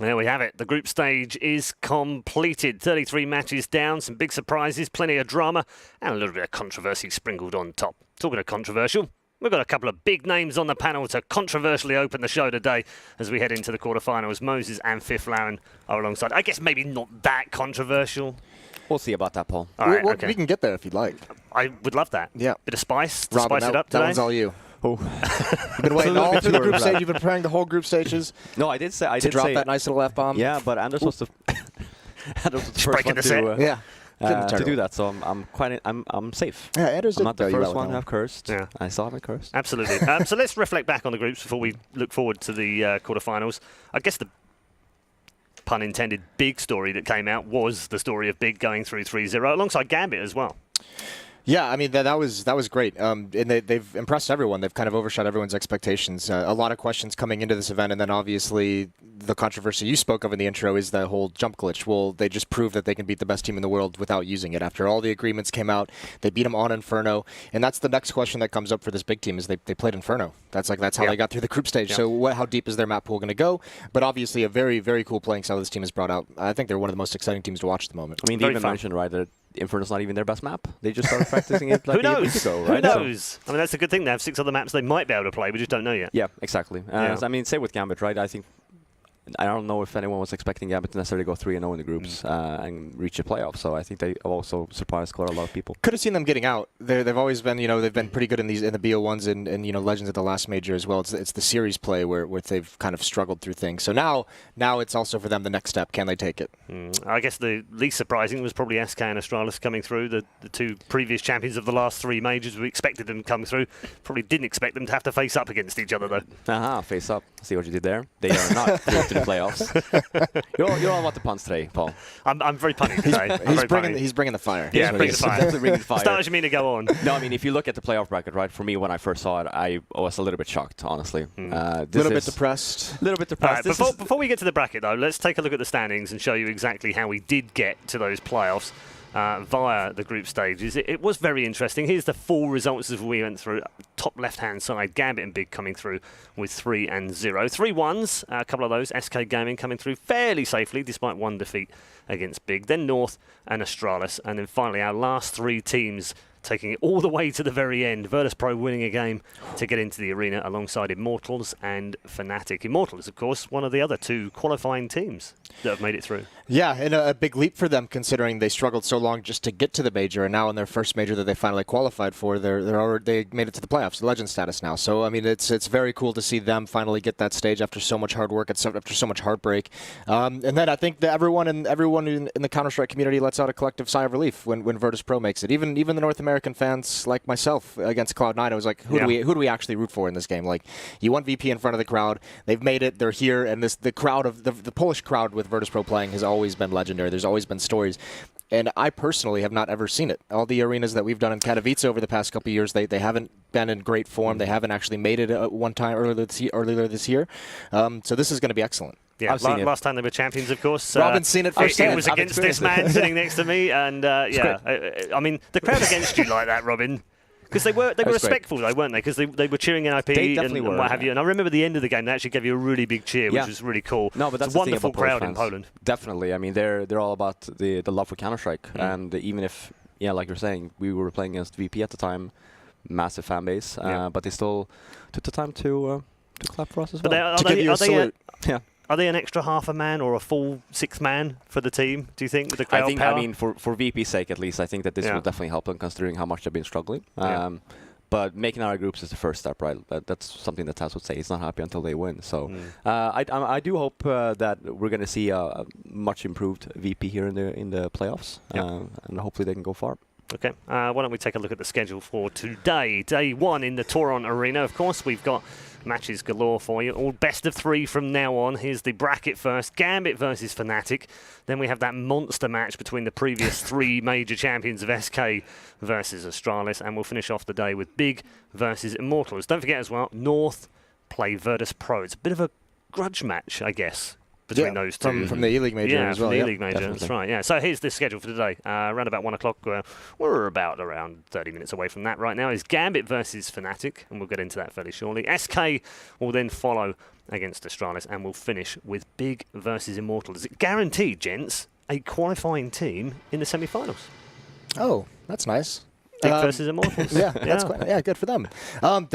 There we have it. The group stage is completed. 33 matches down, some big surprises, plenty of drama, and a little bit of controversy sprinkled on top. Talking of controversial, we've got a couple of big names on the panel to controversially open the show today as we head into the quarterfinals. Moses and Fifth Lauren are alongside. I guess maybe not that controversial. We'll see about that, Paul. All right, okay. We can get there if you'd like. I would love that. Yeah. Bit of spice to Robin, spice it up today. That one's all you. Oh. You've been waiting all through the group stage. You've been preparing the whole group stages. No, I did say to drop that nice little F-bomb. Yeah, but Anders was the Anders was the first one to do that. So I'm safe. Yeah, Anders I'm not the first well one to have cursed. Yeah. I still haven't cursed. Absolutely. So let's reflect back on the groups before we look forward to the quarterfinals. I guess the pun intended big story that came out was the story of Big going through 3-0 alongside Gambit as well. Yeah, I mean, that was great. And they've impressed everyone. They've kind of overshot everyone's expectations. A lot of questions coming into this event, and then obviously the controversy you spoke of in the intro is the whole jump glitch. Well, they just proved that they can beat the best team in the world without using it. After all the agreements came out, they beat them on Inferno. And that's the next question that comes up for this big team is they played Inferno. That's how they got through the group stage. So how deep is their map pool going to go? But obviously a very, very cool playing style this team has brought out. I think they're one of the most exciting teams to watch at the moment. I mean, they even mentioned, right, that Inferno's not even their best map. They just started practicing it like a week ago, right? Who knows? I mean, that's a good thing. They have 6 other maps they might be able to play. We just don't know yet. Yeah, exactly. I mean, same with Gambit, right? I don't know if anyone was expecting Gambit to necessarily go 3-0 in the groups and reach the playoffs. So I think they also surprised quite a lot of people. Could have seen them getting out. They've always been, they've been pretty good in the BO1s and Legends at the last major as well. It's the series play where they've kind of struggled through things. So now it's also for them the next step. Can they take it? I guess the least surprising was probably SK and Astralis coming through. The two previous champions of the last 3 majors. We expected them to come through. Probably didn't expect them to have to face up against each other though. Face up. See what you did there? They are not through to the playoffs. You're all about the puns today, Paul. I'm very punny today. He's bringing the fire. Yeah, bring the fire. Definitely bringing the fire. Start as you mean to go on. No, I mean, if you look at the playoff bracket, right, for me, when I first saw it, I was a little bit shocked, honestly. A little bit depressed. A little bit depressed. Right, before we get to the bracket, though, let's take a look at the standings and show you exactly how we did get to those playoffs via the group stages. It was very interesting. Here's the full results as we went through. Top left-hand side, Gambit and Big coming through with 3-0. 3 1s, a couple of those. SK Gaming coming through fairly safely, despite 1 defeat against Big. Then North and Astralis. And then finally, our last 3 teams taking it all the way to the very end. Virtus Pro winning a game to get into the arena alongside Immortals and Fnatic. Immortals, of course, one of the other 2 qualifying teams that have made it through. Yeah, and a big leap for them considering they struggled so long just to get to the major, and now in their first major that they finally qualified for, they made it to the playoffs, legend status now. So I mean, it's very cool to see them finally get that stage after so much hard work, after so much heartbreak. And then I think that everyone in the Counter-Strike community lets out a collective sigh of relief when Virtus Pro makes it. Even the North American fans like myself against Cloud9, I was like, who do we actually root for in this game? Like, you want VP in front of the crowd, they've made it, they're here, and the crowd of the Polish crowd with Virtus Pro playing has always been legendary. There's always been stories. And I personally have not ever seen it. All the arenas that we've done in Katowice over the past couple of years, they haven't been in great form. They haven't actually made it one time earlier this year. So this is going to be excellent. Yeah, last time they were champions, of course. Robin's seen it firsthand. It was against this man sitting next to me, and I mean, the crowd against you like that, Robin. Because they were respectful, though, weren't they? Because they were cheering NIP and what have you. And I remember the end of the game, they actually gave you a really big cheer, which was really cool. No, but that's a wonderful crowd in Poland. Definitely. I mean, they're all about the love for Counter-Strike. And even if, like you're saying, we were playing against VP at the time, massive fan base, but they still took the time to clap for us as well. To give you a salute. Are they an extra half a man or a full 6th man for the team, do you think, with the crowd power? I mean, for VP's sake, at least, I think that this will definitely help them, considering how much they've been struggling. But making our groups is the first step, right? That's something that Taz would say. He's not happy until they win. So I do hope that we're going to see a much improved VP here in the playoffs, and hopefully they can go far. Okay, why don't we take a look at the schedule for today. Day 1 in the Toron Arena. Of course, we've got matches galore for you. All best of 3 from now on. Here's the bracket first. Gambit versus Fnatic. Then we have that monster match between the previous 3 major champions of SK versus Astralis. And we'll finish off the day with Big versus Immortals. Don't forget as well, North play Virtus Pro. It's a bit of a grudge match, I guess, between those two. From the E-League major as well. From the E-League major, that's right. Yeah. So here's the schedule for today. Around about 1 o'clock, we're about around 30 minutes away from that right now, is Gambit versus Fnatic, and we'll get into that fairly shortly. SK will then follow against Astralis, and we'll finish with Big versus Immortal. Is it guaranteed, gents, a qualifying team in the semi-finals? Oh, that's nice. Big versus Immortals. Yeah, good for them. Welcome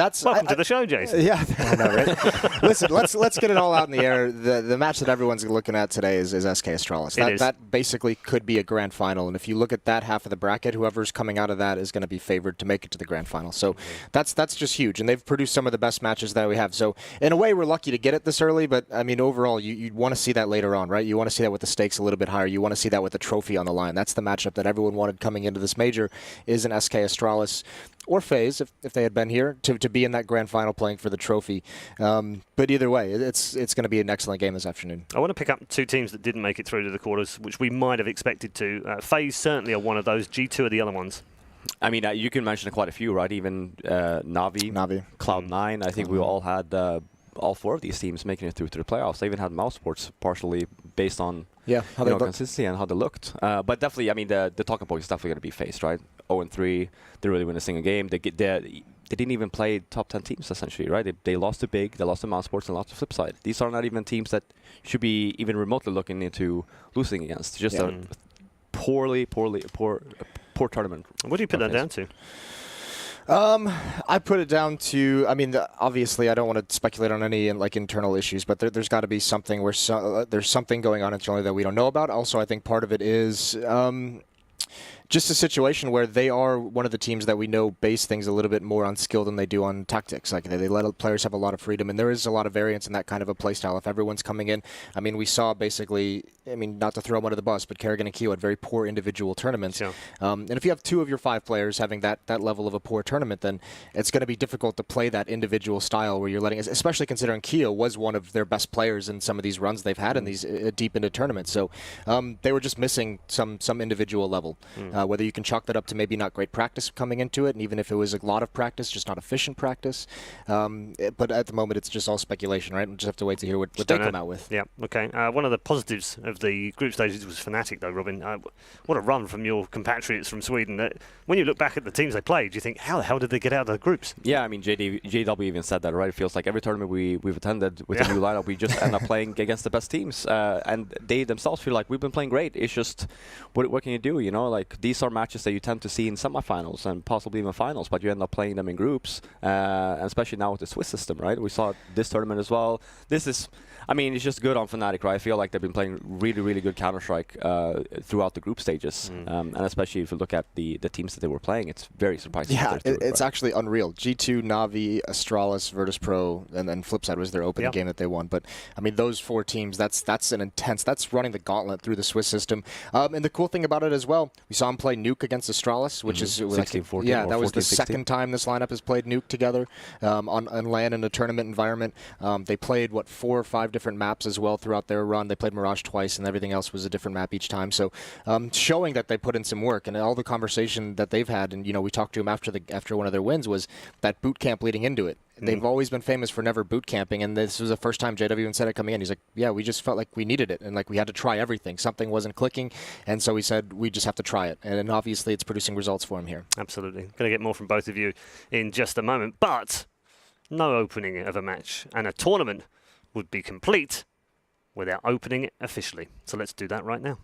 to the show, Jason. Yeah, I know, right? Listen, let's get it all out in the air. The match that everyone's looking at today is SK Astralis. That basically could be a grand final, and if you look at that half of the bracket, whoever's coming out of that is going to be favored to make it to the grand final. So that's just huge, and they've produced some of the best matches that we have. So in a way, we're lucky to get it this early, but I mean, overall, you'd want to see that later on, right? You want to see that with the stakes a little bit higher. You want to see that with the trophy on the line. That's the matchup that everyone wanted coming into this major, is an SK Astralis or FaZe, if they had been here, to be in that grand final playing for the trophy. But either way, it's going to be an excellent game this afternoon. I want to pick up two teams that didn't make it through to the quarters, which we might have expected to. FaZe certainly are one of those. G2 are the other ones. I mean, you can mention quite a few, right? Even Navi, Cloud9. I think we all had all four of these teams making it through to the playoffs. They even had mouse sports partially based on how they consistency and how they looked. But definitely, I mean, the talking point is definitely going to be FaZe, right? 0-3, they really win a single game. They didn't even play top 10 teams, essentially, right? They lost to Big, they lost to mouse sports, and lost to Flipside. These are not even teams that should be even remotely looking into losing against. Just a poor tournament. What do you put that down to? I put it down to, I mean, obviously I don't want to speculate on any internal issues, but there's got to be something where there's something going on internally that we don't know about. Also, I think part of it is just a situation where they are one of the teams that we know base things a little bit more on skill than they do on tactics. Like they let players have a lot of freedom, and there is a lot of variance in that kind of a playstyle. If everyone's coming in, I mean, we saw basically, I mean, not to throw them under the bus, but Kerrigan and Keo had very poor individual tournaments. Yeah. And if you have 2 of your 5 players having that level of a poor tournament, then it's going to be difficult to play that individual style where you're letting, especially considering Keo was one of their best players in some of these runs they've had in these deep into tournaments. So they were just missing some individual level. Whether you can chalk that up to maybe not great practice coming into it, and even if it was a lot of practice, just not efficient practice. But at the moment, it's just all speculation, right? We'll just have to wait to hear what they come out with. Yeah, okay. One of the positives of the group stages was Fnatic, though, Robin. What a run from your compatriots from Sweden. When you look back at the teams they played, you think, how the hell did they get out of the groups? Yeah, I mean, JW even said that, right? It feels like every tournament we've attended with a new lineup, we just end up playing against the best teams. And they themselves feel like we've been playing great. It's just, what can you do, you know? Like, these are matches that you tend to see in semifinals and possibly even finals, but you end up playing them in groups, and especially now with the Swiss system, right? We saw this tournament as well. This is, I mean, it's just good on Fnatic, right? I feel like they've been playing really, really good Counter-Strike throughout the group stages, and especially if you look at the teams that they were playing, it's very surprising. Yeah, it's actually unreal. G2, Navi, Astralis, Virtus.pro, and then Flipside was their opening game that they won. But, I mean, those 4 teams, that's an intense, that's running the gauntlet through the Swiss system. And the cool thing about it as well, we saw them play Nuke against Astralis, which is 16-14. Yeah, that was the second time this lineup has played Nuke together on LAN in a tournament environment. They played, 4 or 5 different maps as well throughout their run. They played Mirage twice, and everything else was a different map each time. So showing that they put in some work, and all the conversation that they've had, and we talked to them after one of their wins, was that boot camp leading into it. They've always been famous for never boot camping, and this was the first time JW even said it coming in. He's like, yeah, we just felt like we needed it, and like we had to try everything. Something wasn't clicking, and so he said we just have to try it. And obviously it's producing results for him here. Absolutely. Going to get more from both of you in just a moment, but no opening of a match, and a tournament would be complete without opening it officially. So let's do that right now.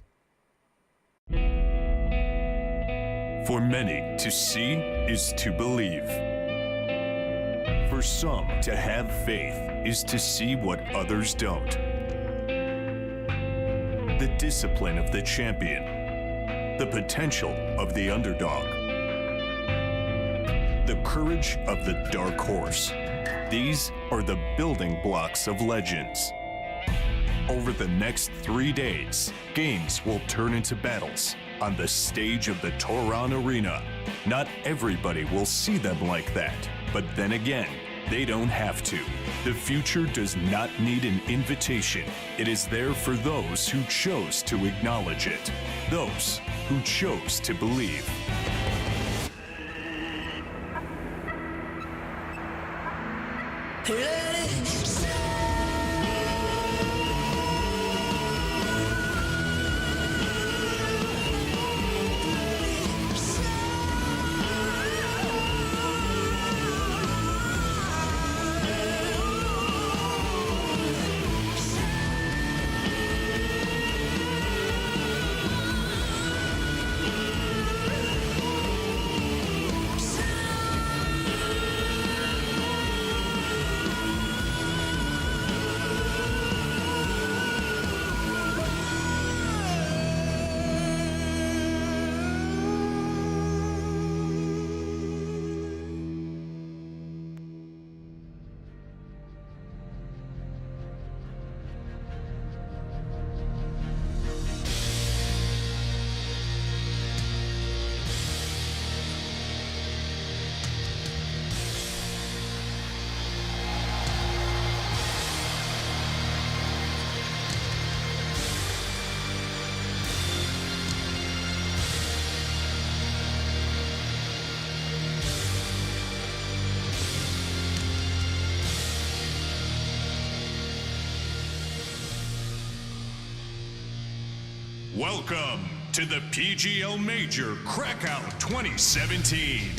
For many, to see is to believe. For some, to have faith is to see what others don't. The discipline of the champion. The potential of the underdog. The courage of the dark horse. These are the building blocks of legends. Over the next 3 days, games will turn into battles on the stage of the Toran Arena. Not everybody will see them like that, but then again, they don't have to. The future does not need an invitation. It is there for those who chose to acknowledge it, those who chose to believe. Welcome to the PGL Major Krakow 2017.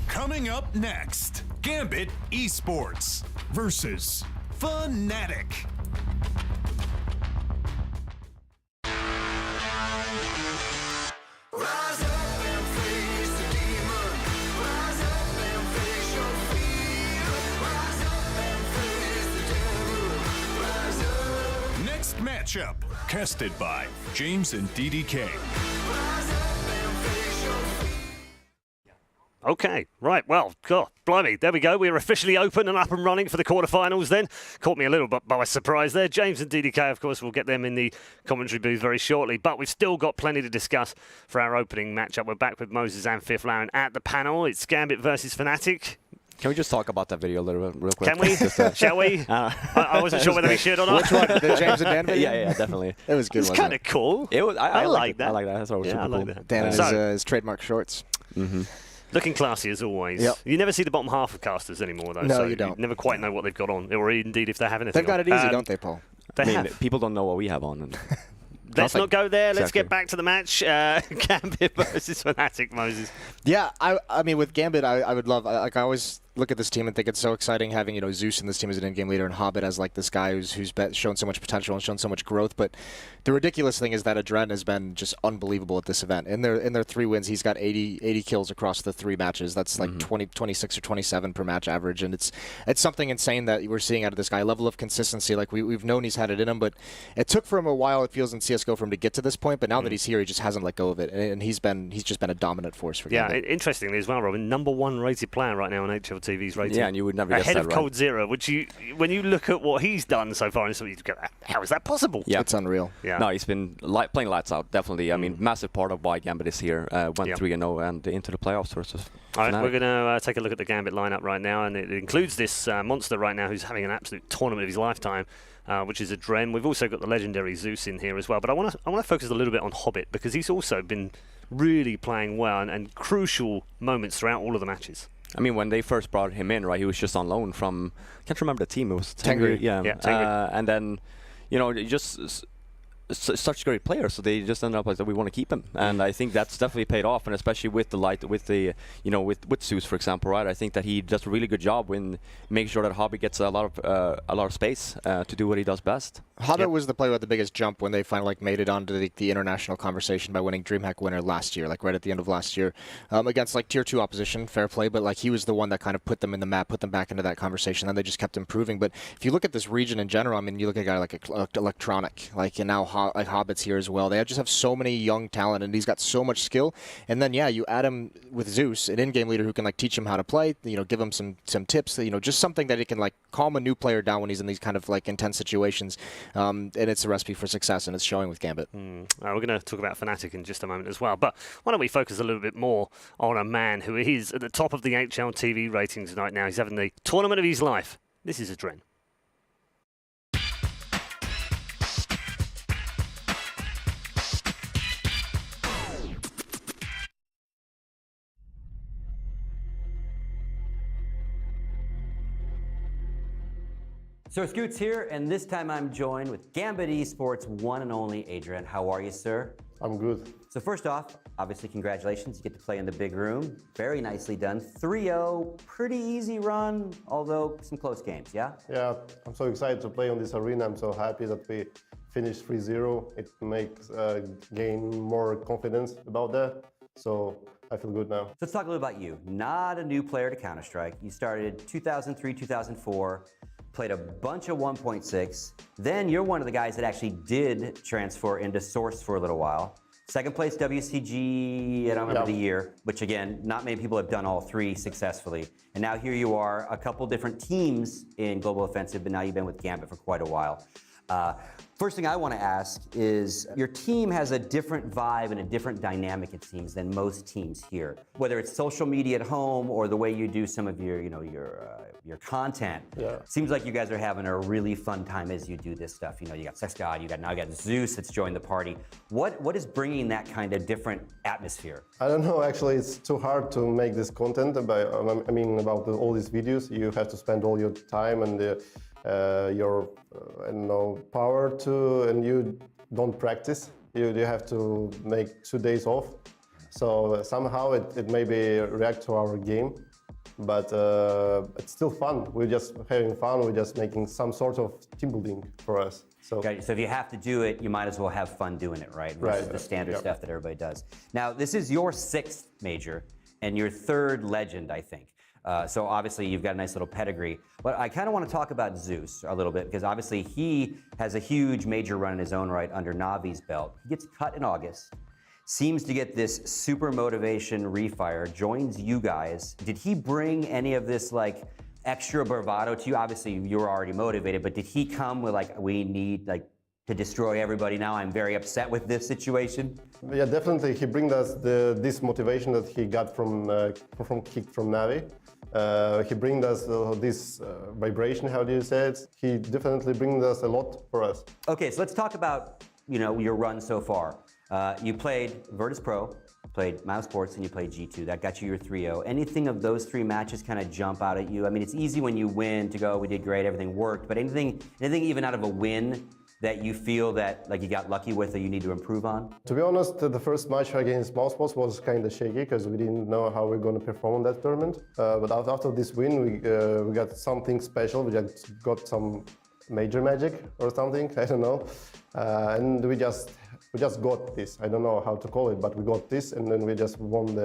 Coming up next, Gambit Esports versus Fnatic. Rise up and face the demon. Rise up and face your fear. Rise up and face the devil. Rise up. Next matchup, casted by James and DDK. Rise up and face your fear. Okay, right, well, God, blimey, there we go. We're officially open and up and running for the quarterfinals then. Caught me a little bit by surprise there. James and DDK, of course, we'll get them in the commentary booth very shortly, but we've still got plenty to discuss for our opening matchup. We're back with Moses and Fifth Laren at the panel. It's Gambit versus Fnatic. Can we just talk about that video a little bit, real quick? Can we? Shall we? I wasn't sure whether we should or not. Which one? The James and Dan video? Yeah, definitely. It was good, It's wasn't kind it? of cool. It was. I like that. I like that. That's what was super I like cool. that. Dan and So- his trademark shorts. Looking classy as always. Yep. You never see the bottom half of casters anymore, though. No, so you don't. never quite know what they've got on, or indeed if they have anything They've got on. it easy, don't they, Paul? They I mean, have. people don't know what we have on. And Let's not go there. Let's Exactly. get back to the match. Gambit versus Fnatic, Moses. Yeah, I mean, with Gambit, I would love. I always look at this team and think it's so exciting having Zeus in this team as an in-game leader and Hobbit as like this guy who's shown so much potential and shown so much growth. But the ridiculous thing is that Adren has been just unbelievable at this event. In their 3 wins, he's got 80 kills across the 3 matches. That's like 26 or 27 per match average, and it's something insane that we're seeing out of this guy. Level of consistency, like we've known he's had it in him, but it took for him a while. It feels in CS:GO for him to get to this point, but now that he's here, he just hasn't let go of it, and he's just been a dominant force for Yeah, Gambit. interestingly as well, Robin. #1 rated player right now on HLTV's rating. yeah, and you would never guess ahead that, of right? Cold Zero, which when you look at what he's done so far, you go, how is that possible? Yeah. It's unreal. Yeah. No, he's been playing lights out, definitely. I mean, massive part of why Gambit is here. Went 3-0 and into the playoffs versus All right, Fnatic. we're going to take a look at the Gambit lineup right now, and it includes this monster right now who's having an absolute tournament of his lifetime, which is Adren. We've also got the legendary Zeus in here as well, but I want to focus a little bit on Hobbit because he's also been really playing well and crucial moments throughout all of the matches. I mean, when they first brought him in, right, he was just on loan from, I can't remember the team, it was Tengri. Yeah, Yeah, Tengri. And then, just such great player, so they just ended up like that. We want to keep him, and I think that's definitely paid off, and especially with the with Zeus, for example, right? I think that he does a really good job when making sure that Hobby gets a lot of space to do what he does best. Hobbit was the player with the biggest jump when they finally made it onto the international conversation by winning DreamHack winner last year, right at the end of last year, against tier 2 opposition, fair play, but he was the one that kind of put them in the map, put them back into that conversation, and they just kept improving. But if you look at this region in general, I mean, you look at a guy like Electronic, and now Hobbit's here as well. They just have so many young talent, and he's got so much skill. And then you add him with Zeus, an in-game leader who can teach him how to play, give him some tips, just something that he can calm a new player down when he's in these kind of intense situations. And it's a recipe for success, and it's showing with Gambit. We're going to talk about Fnatic in just a moment as well, but why don't we focus a little bit more on a man who is at the top of the HLTV ratings right now. He's having the tournament of his life. This is Adren. Sir Scoots here, and this time I'm joined with Gambit Esports' one and only Adrian. How are you, sir? I'm good. So first off, obviously congratulations. You get to play in the big room. Very nicely done. 3-0, pretty easy run, although some close games, yeah? Yeah, I'm so excited to play on this arena. I'm so happy that we finished 3-0. It makes gain more confidence about that. So I feel good now. So let's talk a little about you. Not a new player to Counter-Strike. You started 2003, 2004, played a bunch of 1.6. Then you're one of the guys that actually did transfer into Source for a little while. Second place WCG, I don't remember the year, which again, not many people have done all three successfully. And now here you are, a couple different teams in Global Offensive, but now you've been with Gambit for quite a while. First thing I want to ask is, your team has a different vibe and a different dynamic, it seems, than most teams here. Whether it's social media at home or the way you do some of your, your content. Seems like you guys are having a really fun time as you do this stuff. You know, you got Sex God, now you got Zeus that's joined the party. What is bringing that kind of different atmosphere? I don't know. Actually, it's too hard to make this content about. I mean, about all these videos. You have to spend all your time and your I don't know, power to, and you don't practice. You have to make 2 days off. So somehow it maybe react to our game, but it's still fun. We're just having fun. We're just making some sort of team building for us. So, okay, so if you have to do it, you might as well have fun doing it, right? Versus the standard stuff that everybody does. Now, this is your 6th major and your 3rd legend, I think. So obviously you've got a nice little pedigree, but I kind of want to talk about Zeus a little bit, because obviously he has a huge major run in his own right under Navi's belt. He gets cut in August, seems to get this super motivation refire, joins you guys. Did he bring any of this like extra bravado to you? Obviously you were already motivated, but did he come with like, we need like to destroy everybody now, I'm very upset with this situation? Yeah, definitely. He brings us this motivation that he got from Navi. He brings us this vibration, how do you say it? He definitely brings us a lot for us. Okay, so let's talk about, your run so far. You played Virtus Pro, played Mouse Sports, and you played G2. That got you your 3-0. Anything of those 3 matches kind of jump out at you? I mean, it's easy when you win to go, we did great, everything worked, but anything even out of a win that you feel that like you got lucky with or you need to improve on? To be honest, the first match against Mouse Sports was kind of shaky because we didn't know how we're going to perform in that tournament. But after this win, we got something special. We just got some major magic or something, I don't know. And we just got this. I don't know how to call it, but we got this, and then we just won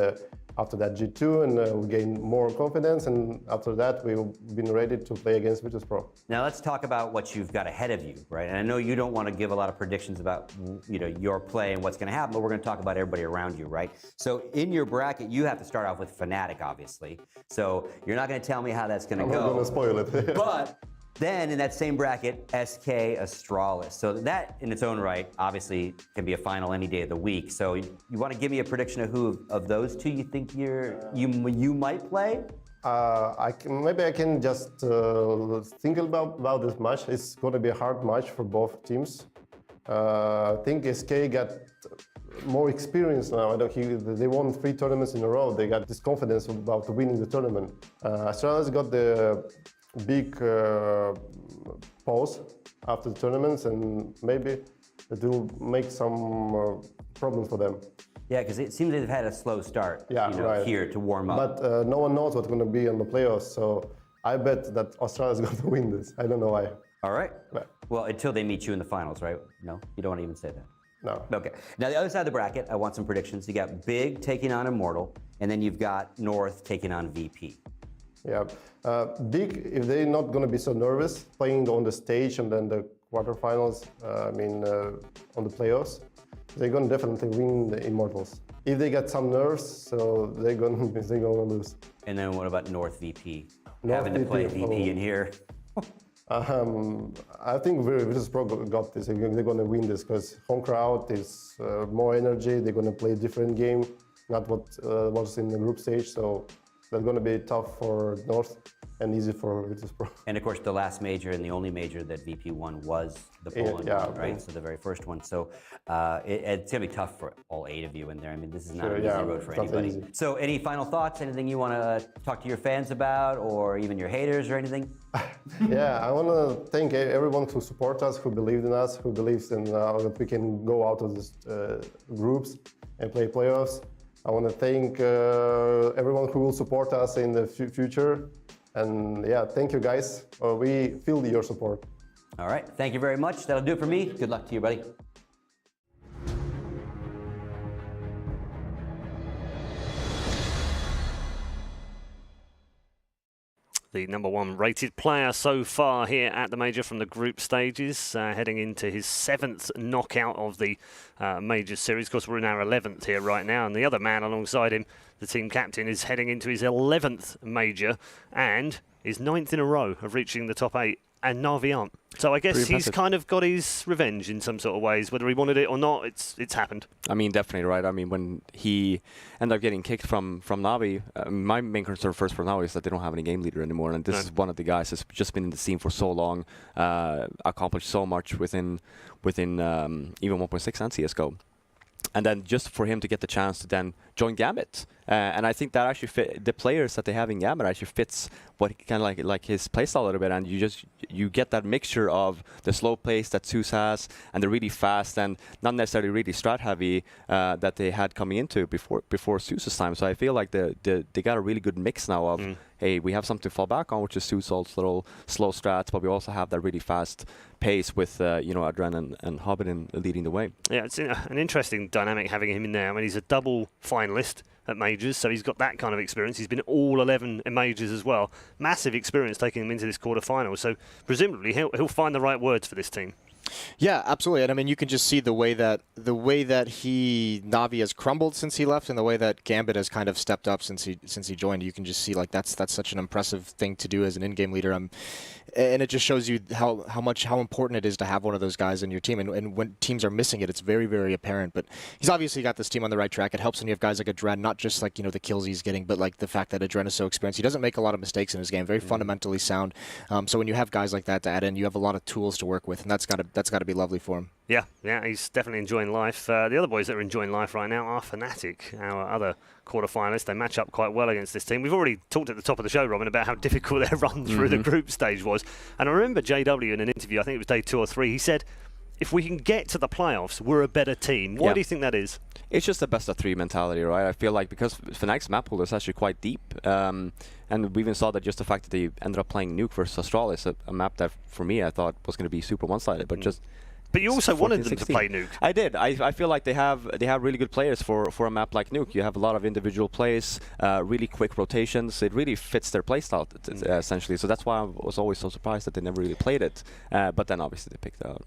after that G2, and we gained more confidence, and after that we've been ready to play against Virtus Pro. Now let's talk about what you've got ahead of you, right? And I know you don't want to give a lot of predictions about your play and what's going to happen, but we're going to talk about everybody around you, right? So in your bracket, you have to start off with Fnatic, obviously. So you're not going to tell me how that's going to go. I'm not going to spoil it. But then in that same bracket, SK Astralis. So that in its own right, obviously can be a final any day of the week. So you want to give me a prediction of who of those two you think you might play? Maybe I can just think about this match. It's going to be a hard match for both teams. I think SK got more experience now. They won 3 tournaments in a row. They got this confidence about winning the tournament. Astralis got the big pause after the tournaments, and maybe it will make some problems for them. Yeah, because it seems they've had a slow start here to warm up. But no one knows what's going to be on the playoffs, so I bet that Australia is going to win this. I don't know why. All right. Well, until they meet you in the finals, right? No? You don't want to even say that? No. Okay. Now, the other side of the bracket, I want some predictions. You got Big taking on Immortal, and then you've got North taking on VP. Yeah, Big, if they're not going to be so nervous playing on the stage and then the quarterfinals, on the playoffs, they're going to definitely win the Immortals. If they get some nerves, so they're going to lose. And then what about North VP? North Having to play VP in here. I think Virtus Pro got this. They're going to win this because home crowd is more energy. They're going to play a different game, not what was in the group stage. So that's going to be tough for North and easy for Virtus Pro. And of course, the last major and the only major that VP won was the Poland one, right? So the very first one. So it's going to be tough for all 8 of you in there. I mean, this is not an easy road for anybody. So any final thoughts? Anything you want to talk to your fans about, or even your haters or anything? Yeah, I want to thank everyone who support us, who believed in us, who believes in that we can go out of these groups and play playoffs. I want to thank everyone who will support us in the future. And yeah, thank you guys. We feel your support. All right, thank you very much. That'll do it for me. Good luck to you, buddy. the #1 rated player so far here at the Major from the group stages, heading into his 7th knockout of the Major Series. Of course, we're in our 11th here right now, and the other man alongside him, the team captain, is heading into his 11th Major and is 9th in a row of reaching the top 8, and Na'Vi aren't. So I guess he's kind of got his revenge in some sort of ways, whether he wanted it or not. It's happened. I mean, definitely, right? I mean, when he ended up getting kicked from Na'Vi, my main concern first for Na'Vi is that they don't have any game leader anymore, and this is one of the guys that's just been in the scene for so long, accomplished so much within even 1.6 and CS:GO. And then just for him to get the chance to then join Gambit, and I think that actually the players that they have in Gambit actually fits what kind of like his playstyle a little bit, and you get that mixture of the slow pace that Zeus has and the really fast and not necessarily really strat heavy that they had coming into before Zeus's time. So I feel like they got a really good mix now of hey, we have something to fall back on, which is Zeus' little slow strats, but we also have that really fast pace with Adren and Hobbit leading the way. Yeah, it's an interesting dynamic having him in there. I mean, he's a double finalist at Majors, so he's got that kind of experience. He's been all 11 in Majors as well. Massive experience taking him into this quarterfinal. So presumably he'll find the right words for this team. Yeah, absolutely. And I mean, you can just see the way that Na'Vi has crumbled since he left, and the way that Gambit has kind of stepped up since he joined. You can just see like that's such an impressive thing to do as an in-game leader. And it just shows you how important it is to have one of those guys in your team. And when teams are missing it, it's very, very apparent. But he's obviously got this team on the right track. It helps when you have guys like Adren, not just like the kills he's getting, but like the fact that Adren is so experienced. He doesn't make a lot of mistakes in his game. Very fundamentally sound. So when you have guys like that to add in, you have a lot of tools to work with, and that's got to be lovely for him. Yeah, he's definitely enjoying life. The other boys that are enjoying life right now are Fnatic, our other quarterfinalists. They match up quite well against this team. We've already talked at the top of the show, Robin, about how difficult their run through the group stage was. And I remember JW in an interview, I think it was day 2 or 3, he said, if we can get to the playoffs, we're a better team. Why do you think that is? It's just a best of 3 mentality, right? I feel like because Fnatic's map pool is actually quite deep, and we even saw that just the fact that they ended up playing Nuke versus Astralis, a map that for me I thought was going to be super one-sided, but just. But you also wanted them to play Nuke. I did. I feel like they have really good players for a map like Nuke. You have a lot of individual plays, really quick rotations. It really fits their playstyle essentially. So that's why I was always so surprised that they never really played it. But then obviously they picked out.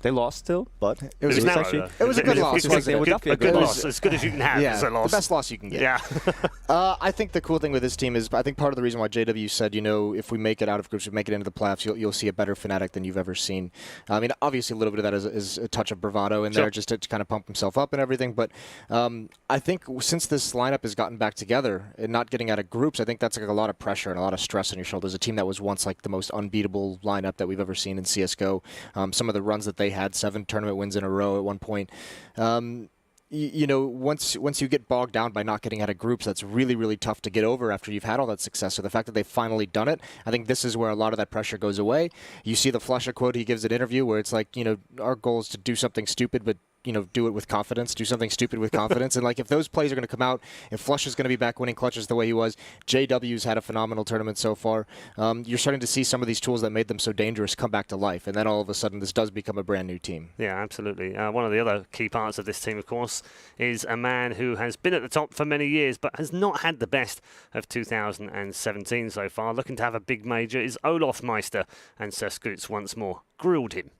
They lost still, but it was a good loss. A good loss, as good as you can have. Yeah, as a loss. The best loss you can get. Yeah. I think the cool thing with this team is, I think part of the reason why JW said, if we make it out of groups, we make it into the playoffs, you'll see a better Fnatic than you've ever seen. I mean, obviously a little bit of that is a touch of bravado in there, just to kind of pump himself up and everything. But I think since this lineup has gotten back together and not getting out of groups, I think that's like a lot of pressure and a lot of stress on your shoulders. A team that was once like the most unbeatable lineup that we've ever seen in CS:GO. Some of the runs that they had, 7 tournament wins in a row at one point. Once you get bogged down by not getting out of groups, that's really, really tough to get over after you've had all that success. So the fact that they've finally done it, I think this is where a lot of that pressure goes away. You see the Flusha quote he gives at interview where it's like, our goal is to do something stupid, but do it with confidence, do something stupid with confidence. And like, if those plays are going to come out, if Flush is going to be back winning clutches the way he was, JW's had a phenomenal tournament so far. You're starting to see some of these tools that made them so dangerous come back to life. And then all of a sudden, this does become a brand new team. Yeah, absolutely. One of the other key parts of this team, of course, is a man who has been at the top for many years, but has not had the best of 2017 so far. Looking to have a big major is Olof Meister, and Sir Scoots once more grilled him.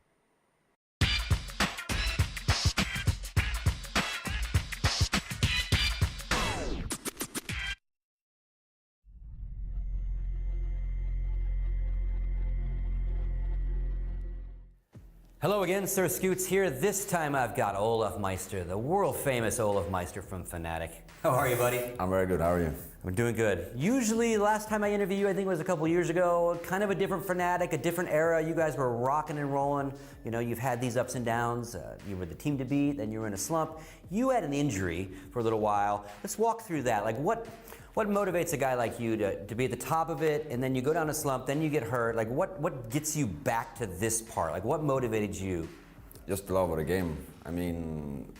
Hello again, Sir Scoots here. This time I've got Olof Meister, the world-famous Olof Meister from Fnatic. How are you, buddy? I'm very good. How are you? I'm doing good. Usually, last time I interviewed you, I think it was a couple years ago, kind of a different Fnatic, a different era. You guys were rocking and rolling. You've had these ups and downs. You were the team to beat, then you were in a slump. You had an injury for a little while. Let's walk through that. Like, what motivates a guy like you to be at the top of it, and then you go down a slump, then you get hurt? Like, what gets you back to this part? Like, what motivated you? Just the love of the game. I mean,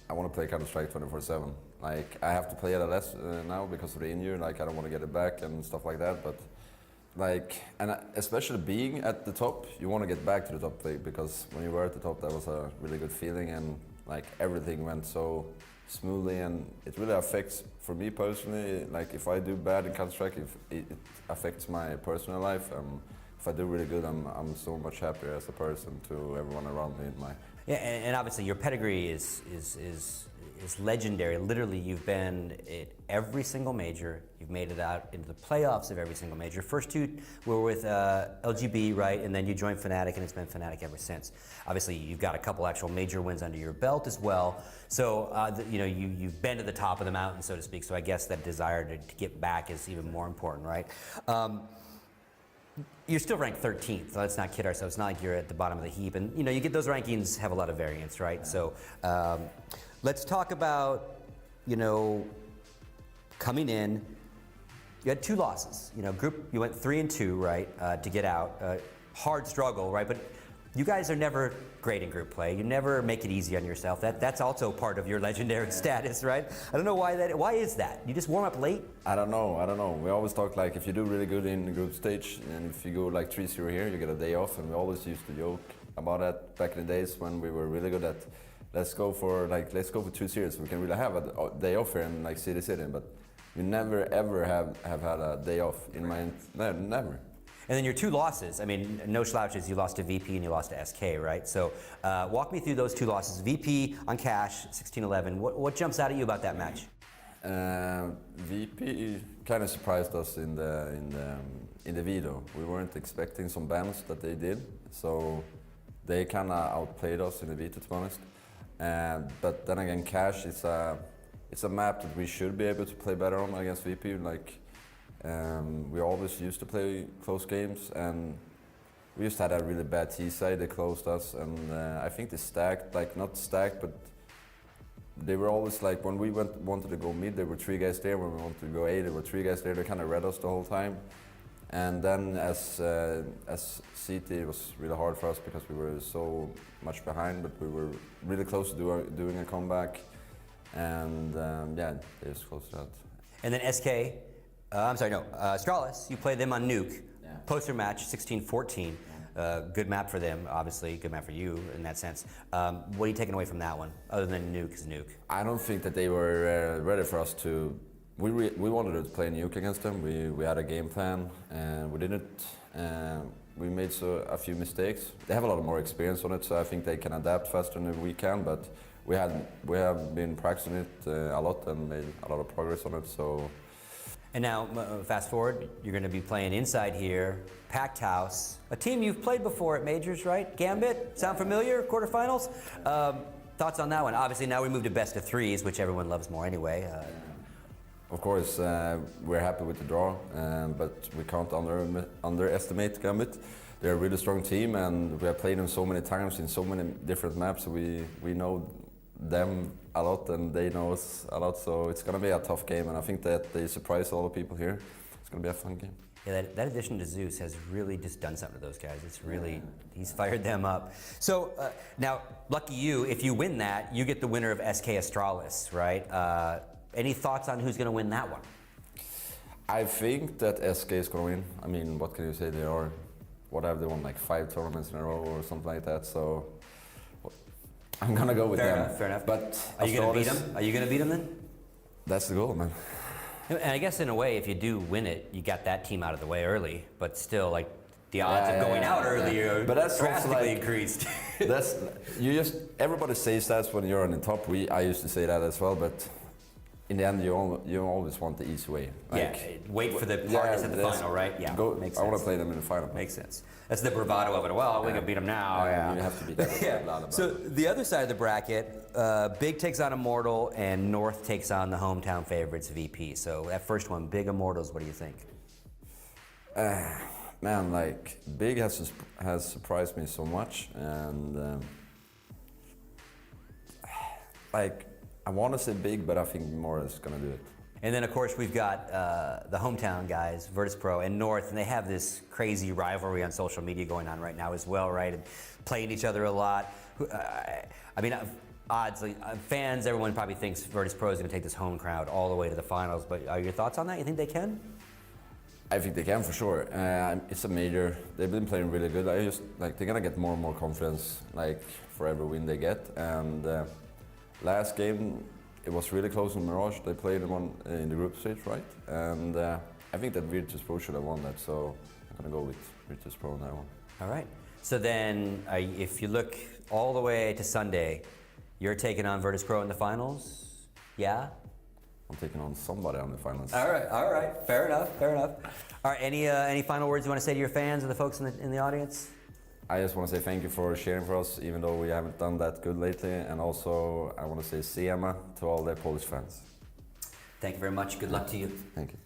I want to play Counter-Strike 24/7. Like, I have to play it less now because of the injury. Like, I don't want to get it back and stuff like that. But, like, and especially being at the top, you want to get back to the top because when you were at the top, that was a really good feeling. And like everything went so smoothly, and it really affects, for me personally, like if I do bad in Counter-Strike, it affects my personal life. If I do really good, I'm so much happier as a person to everyone around me in my. Yeah, and obviously your pedigree is legendary. Literally, you've been at every single major. You've made it out into the playoffs of every single major. First two were with LGB, right? And then you joined Fnatic, and it's been Fnatic ever since. Obviously, you've got a couple actual major wins under your belt as well. So, you know, you've been to the top of the mountain, so to speak. So I guess that desire to get back is even more important, right? You're still ranked 13th. So let's not kid ourselves. It's not like you're at the bottom of the heap. And you know, you get those rankings have a lot of variance, right? So let's talk about, you know, coming in. You had 2 losses. You know, group. You went 3-2, right, to get out. Hard struggle, right? But you guys are never great in group play. You never make it easy on yourself. That's also part of your legendary status, right? I don't know why that. Why is that? You just warm up late? I don't know. We always talk like if you do really good in the group stage, and if you go like 3-0 here, you get a day off, and we always used to joke about that back in the days when we were really good at. Let's go for 2 series. We can really have a day off here and like city, but you never ever have had a day off in my never. And then your 2 losses, I mean, no slouches. You lost to VP and you lost to SK, right? So walk me through those 2 losses. VP on Cash, 16-11. What jumps out at you about that match? VP kind of surprised us in the video. We weren't expecting some bans that they did, so they kind of outplayed us in the video, to be honest. But then again, Cash it's a map that we should be able to play better on against VP. Like. We always used to play close games, and we just had a really bad T side. They closed us, and I think they stacked, like not stacked, but they were always like when we wanted to go mid, there were 3 guys there. When we wanted to go A, there were 3 guys there. They kind of read us the whole time. And then as CT, it was really hard for us because we were so much behind, but we were really close to doing a comeback, and yeah, they just closed it out. And then SK. Astralis, you played them on Nuke. Yeah. Poster match, 16-14. Good map for them, obviously. Good map for you in that sense. What are you taking away from that one, other than Nuke is Nuke? I don't think that they were ready for us to. We wanted to play Nuke against them. We had a game plan, and we didn't. We made a few mistakes. They have a lot more experience on it, so I think they can adapt faster than we can. But we have been practicing it a lot and made a lot of progress on it. So. And now, fast forward, you're going to be playing inside here, packed house, a team you've played before at majors, right? Gambit, sound familiar? Quarterfinals? Thoughts on that one? Obviously, now we move to best of 3s, which everyone loves more anyway. Of course, we're happy with the draw, but we can't underestimate Gambit. They're a really strong team, and we have played them so many times in so many different maps. We know them a lot and they know us a lot, so it's going to be a tough game, and I think that they surprise a lot of people here. It's going to be a fun game. Yeah, that addition to Zeus has really just done something to those guys. It's really, he's fired them up. So now, lucky you, if you win that, you get the winner of SK Astralis, right? Any thoughts on who's going to win that one? I think that SK is going to win. I mean, what can you say? They won like 5 tournaments in a row or something like that, so I'm gonna go with them. Fair enough. But are you gonna beat them? Are you gonna beat them then? That's the goal, man. And I guess in a way, if you do win it, you got that team out of the way early. But still, like the odds of going out early are drastically increased. Everybody says that when you're on the top. I used to say that as well, but in the end, you always want the easy way. Like, wait for the hardest at the final, right? Yeah, makes sense. I want to play them in the final. Makes sense. That's the bravado of it. Well, we can beat them now. You have to beat them. Yeah. So the other side of the bracket, Big takes on Immortal, and North takes on the hometown favorites, VP. So that first one, Big Immortals, what do you think? Man, like Big has surprised me so much, and like. I want to say Big, but I think Immortal is going to do it. And then, of course, we've got the hometown guys, Virtus Pro and North, and they have this crazy rivalry on social media going on right now as well, right? And playing each other a lot. I mean, odds, fans, everyone probably thinks Virtus Pro is going to take this home crowd all the way to the finals, but are your thoughts on that? You think they can? I think they can for sure. It's a major. They've been playing really good. They're going to get more and more confidence, like for every win they get, and last game, it was really close in Mirage. They played one in the group stage, right? And I think that Virtus Pro should have won that, so I'm gonna go with Virtus Pro on that one. All right. So then, if you look all the way to Sunday, you're taking on Virtus Pro in the finals? Yeah? I'm taking on somebody on the finals. All right. Fair enough. All right, any final words you want to say to your fans and the folks in the audience? I just want to say thank you for cheering for us, even though we haven't done that good lately. And also, I want to say Siema to all the Polish fans. Thank you very much. Good luck to you. Thank you.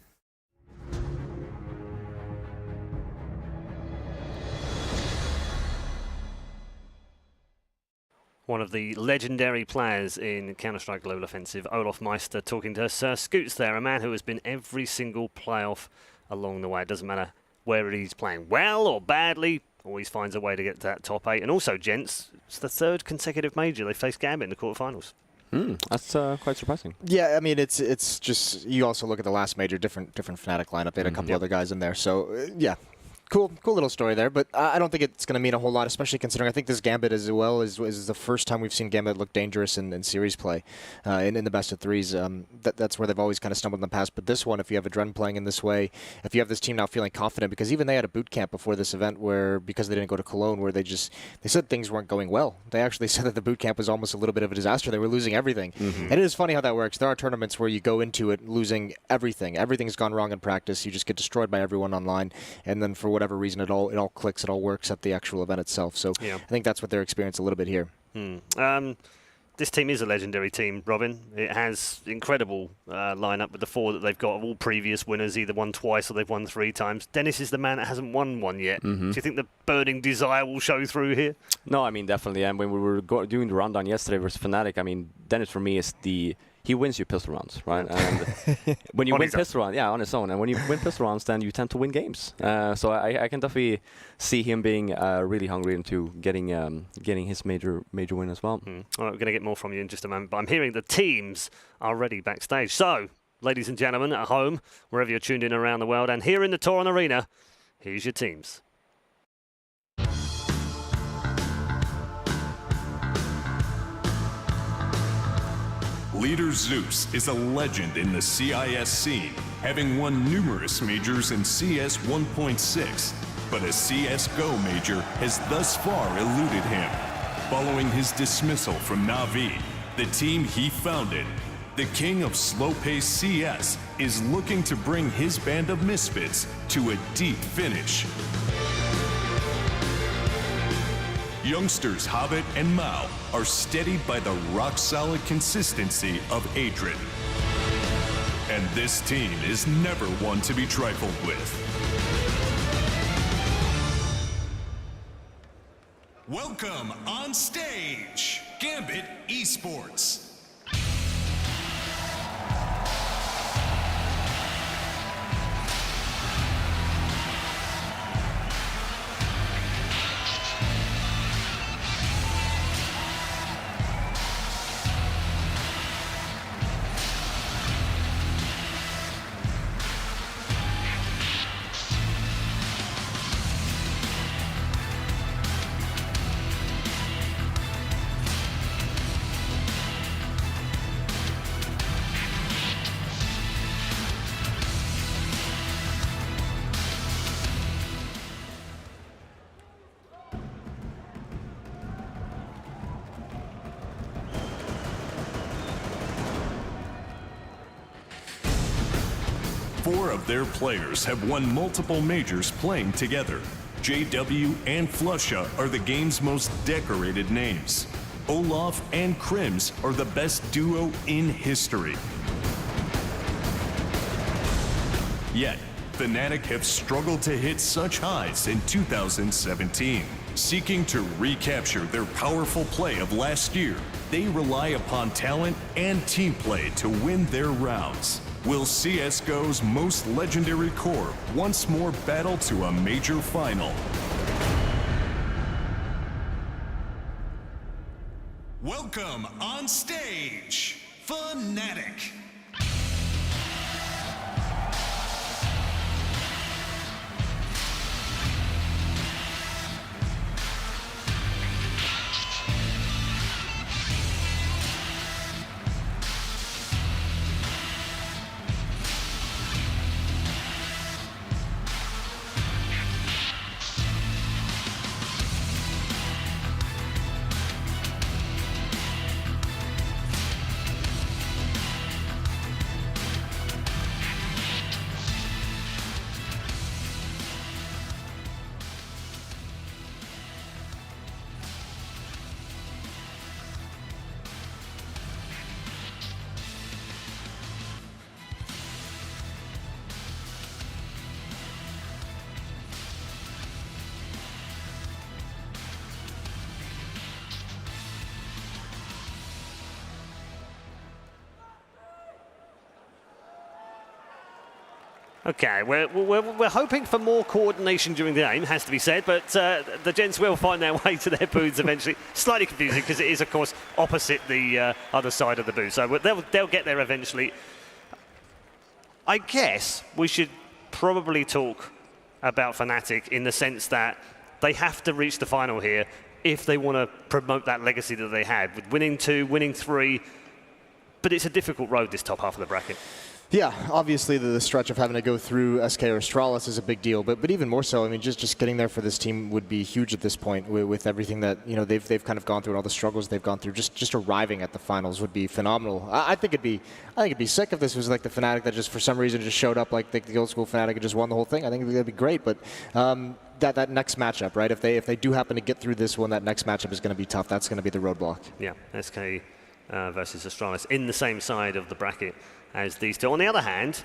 One of the legendary players in Counter-Strike Global Offensive, Olof Meister, talking to Sir Scoots there, a man who has been every single playoff along the way. It doesn't matter where he's playing well or badly, always finds a way to get to that top 8. And also, gents, it's the 3rd consecutive major they faced Gambit in the quarterfinals. That's quite surprising. Yeah, I mean, it's just, you also look at the last major, different Fnatic lineup. They had a couple other guys in there. So, yeah. Cool little story there, but I don't think it's going to mean a whole lot, especially considering I think this Gambit as well is the first time we've seen Gambit look dangerous in series play, in the best of threes. That's where they've always kind of stumbled in the past. But this one, if you have Adren playing in this way, if you have this team now feeling confident, because even they had a boot camp before this event where, because they didn't go to Cologne, where they said things weren't going well. They actually said that the boot camp was almost a little bit of a disaster. They were losing everything. And it is funny how that works. There are tournaments where you go into it losing everything. Everything's gone wrong in practice. You just get destroyed by everyone online, and then for whatever reason, it all clicks, it all works at the actual event itself. So I think that's what they're experiencing a little bit here. This team is a legendary team, Robin. It has incredible lineup with the 4 that they've got, all previous winners, either won twice or they've won 3 times. Dennis is the man that hasn't won one yet. Do you think the burning desire will show through here? No, I mean, definitely. And when we were doing the rundown yesterday versus Fnatic, I mean, Dennis for me is he wins you pistol rounds, right? And when you win pistol rounds, on his own, and when you win pistol rounds, then you tend to win games. So I can definitely see him being really hungry into getting his major win as well. All right, we're going to get more from you in just a moment, but I'm hearing the teams are ready backstage. So, ladies and gentlemen, at home, wherever you're tuned in around the world, and here in the Toron Arena, here's your teams. Leader Zeus is a legend in the CIS scene, having won numerous majors in CS 1.6, but a CSGO major has thus far eluded him. Following his dismissal from Na'Vi, the team he founded, the king of slow-paced CS, is looking to bring his band of misfits to a deep finish. Youngsters Hobbit and Mao are steadied by the rock-solid consistency of Adrian. And this team is never one to be trifled with. Welcome on stage, Gambit Esports. Four of their players have won multiple majors playing together. JW and Flusha are the game's most decorated names. Olaf and Krims are the best duo in history. Yet, Fnatic have struggled to hit such highs in 2017. Seeking to recapture their powerful play of last year, they rely upon talent and team play to win their rounds. Will CSGO's most legendary core once more battle to a major final? Welcome on stage, Fnatic. Okay, we're hoping for more coordination during the game, has to be said, but the gents will find their way to their booths eventually. Slightly confusing because it is, of course, opposite the other side of the booth, so they'll get there eventually. I guess we should probably talk about Fnatic in the sense that they have to reach the final here if they want to promote that legacy that they had, with winning 2, winning 3, but it's a difficult road, this top half of the bracket. Yeah, obviously the stretch of having to go through SK or Astralis is a big deal, but even more so, I mean, just getting there for this team would be huge at this point with everything that they've kind of gone through and all the struggles they've gone through. Just arriving at the finals would be phenomenal. I think it'd be sick if this was like the Fnatic that just for some reason just showed up like the old school Fnatic and just won the whole thing. I think it'd be great, but that next matchup, right? If they do happen to get through this one, that next matchup is going to be tough. That's going to be the roadblock. Yeah, SK versus Astralis in the same side of the bracket as these two. On the other hand,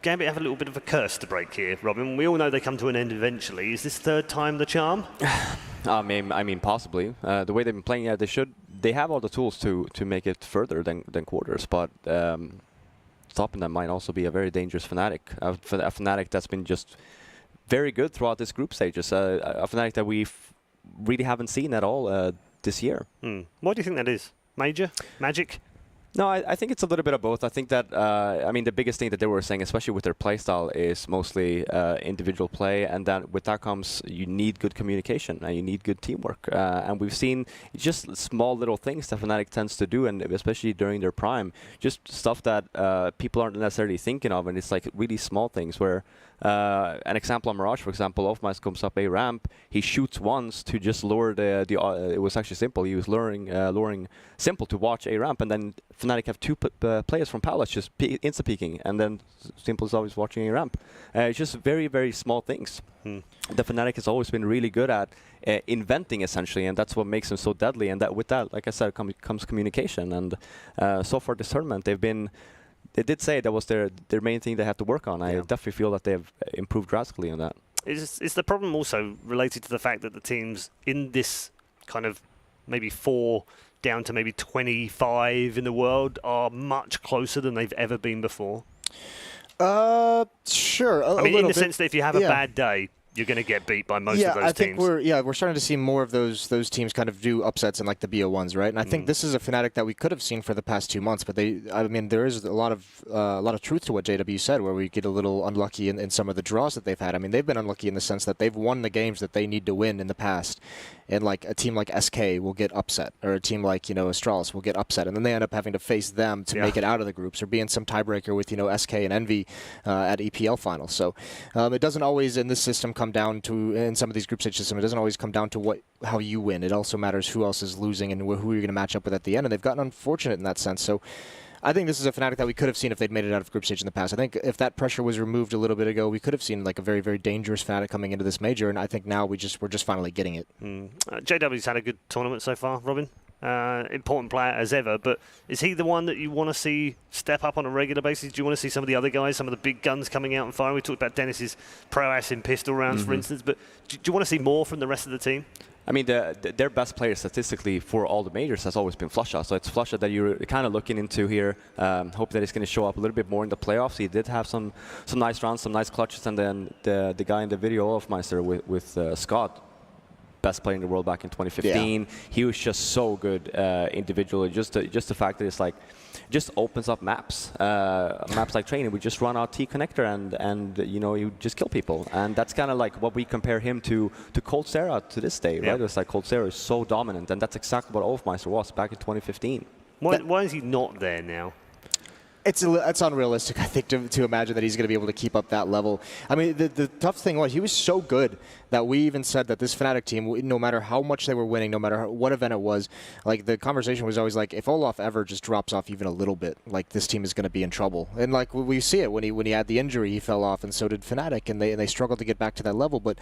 Gambit have a little bit of a curse to break here, Robin. We all know they come to an end eventually. Is this third time the charm? I mean, possibly. The way they've been playing, yeah, they have all the tools to make it further than quarters, but stopping them might also be a very dangerous Fnatic. A Fnatic that's been just very good throughout this group stages. A Fnatic that we really haven't seen at all this year. Why do you think that is? Magic? No, I think it's a little bit of both. I think that, I mean, the biggest thing that they were saying, especially with their playstyle, is mostly individual play, and then with that comes you need good communication and you need good teamwork. And we've seen just small little things that Fnatic tends to do, and especially during their prime, just stuff that people aren't necessarily thinking of, and it's like really small things where an example on Mirage, for example, Offmice comes up a ramp, he shoots once to just lure it was actually Simple, he was luring Simple to watch a ramp, and then Fnatic have 2 players from Palace just insta-peeking, and then Simple is always watching a ramp. It's just very, very small things. The Fnatic has always been really good at inventing, essentially, and that's what makes them so deadly, and that with that, like I said, comes communication, and so far this tournament, they did say that was their main thing they had to work on. I definitely feel that they have improved drastically on that. Is the problem also related to the fact that the teams in this kind of maybe 4 down to maybe 25 in the world are much closer than they've ever been before? Sure. I mean, in the sense that if you have a bad day, you're going to get beat by most of those teams. We're starting to see more of those teams kind of do upsets in like the BO1s, right? And I think this is a Fnatic that we could have seen for the past 2 months, but I mean, there is a lot of truth to what JW said, where we get a little unlucky in some of the draws that they've had. I mean, they've been unlucky in the sense that they've won the games that they need to win in the past, and like a team like SK will get upset, or a team like Astralis will get upset, and then they end up having to face them to make it out of the groups, or be in some tiebreaker with SK and Envy at EPL finals. So it doesn't always in this system come down to, in some of these group stage systems, it doesn't always come down to how you win. It also matters who else is losing and who you're going to match up with at the end, and they've gotten unfortunate in that sense. So I think this is a Fnatic that we could have seen if they'd made it out of group stage in the past. I think if that pressure was removed a little bit ago, we could have seen like a very, very dangerous Fnatic coming into this major, and I think now we're just finally getting it. JW's had a good tournament so far, Robin. Important player as ever, but is he the one that you want to see step up on a regular basis? Do you want to see some of the other guys, some of the big guns coming out and firing? We talked about Dennis's prowess in pistol rounds, for instance, but do you want to see more from the rest of the team? I mean, their best player statistically for all the majors has always been Flusha. So it's Flusha that you're kind of looking into here. Hope that he's going to show up a little bit more in the playoffs. He did have some nice rounds, some nice clutches, and then the guy in the video of Meister with Scott, best player in the world back in 2015. Yeah. He was just so good individually. Just the fact that it's like, just opens up maps like training. We just run our T connector and you just kill people, and that's kind of like what we compare him to Cold Sarah to this day, right? It's like Cold Sarah is so dominant, and that's exactly what Olfmeister was back in 2015. Why is he not there now? It's unrealistic, I think, to imagine that he's going to be able to keep up that level. I mean, the tough thing was he was so good that we even said that this Fnatic team, no matter how much they were winning, no matter what event it was, like the conversation was always like, if Olaf ever just drops off even a little bit, like this team is going to be in trouble. And like we see it when he had the injury, he fell off, and so did Fnatic, and they struggled to get back to that level. But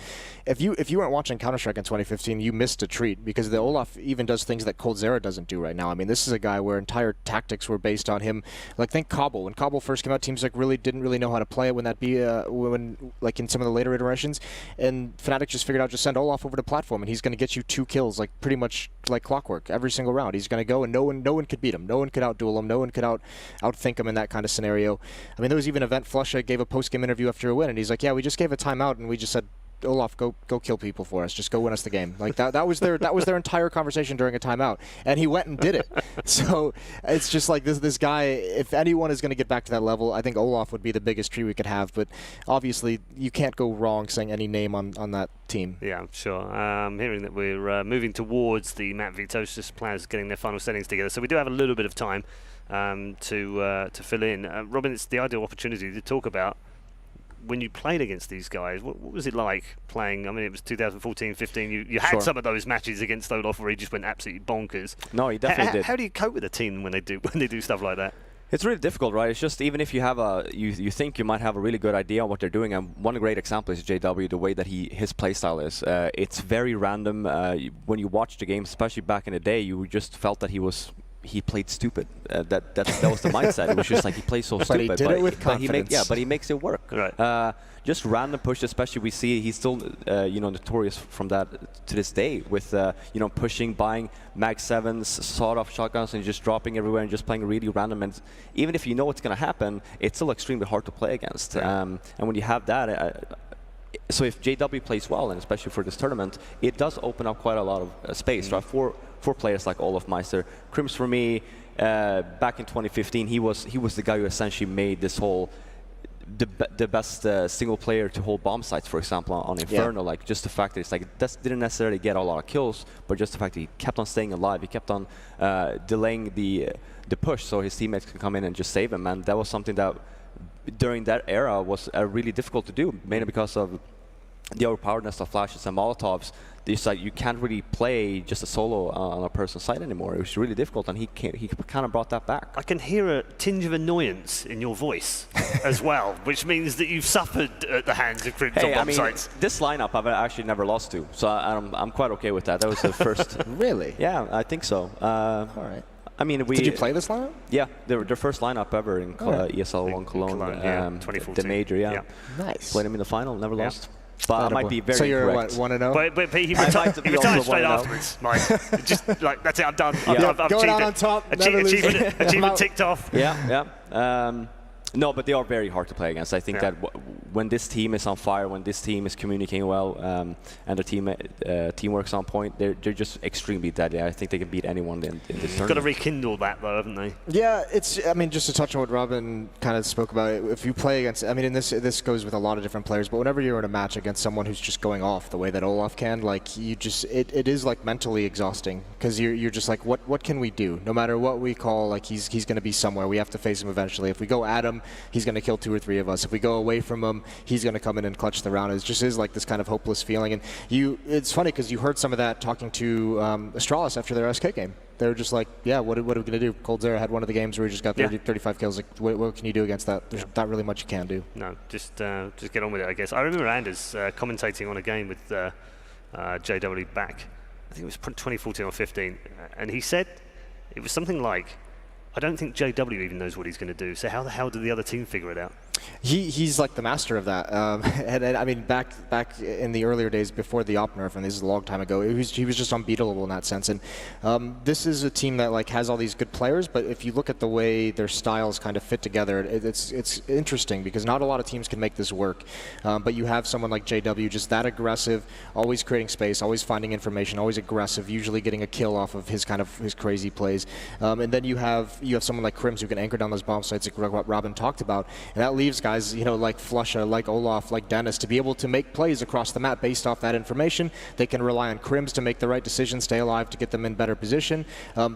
if you weren't watching Counter-Strike in 2015, you missed a treat, because the Olaf even does things that Cold Zera doesn't do right now. I mean, this is a guy where entire tactics were based on him. Like, think Cobble. When Cobble first came out, teams like really didn't really know how to play it when like in some of the later iterations. And Fnatic just figured out just send Olaf over to platform, and he's going to get you 2 kills like pretty much like clockwork every single round. He's going to go, and no one could beat him. No one could outduel him. No one could outthink him in that kind of scenario. I mean, there was even an event Flusha gave a post-game interview after a win, and he's like, yeah, we just gave a timeout, and we just said, Olaf, go kill people for us. Just go win us the game. Like that was their entire conversation during a timeout, and he went and did it. So it's just like this guy. If anyone is going to get back to that level, I think Olaf would be the biggest tree we could have. But obviously, you can't go wrong saying any name on that team. Yeah, sure. Hearing that we're moving towards the Map Vitosis players getting their final settings together, so we do have a little bit of time to fill in. Robin, it's the ideal opportunity to talk about when you played against these guys. What was it like playing? I mean, it was 2014-15. You had some of those matches against Olaf where he just went absolutely bonkers. No, he definitely did. How do you cope with a team when they do stuff like that? It's really difficult, right? It's just even if you have you think you might have a really good idea on what they're doing, and one great example is JW, the way that his playstyle is. It's very random. When you watch the game, especially back in the day, you just felt that he played stupid. That was the mindset. It was just like he plays so stupid. But he did it with confidence. But he makes it work. Right. Just random push, especially we see he's still notorious from that to this day with pushing, buying mag 7s, sawed-off shotguns, and just dropping everywhere and just playing really random. And even if you know what's going to happen, it's still extremely hard to play against. Yeah. And when you have that. So if JW plays well, and especially for this tournament, it does open up quite a lot of space, right? For players like Olaf Meister. Krims, for me, back in 2015, he was the guy who essentially made this whole the best single player to hold bomb sites, for example, on Inferno. Yeah. Like just the fact that it's like didn't necessarily get a lot of kills, but just the fact that he kept on staying alive, he kept on delaying the push, so his teammates can come in and just save him. And that was something that during that era was really difficult to do, mainly because of the overpoweredness of flashes and Molotovs. You can't really play just a solo on a person's side anymore. It was really difficult, and he kind of brought that back. I can hear a tinge of annoyance in your voice as well, which means that you've suffered at the hands of Krims on bomb sites. This lineup I've actually never lost to, so I'm quite okay with that. That was the first. Really? Yeah, I think so. All right. I mean, did you play this lineup? Yeah, their first lineup ever in ESL 1 Cologne, 2014. the major. Yeah. Nice. Played him in the final, never lost. But I might be very So you're incorrect. what, 1-0? But he retired straight afterwards, Mike. Just like, that's it, I'm done. Yeah. I've Going out on top, achievement ticked off. Yeah. No, but they are very hard to play against. I think that when this team is on fire, when this team is communicating well, and their teamwork's on point, they're just extremely deadly. I think they can beat anyone in this tournament. Got to rekindle that, though, haven't they? Yeah, I mean, just to touch on what Robin kind of spoke about, if you play against, I mean, and this goes with a lot of different players, but whenever you're in a match against someone who's just going off the way that Olaf can, like, you just, it is like mentally exhausting, because you're just like, what can we do? No matter what we call, like, he's going to be somewhere. We have to face him eventually. If we go at him, he's going to kill 2 or 3 of us. If we go away from him, he's going to come in and clutch the round. It just is like this kind of hopeless feeling. And it's funny because you heard some of that talking to Astralis after their SK game. They were just like, yeah, what are we going to do? Cold Zera had one of the games where he just got 35 kills. Like, what can you do against that? There's not really much you can do. No, just get on with it, I guess. I remember Anders commentating on a game with JW back, I think it was 2014 or 15, and he said it was something like, I don't think JW even knows what he's going to do. So how the hell did the other team figure it out? He's like the master of that. And I mean, back in the earlier days before the op nerf, and this is a long time ago, he was just unbeatable in that sense. And this is a team that like has all these good players, but if you look at the way their styles kind of fit together, it's interesting because not a lot of teams can make this work. But you have someone like JW, just that aggressive, always creating space, always finding information, always aggressive, usually getting a kill off of his crazy plays. And then you have someone like Krims who can anchor down those bomb sites like Robin talked about, and that leaves guys, like Flusha, like Olaf, like Dennis, to be able to make plays across the map based off that information. They can rely on Krims to make the right decision, stay alive to get them in better position.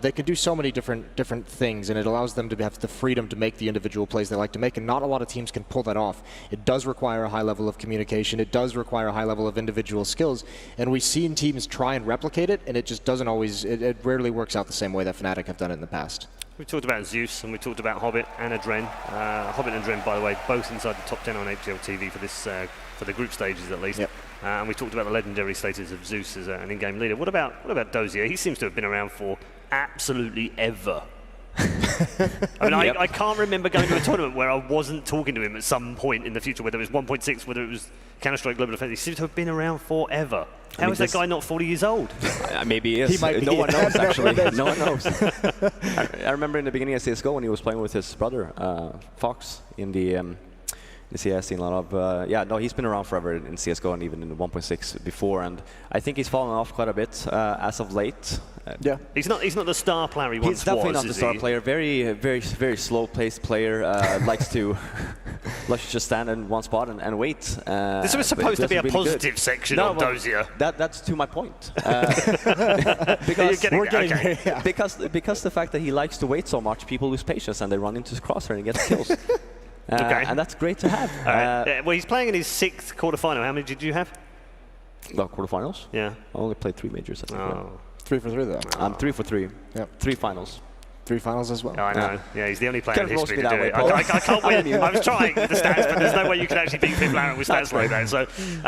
They can do so many different things, and it allows them to have the freedom to make the individual plays they like to make, and not a lot of teams can pull that off. It does require a high level of communication. It does require a high level of individual skills, and we've seen teams try and replicate it, and it just doesn't always, it rarely works out the same way that Fnatic have done it in the past. We talked about Zeus and we talked about Hobbit and Adren. Hobbit and Adren, by the way, both inside the top 10 on HL TV for this for the group stages at least. Yep. And we talked about the legendary status of Zeus as an in-game leader. What about Dozier? He seems to have been around for absolutely ever. I mean, I can't remember going to a tournament where I wasn't talking to him at some point in the future, whether it was 1.6, whether it was Counter-Strike Global Offensive. He seems to have been around forever. How is that guy not 40 years old? Maybe he is. He might be. No one knows, actually. No one knows. I remember in the beginning of CSGO when he was playing with his brother, Fox, in the CS scene. He's been around forever in CSGO and even in the 1.6 before, and I think he's fallen off quite a bit as of late. He's not the star player he once was. He's definitely not the star player. Very slow-paced player. Likes to just stand in one spot and wait. This was supposed to be a really positive section on Dozier. That's to my point. Because the fact that he likes to wait so much, people lose patience and they run into his crosshair and get kills. And that's great to have. Well, he's playing in his 6th quarterfinal. How many did you have? Well, quarterfinals? Yeah. I only played 3 majors, I think. 3 for 3 though. I'm 3 for 3. Yep. 3 finals. 3 finals as well. Oh, I know. Yeah, he's the only player in Can't history roast to me do that it. way, I can't win. I was trying with the stats, but there's no way you can actually beat people out with stats like that. So,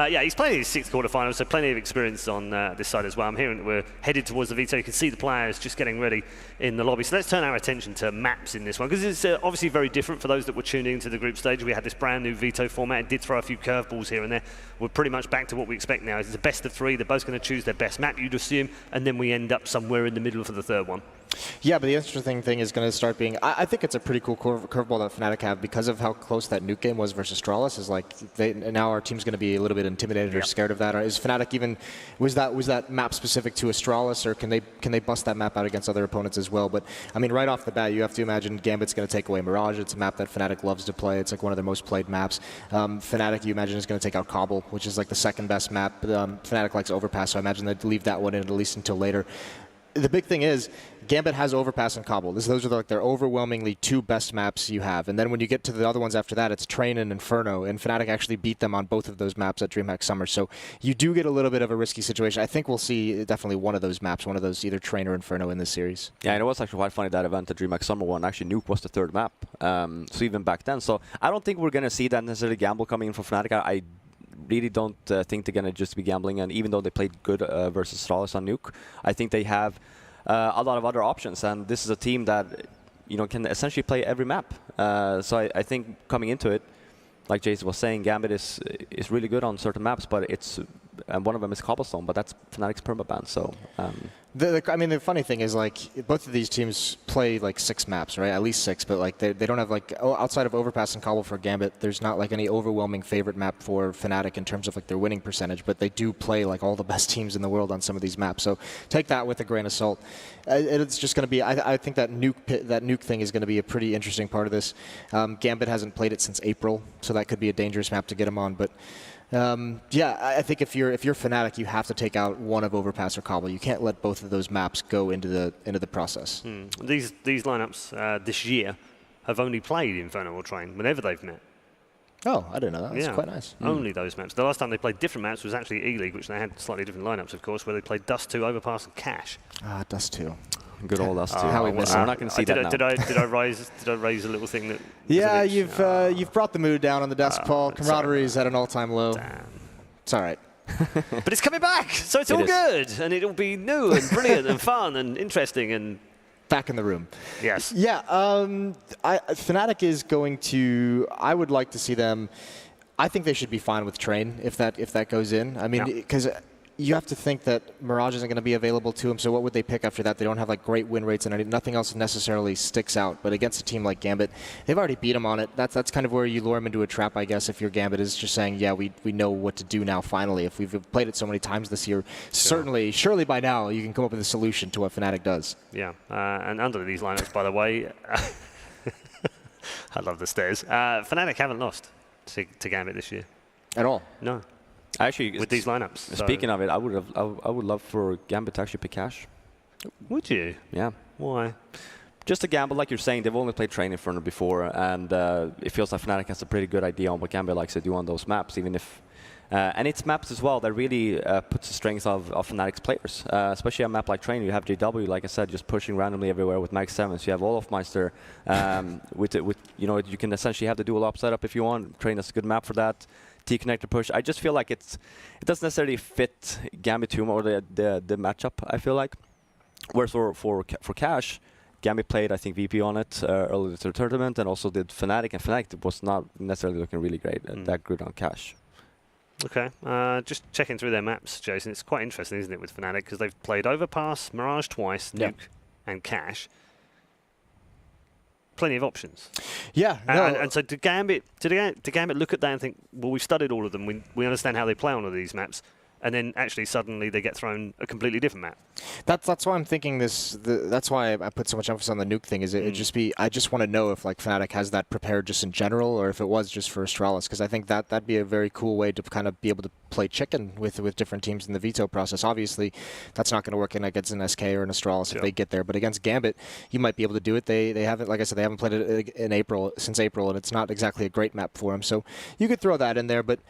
he's playing his 6th quarterfinal, so plenty of experience on this side as well. I'm hearing that we're headed towards the veto. You can see the players just getting ready in the lobby. So let's turn our attention to maps in this one, because it's obviously very different for those that were tuning into the group stage. We had this brand new veto format. It did throw a few curveballs here and there. We're pretty much back to what we expect now. It's a best of 3. They're both going to choose their best map, you'd assume, and then we end up somewhere in the middle for the 3rd one. Yeah, but the interesting thing is going to start being, I think it's a pretty cool curveball that Fnatic have because of how close that nuke game was versus Astralis. Is like now our team's going to be a little bit intimidated or scared of that. Or is Fnatic even was that map specific to Astralis, or can they bust that map out against other opponents as well? But I mean, right off the bat, you have to imagine Gambit's going to take away Mirage. It's a map that Fnatic loves to play. It's like one of their most played maps. Fnatic, you imagine, is going to take out Cobble, which is like the 2nd best map. Fnatic likes Overpass, so I imagine they'd leave that one in at least until later. The big thing is, Gambit has Overpass and Cobble. Those are like their overwhelmingly 2 best maps you have. And then when you get to the other ones after that, it's Train and Inferno. And Fnatic actually beat them on both of those maps at DreamHack Summer. So you do get a little bit of a risky situation. I think we'll see definitely one of those maps, one of those either Train or Inferno in this series. Yeah, and it was actually quite funny, that event, the DreamHack Summer one. Actually, Nuke was the 3rd map. So even back then. So I don't think we're going to see that necessarily gamble coming in for Fnatic. I really don't think they're going to just be gambling. And even though they played good versus Astralis on Nuke, I think they have a lot of other options, and this is a team that can essentially play every map. So I think coming into it, like Jason was saying, Gambit is really good on certain maps, but and one of them is Cobblestone, but that's Fnatic's permaban. So. I mean, the funny thing is, like, both of these teams play like 6 maps, right? At least 6, but like they don't have like outside of Overpass and Cobble for Gambit, there's not like any overwhelming favorite map for Fnatic in terms of like their winning percentage. But they do play like all the best teams in the world on some of these maps. So take that with a grain of salt. It's just going to be. I think that nuke thing is going to be a pretty interesting part of this. Gambit hasn't played it since April, so that could be a dangerous map to get them on. But I think if you're Fnatic, you have to take out one of Overpass or Cobble. You can't let both of those maps go into the process. These lineups this year have only played Inferno or Train whenever they've met. Oh, I didn't know that. That's quite nice. Only those maps. The last time they played different maps was actually E-League, which they had slightly different lineups, of course, where they played Dust 2, Overpass, and Cash. Ah, Dust 2. Good old Dust 2. How we miss him. I'm not going to see that now. Did I raise a little thing that? Yeah, you've brought the mood down on the desk, Paul. Camaraderie is at an all-time low. Damn. It's all right. But it's coming back, so it's all good, and it'll be new and brilliant and fun and interesting and. Back in the room. Yes. Yeah. Fnatic is going to. I would like to see them. I think they should be fine with Train if that goes in. I mean, because you have to think that Mirage isn't going to be available to them. So what would they pick after that? They don't have like great win rates and nothing else necessarily sticks out. But against a team like Gambit, they've already beat them on it. That's kind of where you lure them into a trap, I guess. If your Gambit is just saying, yeah, we know what to do now. Finally, if we've played it so many times this year, surely by now you can come up with a solution to what Fnatic does. Yeah, and under these lineups, by the way, I love the stairs. Fnatic haven't lost to Gambit this year. At all? No. Actually, with these lineups. Speaking of it, I would love for Gambit to actually pick Cash. Would you? Yeah. Why? Just a gamble, like you're saying. They've only played Train Inferno before, and it feels like Fnatic has a pretty good idea on what Gambit likes to do on those maps, even if. And it's maps as well that really puts the strength of Fnatic's players, especially a map like Train. You have JW, like I said, just pushing randomly everywhere with Mag 7. So you have Olofmeister. with you can essentially have the dual op setup if you want. Train is a good map for that. T-connector push. I just feel like it doesn't necessarily fit Gambit too much or the matchup. I feel like, whereas for Cash, Gambit played, I think, VP on it earlier to the tournament, and also did Fnatic, and Fnatic was not necessarily looking really great, that good on cash. Okay, just checking through their maps, Jason. It's quite interesting, isn't it, with Fnatic, because they've played Overpass, Mirage twice, Nuke, and Cash. Plenty of options. Yeah, and so did Gambit look at that and think, well, we've studied all of them, we understand how they play on all these maps, and then actually suddenly they get thrown a completely different map? That's why I'm thinking that's why I put so much emphasis on the Nuke thing. I just want to know if like Fnatic has that prepared just in general, or if it was just for Astralis, because I think that'd be a very cool way to kind of be able to play chicken with different teams in the veto process. Obviously, that's not going to work against an SK or an Astralis if they get there, but against Gambit, you might be able to do it. They haven't, like I said, they haven't played it since April, and it's not exactly a great map for them. So you could throw that in there, but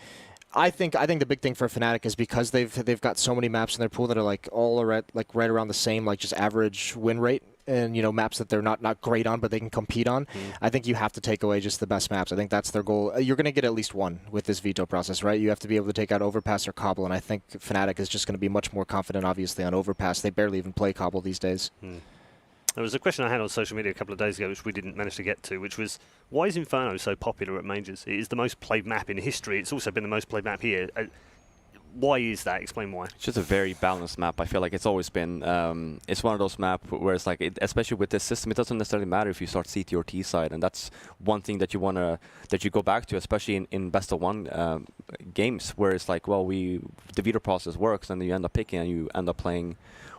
I think the big thing for Fnatic is because they've got so many maps in their pool that are like all right around the same, like just average win rate, and maps that they're not great on but they can compete on. I think you have to take away just the best maps. I think that's their goal. You're going to get at least one with this veto process, right? You have to be able to take out Overpass or Cobble, and I think Fnatic is just going to be much more confident, obviously, on Overpass. They barely even play Cobble these days. There was a question I had on social media a couple of days ago, which we didn't manage to get to, which was, why is Inferno so popular at majors? It is the most played map in history. It's also been the most played map here. Why is that? Explain why. It's just a very balanced map. I feel like it's always been. It's one of those maps where it's like, especially with this system, it doesn't necessarily matter if you start CT or T side, and that's one thing that you go back to, especially in best of one games, where it's like, well, the veto process works, and then you end up picking, and you end up playing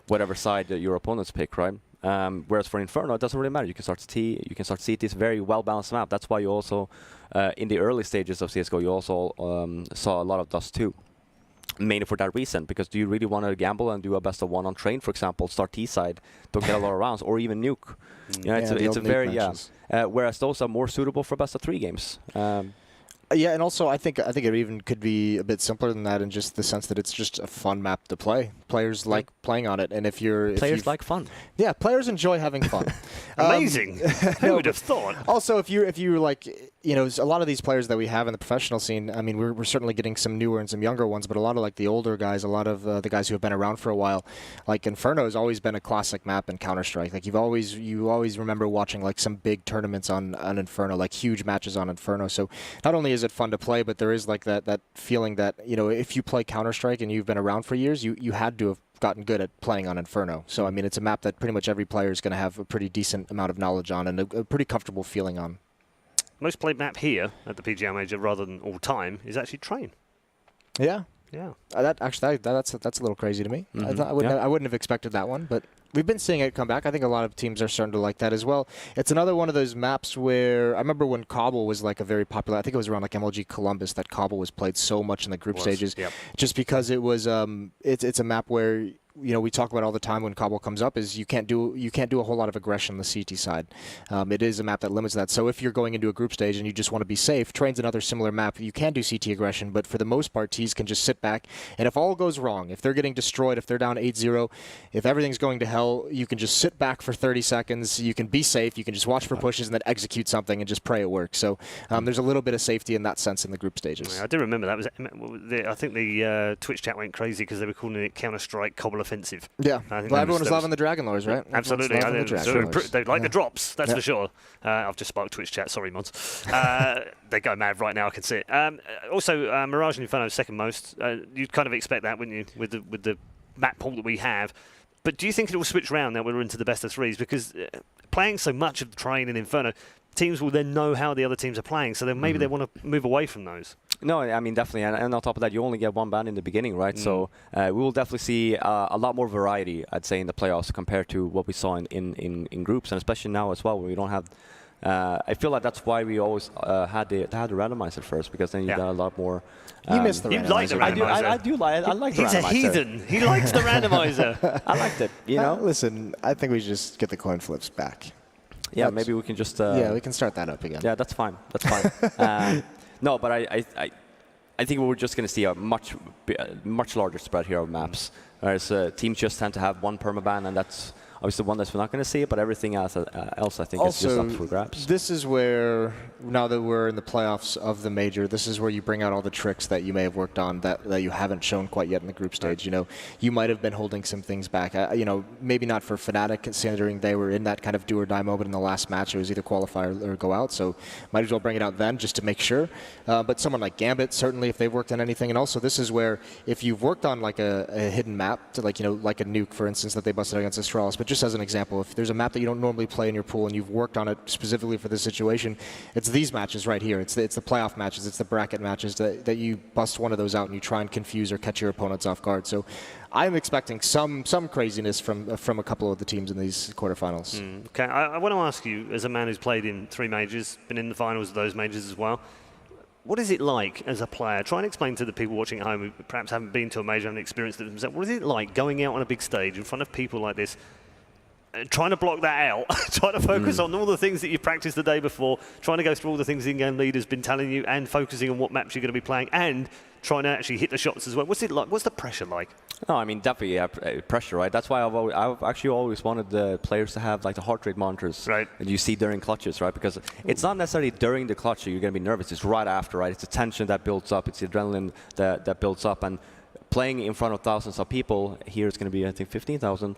whatever side that your opponents pick, right? Whereas for Inferno, it doesn't really matter. You can start T, you can start CT. It's a very well-balanced map. That's why you also, in the early stages of CSGO, you also saw a lot of Dust 2. Mainly for that reason, because do you really want to gamble and do a best of one on Train, for example, start T side, don't get a lot of rounds, or even Nuke? It's a very whereas those are more suitable for best of 3 games. Yeah, and also I think it even could be a bit simpler than that, in just the sense that it's just a fun map to play. Players like playing on it, and players like fun. Yeah, players enjoy having fun. Amazing. Who would have thought? Also, if you like, a lot of these players that we have in the professional scene, I mean, we're certainly getting some newer and some younger ones, but a lot of like the older guys, a lot of the guys who have been around for a while, like Inferno has always been a classic map in Counter-Strike. Like you always remember watching like some big tournaments on Inferno, like huge matches on Inferno. So not only is it fun to play, but there is like that feeling that, if you play Counter-Strike and you've been around for years, you had to have gotten good at playing on Inferno. So I mean, it's a map that pretty much every player is going to have a pretty decent amount of knowledge on, and a pretty comfortable feeling on. Most played map here at the PGL Major, rather than all time, is actually Train. Yeah. Yeah. That's a little crazy to me. I wouldn't have expected that one, but we've been seeing it come back. I think a lot of teams are starting to like that as well. It's another one of those maps where I remember when Cobble was like a very popular, I think it was around like MLG Columbus, that Cobble was played so much in the group stages, just because it was it's a map where we talk about all the time when Cobble comes up, is you can't do a whole lot of aggression on the CT side. It is a map that limits that. So if you're going into a group stage and you just want to be safe, Train's another similar map. You can do CT aggression, but for the most part, Ts can just sit back, and if all goes wrong, if they're getting destroyed, if they're down 8-0, if everything's going to hell, you can just sit back for 30 seconds. You can be safe. You can just watch for pushes and then execute something and just pray it works. So there's a little bit of safety in that sense in the group stages. Yeah, I do remember that. I think the Twitch chat went crazy because they were calling it Counter-Strike Cobble Offensive. Yeah. Well, everyone was loving the Dragon Lords, right? Absolutely. They like the drops, that's for sure. I've just sparked Twitch chat. Sorry, mods. They go mad right now. I can see it. Also, Mirage and Inferno second most. You'd kind of expect that, wouldn't you, with the map pool that we have? But do you think it will switch around now we're into the best of 3s? Because playing so much of the Train and Inferno, teams will then know how the other teams are playing, so then maybe they want to move away from those. No, I mean, definitely. And on top of that, you only get one ban in the beginning, right? So we will definitely see a lot more variety, I'd say, in the playoffs compared to what we saw in groups, and especially now as well, where we don't have... I feel like that's why we always had the randomizer first, because then you got a lot more... You missed the randomizer. You like the randomizer. I do like the randomizer. He's a heathen. He likes the randomizer. I liked it, Listen, I think we should just get the coin flips back. Yeah, maybe we can just... we can start that up again. Yeah, that's fine. That's fine. No, but I think we're just going to see a much larger spread here of maps. Whereas teams just tend to have one permaban, and that's obviously one that we're not going to see, but everything else I think is just up for grabs. This is where, now that we're in the playoffs of the major, this is where you bring out all the tricks that you may have worked on that you haven't shown quite yet in the group stage. You know, you might have been holding some things back. You know, maybe not for Fnatic, considering they were in that kind of do or die moment in the last match. It was either qualify or go out, so might as well bring it out then just to make sure. But someone like Gambit, certainly, if they've worked on anything, and also this is where if you've worked on like a hidden map, to like, you know, like a nuke, for instance, that they busted against Astralis, but just as an example, if there's a map that you don't normally play in your pool and you've worked on it specifically for this situation, it's these matches right here. It's the playoff matches, it's the bracket matches that you bust one of those out and you try and confuse or catch your opponents off guard. So I'm expecting some craziness from a couple of the teams in these quarterfinals. Okay, I want to ask you, as a man who's played in 3 majors, been in the finals of those majors as well, what is it like as a player? Try and explain to the people watching at home who perhaps haven't been to a major, haven't experienced it themselves. What is it like going out on a big stage in front of people like this, trying to block that out, trying to focus on all the things that you've practiced the day before, trying to go through all the things the in-game leader's been telling you, and focusing on what maps you're going to be playing, and trying to actually hit the shots as well? What's it like? What's the pressure like? No, I mean, definitely pressure, right? That's why I've actually always wanted the players to have like the heart rate monitors that you see during clutches, right? Because it's not necessarily during the clutch you're going to be nervous. It's right after, right? It's the tension that builds up. It's the adrenaline that builds up. And playing in front of thousands of people, here it's going to be, I think, 15,000.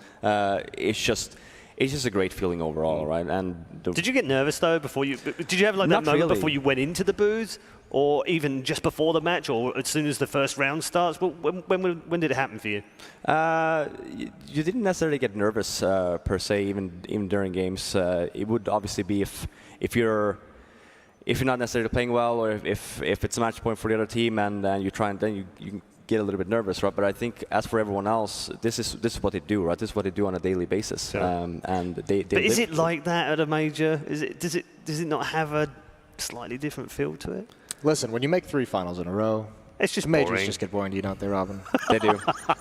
It's just a great feeling overall, right? And did you get nervous though before you? Did you have like that moment before you went into the booth, or even just before the match, or as soon as the first round starts? When did it happen for you? You didn't necessarily get nervous per se, even during games. It would obviously be if you're not necessarily playing well, or if it's a match point for the other team, and you try and then you get a little bit nervous, right? But I think as for everyone else, this is what they do, right? This is what they do on a daily basis, and they. But is it like that at a major? Does it not have a slightly different feel to it? Listen, when you make 3 finals in a row, it's just majors boring. just get boring to you, don't they, Robin? They do.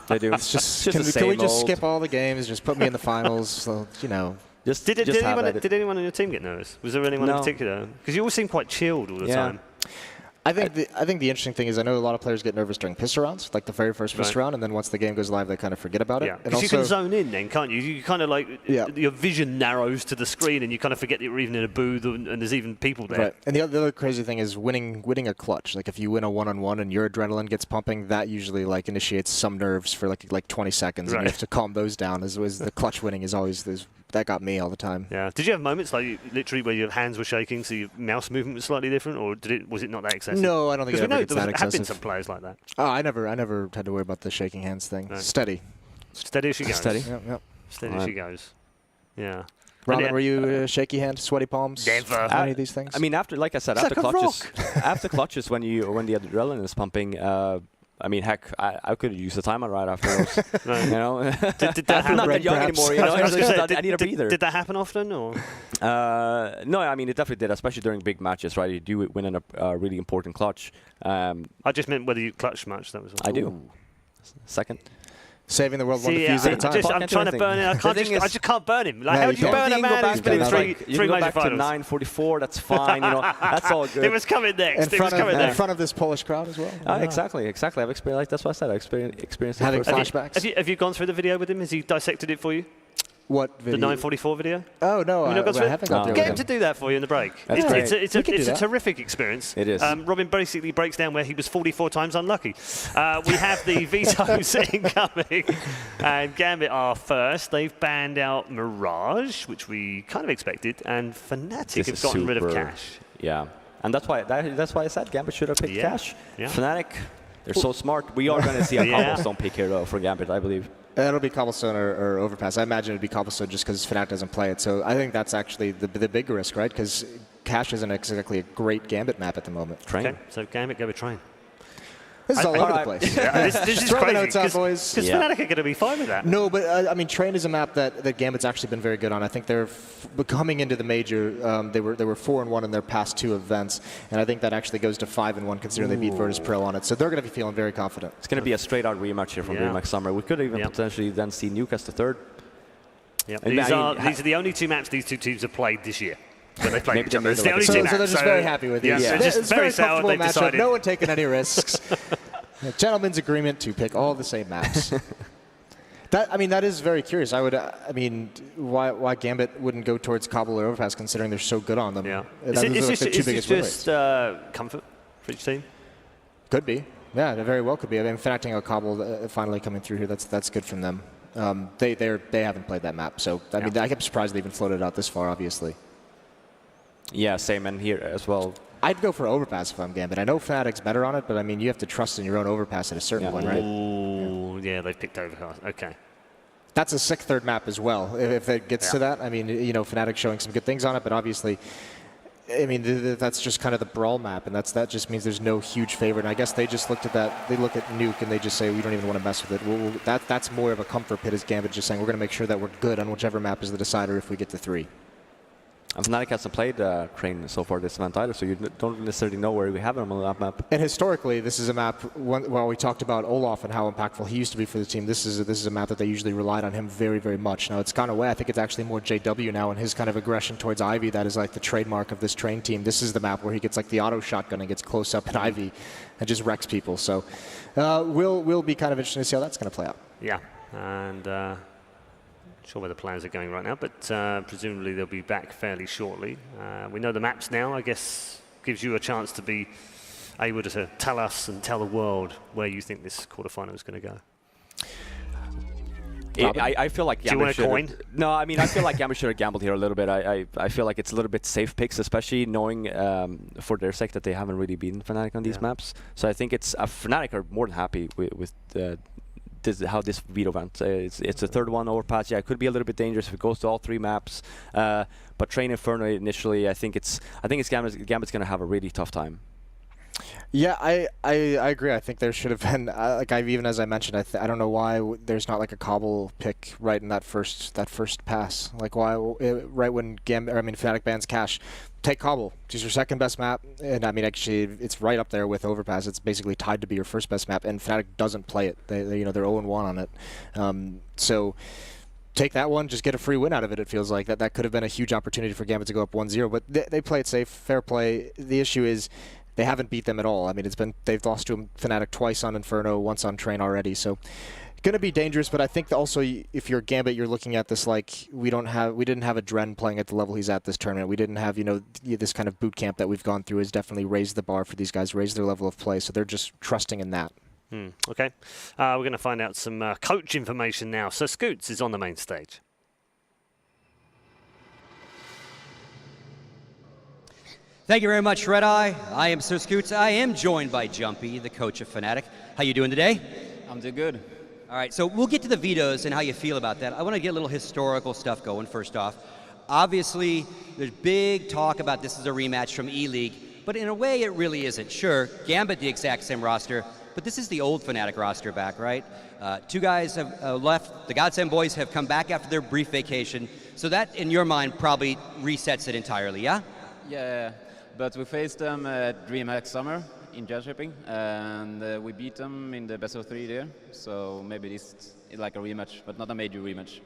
They do. It's just can we just skip all the games? Just put me in the finals. So, you know. Did anyone on your team get nervous? Was there anyone in particular? Because you all seem quite chilled all the time. I think the interesting thing is I know a lot of players get nervous during pistol rounds, like the very first pistol round, and then once the game goes live, they kind of forget about it. Yeah, because you can zone in then, can't you? You kind of like, your vision narrows to the screen and you kind of forget that you're even in a booth and there's even people there. Right. And the other crazy thing is winning a clutch. Like if you win a one-on-one and your adrenaline gets pumping, that usually like initiates some nerves for like 20 seconds, and you have to calm those down. As the clutch winning is always that got me all the time. Yeah. Did you have moments like literally where your hands were shaking, so your mouse movement was slightly different, or was it not that excessive? No, I don't think it ever gets that excessive. Have been some players like that. Oh, I never had to worry about the shaking hands thing. No. Steady as she goes. Steady. Yep. Steady as she goes. Yeah. Robin, were you shaky hand, sweaty palms? Never. Any of these things? I mean, after clutches, when the adrenaline is pumping. I mean, heck, I could use the timer right after those. You know, did that happen? I'm not that young anymore. You know, I need a breather. Did that happen often, or? No, I mean it definitely did, especially during big matches, right? You do win in a really important clutch. I just meant whether you clutch much. That was all. I do. Second. Saving the world one defuse at a time. I'm trying to burn him. I just can't burn him. Like, how do you burn a man who's been in three major finals? 9:44. That's fine. You know, that's all good. It was coming next. In front of this Polish crowd as well. Exactly. I've experienced. That's what I said. I experienced having flashbacks. Have you gone through the video with him? Has he dissected it for you? What video? The 944 video? Oh, no. I haven't got there. Get him to do that for you in the break. It's a terrific experience. It is. Robin basically breaks down where he was 44 times unlucky. We have the vetoes incoming, and Gambit are first. They've banned out Mirage, which we kind of expected, and Fnatic have gotten rid of Cash. Yeah, and that's why I said Gambit should have picked Cash. Yeah. Fnatic, they're so smart. We are going to see a cobblestone pick here, though, for Gambit, I believe. It'll be Cobblestone or Overpass. I imagine it'd be Cobblestone just because Fnatic doesn't play it. So I think that's actually the big risk, right? Because Cash isn't exactly a great Gambit map at the moment. Train. Okay, so Gambit go with Train. This is all over the place. This is throw crazy. the notes out, boys. Because Fnatic are going to be fine with that. No, but I mean, Train is a map that Gambit's actually been very good on. I think they're coming into the major. They were 4-1 in their past 2 events, and I think that actually goes to 5-1 considering they beat Virtus Pro on it. So they're going to be feeling very confident. It's going to be a straight-out rematch here from DreamHack Summer. We could even potentially then see Newcastle the third. Yep. These are the only 2 maps these 2 teams have played this year. When they played each other. It's the only 2 maps. So they're just very happy with these. Yeah. It's just very sour. They've decided. No one taking any risks. A gentleman's agreement to pick all the same maps. That is very curious. Why Gambit wouldn't go towards Cobble or Overpass, considering they're so good on them? Yeah. Is this just comfort for each team? Could be. Yeah, it very well could be. I mean, Fnatic out Cobble finally coming through here. That's good from them. They haven't played that map, so I mean, I'm surprised they even floated out this far. Obviously. Yeah, same and here as well. I'd go for Overpass if I'm Gambit. I know Fnatic's better on it, but I mean, you have to trust in your own Overpass at a certain point, right? Ooh, yeah, they picked Overpass. Okay. That's a sick third map as well, if it gets to that. I mean, you know, Fnatic showing some good things on it, but obviously, I mean, that's just kind of the brawl map, and that just means there's no huge favorite. And I guess they just looked at that. They look at Nuke, and they just say, we don't even want to mess with it. That's more of a comfort pit as Gambit just saying, we're going to make sure that we're good on whichever map is the decider if we get to 3. And Fnatic hasn't played Train so far this event either, so you don't necessarily know where we have him on that map. And historically, this is a map, while we talked about Olaf and how impactful he used to be for the team, this is a map that they usually relied on him very, very much. Now, it's gone away. I think it's actually more JW now, and his kind of aggression towards Ivy that is like the trademark of this Train team. This is the map where he gets like the auto shotgun and gets close up at Ivy and just wrecks people. So we'll be kind of interesting to see how that's going to play out. Yeah, and sure where the plans are going right now, but presumably they'll be back fairly shortly. We know the maps now. I guess gives you a chance to be able to tell us and tell the world where you think this quarterfinal is going to go. I feel like Do you want a coin? No, I mean, I feel like Gambit should have gambled here a little bit. I feel like it's a little bit safe picks, especially knowing for their sake that they haven't really beaten Fnatic on these maps. So I think it's Fnatic are more than happy with how this veto went. It's a third one Overpass. Yeah, it could be a little bit dangerous if it goes to all 3 maps. But Train Inferno initially, I think Gambit's going to have a really tough time. Yeah, I agree. I think there should have been even as I mentioned, I don't know why there's not like a Cobble pick right in that first pass. Like why right when Fnatic bans Cash, take Cobble. It's your second best map, and I mean actually it's right up there with Overpass. It's basically tied to be your first best map, and Fnatic doesn't play it. They're 0-1 on it. So take that one, just get a free win out of it. It feels like that could have been a huge opportunity for Gambit to go up 1-0, but they play it safe, fair play. The issue is they haven't beat them at all. I mean, they've lost to Fnatic twice on Inferno, once on Train already. So, going to be dangerous. But I think also, if you're Gambit, you're looking at this like we didn't have a Dren playing at the level he's at this tournament. We didn't have this kind of boot camp that we've gone through has definitely raised the bar for these guys, raised their level of play. So they're just trusting in that. Okay, we're going to find out some coach information now. So Scoots is on the main stage. Thank you very much, Red Eye. I am Sir Scoots. I am joined by Jumpy, the coach of Fnatic. How you doing today? I'm doing good. All right, so we'll get to the vetoes and how you feel about that. I want to get a little historical stuff going first off. Obviously, there's big talk about this is a rematch from E-League, but in a way it really isn't. Sure, Gambit the exact same roster, but this is the old Fnatic roster back, right? 2 guys have left. The Godsend boys have come back after their brief vacation. So that, in your mind, probably resets it entirely, yeah? Yeah. But we faced them at DreamHack Summer in Jönköping, and we beat them in the best of 3 there. So maybe this is like a rematch, but not a major rematch.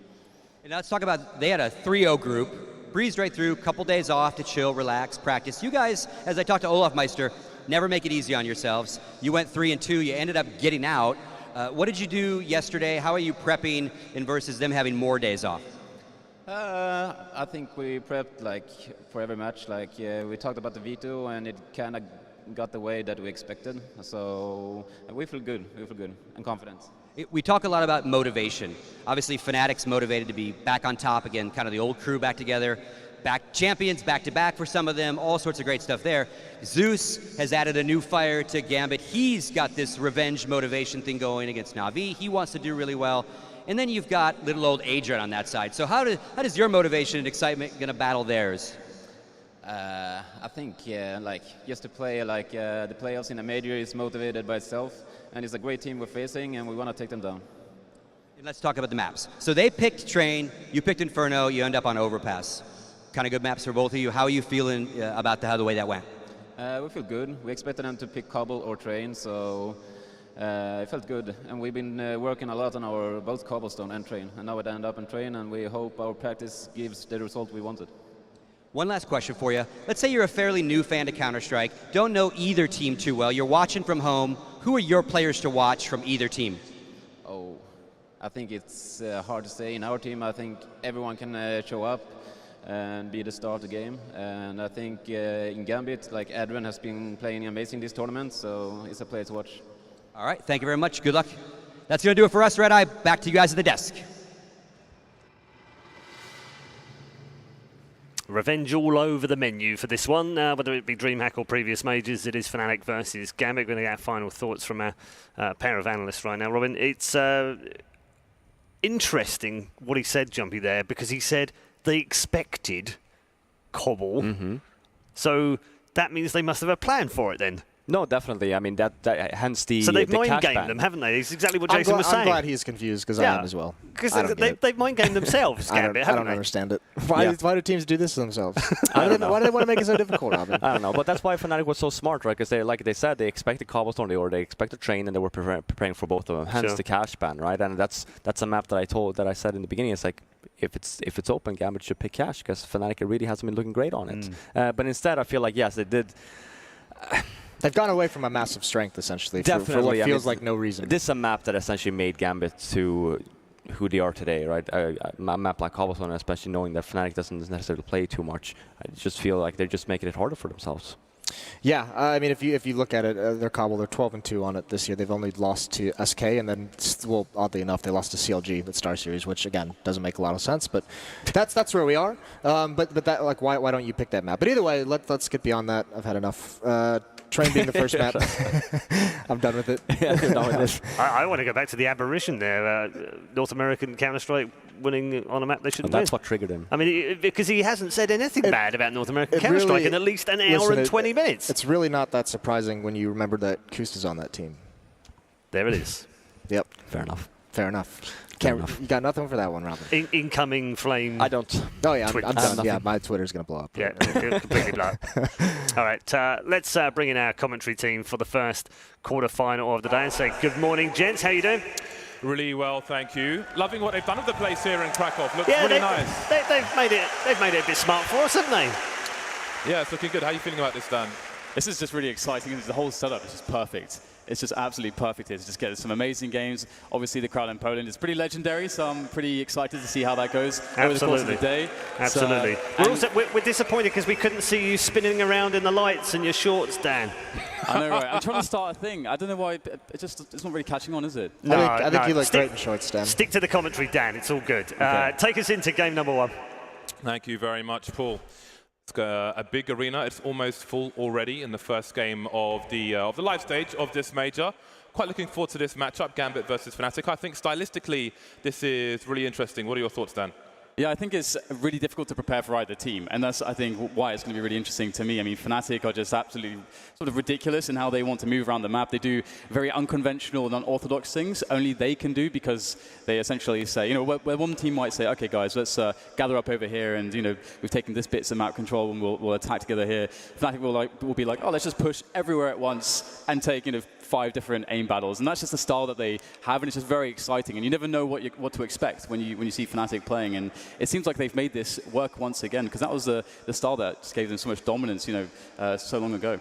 And let's talk about, they had a 3-0 group, breezed right through, couple days off to chill, relax, practice. You guys, as I talked to Olaf Meister, never make it easy on yourselves. You went 3-2, you ended up getting out. What did you do yesterday? How are you prepping in versus them having more days off? I think we prepped like for every match. Like we talked about the veto, and it kind of got the way that we expected. So we feel good. We feel good and confident. We talk a lot about motivation. Obviously, Fnatic's motivated to be back on top again, kind of the old crew back together, back champions, back to back for some of them, all sorts of great stuff there. Zeus has added a new fire to Gambit. He's got this revenge motivation thing going against Na'Vi. He wants to do really well. And then you've got little old Adrian on that side. So how does your motivation and excitement going to battle theirs? I think, like just to play like the playoffs in a major is motivated by itself, and it's a great team we're facing, and we want to take them down. And let's talk about the maps. So they picked Train, you picked Inferno, you end up on Overpass. Kind of good maps for both of you. How are you feeling about how the way that went? We feel good. We expected them to pick Cobble or Train, so it felt good. And we've been working a lot on our both Cobblestone and Train, and now it ended up in Train, and we hope our practice gives the result we wanted. One last question for you. Let's say you're a fairly new fan to Counter-Strike, don't know either team too well, you're watching from home. Who are your players to watch from either team? Oh, I think it's hard to say. In our team, I think everyone can show up and be the start of the game. And I think in Gambit, like Adrian has been playing amazing this tournament, so it's a player to watch. All right, thank you very much. Good luck. That's going to do it for us, Red Eye. Back to you guys at the desk. Revenge all over the menu for this one, whether it be DreamHack or previous majors. It is Fnatic versus Gambit. We're going to get our final thoughts from our pair of analysts right now. Robin, it's interesting what he said, Jumpy, there, because he said they expected Cobble. So that means they must have a plan for it then. No, definitely. I mean, that hence the So they've the mind cash gamed ban. them, haven't they? It's exactly what Jason was saying. I'm glad he's confused, because I am as well. Because they've mind gamed themselves, Gambit, I haven't don't they? understand it. Why do teams do this to themselves? Why do they want to make it so difficult, Robin? I don't know, but that's why Fnatic was so smart, right? Because they, like they said, they expected Cobblestone, they expected Train, and they were preparing for both of them. Hence the cash ban, right? And that's a map that I said in the beginning. It's like, if it's open, Gambit should pick cash, because Fnatic really hasn't been looking great on it. But instead, I feel like, yes, they did. They've gone away from a massive strength, essentially, Definitely, for what feels like no reason. This is a map that essentially made Gambit to who they are today, right? A map like Cobblestone, especially knowing that Fnatic doesn't necessarily play too much, I just feel like they're just making it harder for themselves. Yeah, I mean, if you look at it, their Cobble, they're 12-2 on it this year. They've only lost to SK, and then, well, oddly enough, they lost to CLG at Star Series, which again doesn't make a lot of sense. But that's where we are. But that, like, why don't you pick that map? But either way, let's get beyond that. I've had enough. Train being the first map. I'm done with it. I want to go back to the aberration there. North American Counter-Strike winning on a map they shouldn't That's win. what triggered him. I mean, because he hasn't said anything bad about North American Counter-Strike in at least an hour and 20 minutes. It's really not that surprising when you remember that Kusta's on that team. There it is. Yep. Fair enough. Fair enough. You got nothing for that one, Robin. Incoming flame. I don't. Oh, yeah, I'm done. nothing. Yeah, my Twitter's going to blow up. Yeah, completely blow up. All right, let's bring in our commentary team for the first quarter-final of the day and say good morning, gents. How you doing? Really well, thank you. Loving what they've done with the place here in Kraków. Looks Yeah, really nice. They've made it a bit smart for us, haven't they? Yeah, it's looking good. How are you feeling about this, Dan? This is just really exciting. The whole setup is just perfect. It's just absolutely perfect here to just get some amazing games. Obviously, the crowd in Poland is pretty legendary, so I'm pretty excited to see how that goes over the course of the day. Absolutely. We're disappointed because we couldn't see you spinning around in the lights in your shorts, Dan. I know, right? I'm trying to start a thing. I don't know why. It's not really catching on, is it? No, I think you look great in shorts, Dan. Stick to the commentary, Dan. It's all good. Okay. Take us into game number one. Thank you very much, Paul. It's a big arena. It's almost full already in the first game of the live stage of this major. Quite looking forward to this matchup, Gambit versus Fnatic. I think stylistically this is really interesting. What are your thoughts, Dan? Yeah, I think it's really difficult to prepare for either team, and that's, I think, why it's going to be really interesting to me. I mean, Fnatic are just absolutely sort of ridiculous in how they want to move around the map. They do very unconventional and unorthodox things only they can do, because they essentially say, you know, where one team might say, okay, guys, let's gather up over here, and, you know, we've taken this bits of map control, and we'll attack together here. Fnatic will be like, oh, let's just push everywhere at once and take, you know, 5 different aim battles, and that's just the style that they have, and it's just very exciting. And you never know what to expect when you see Fnatic playing, and it seems like they've made this work once again, because that was the style that just gave them so much dominance, you know, so long ago.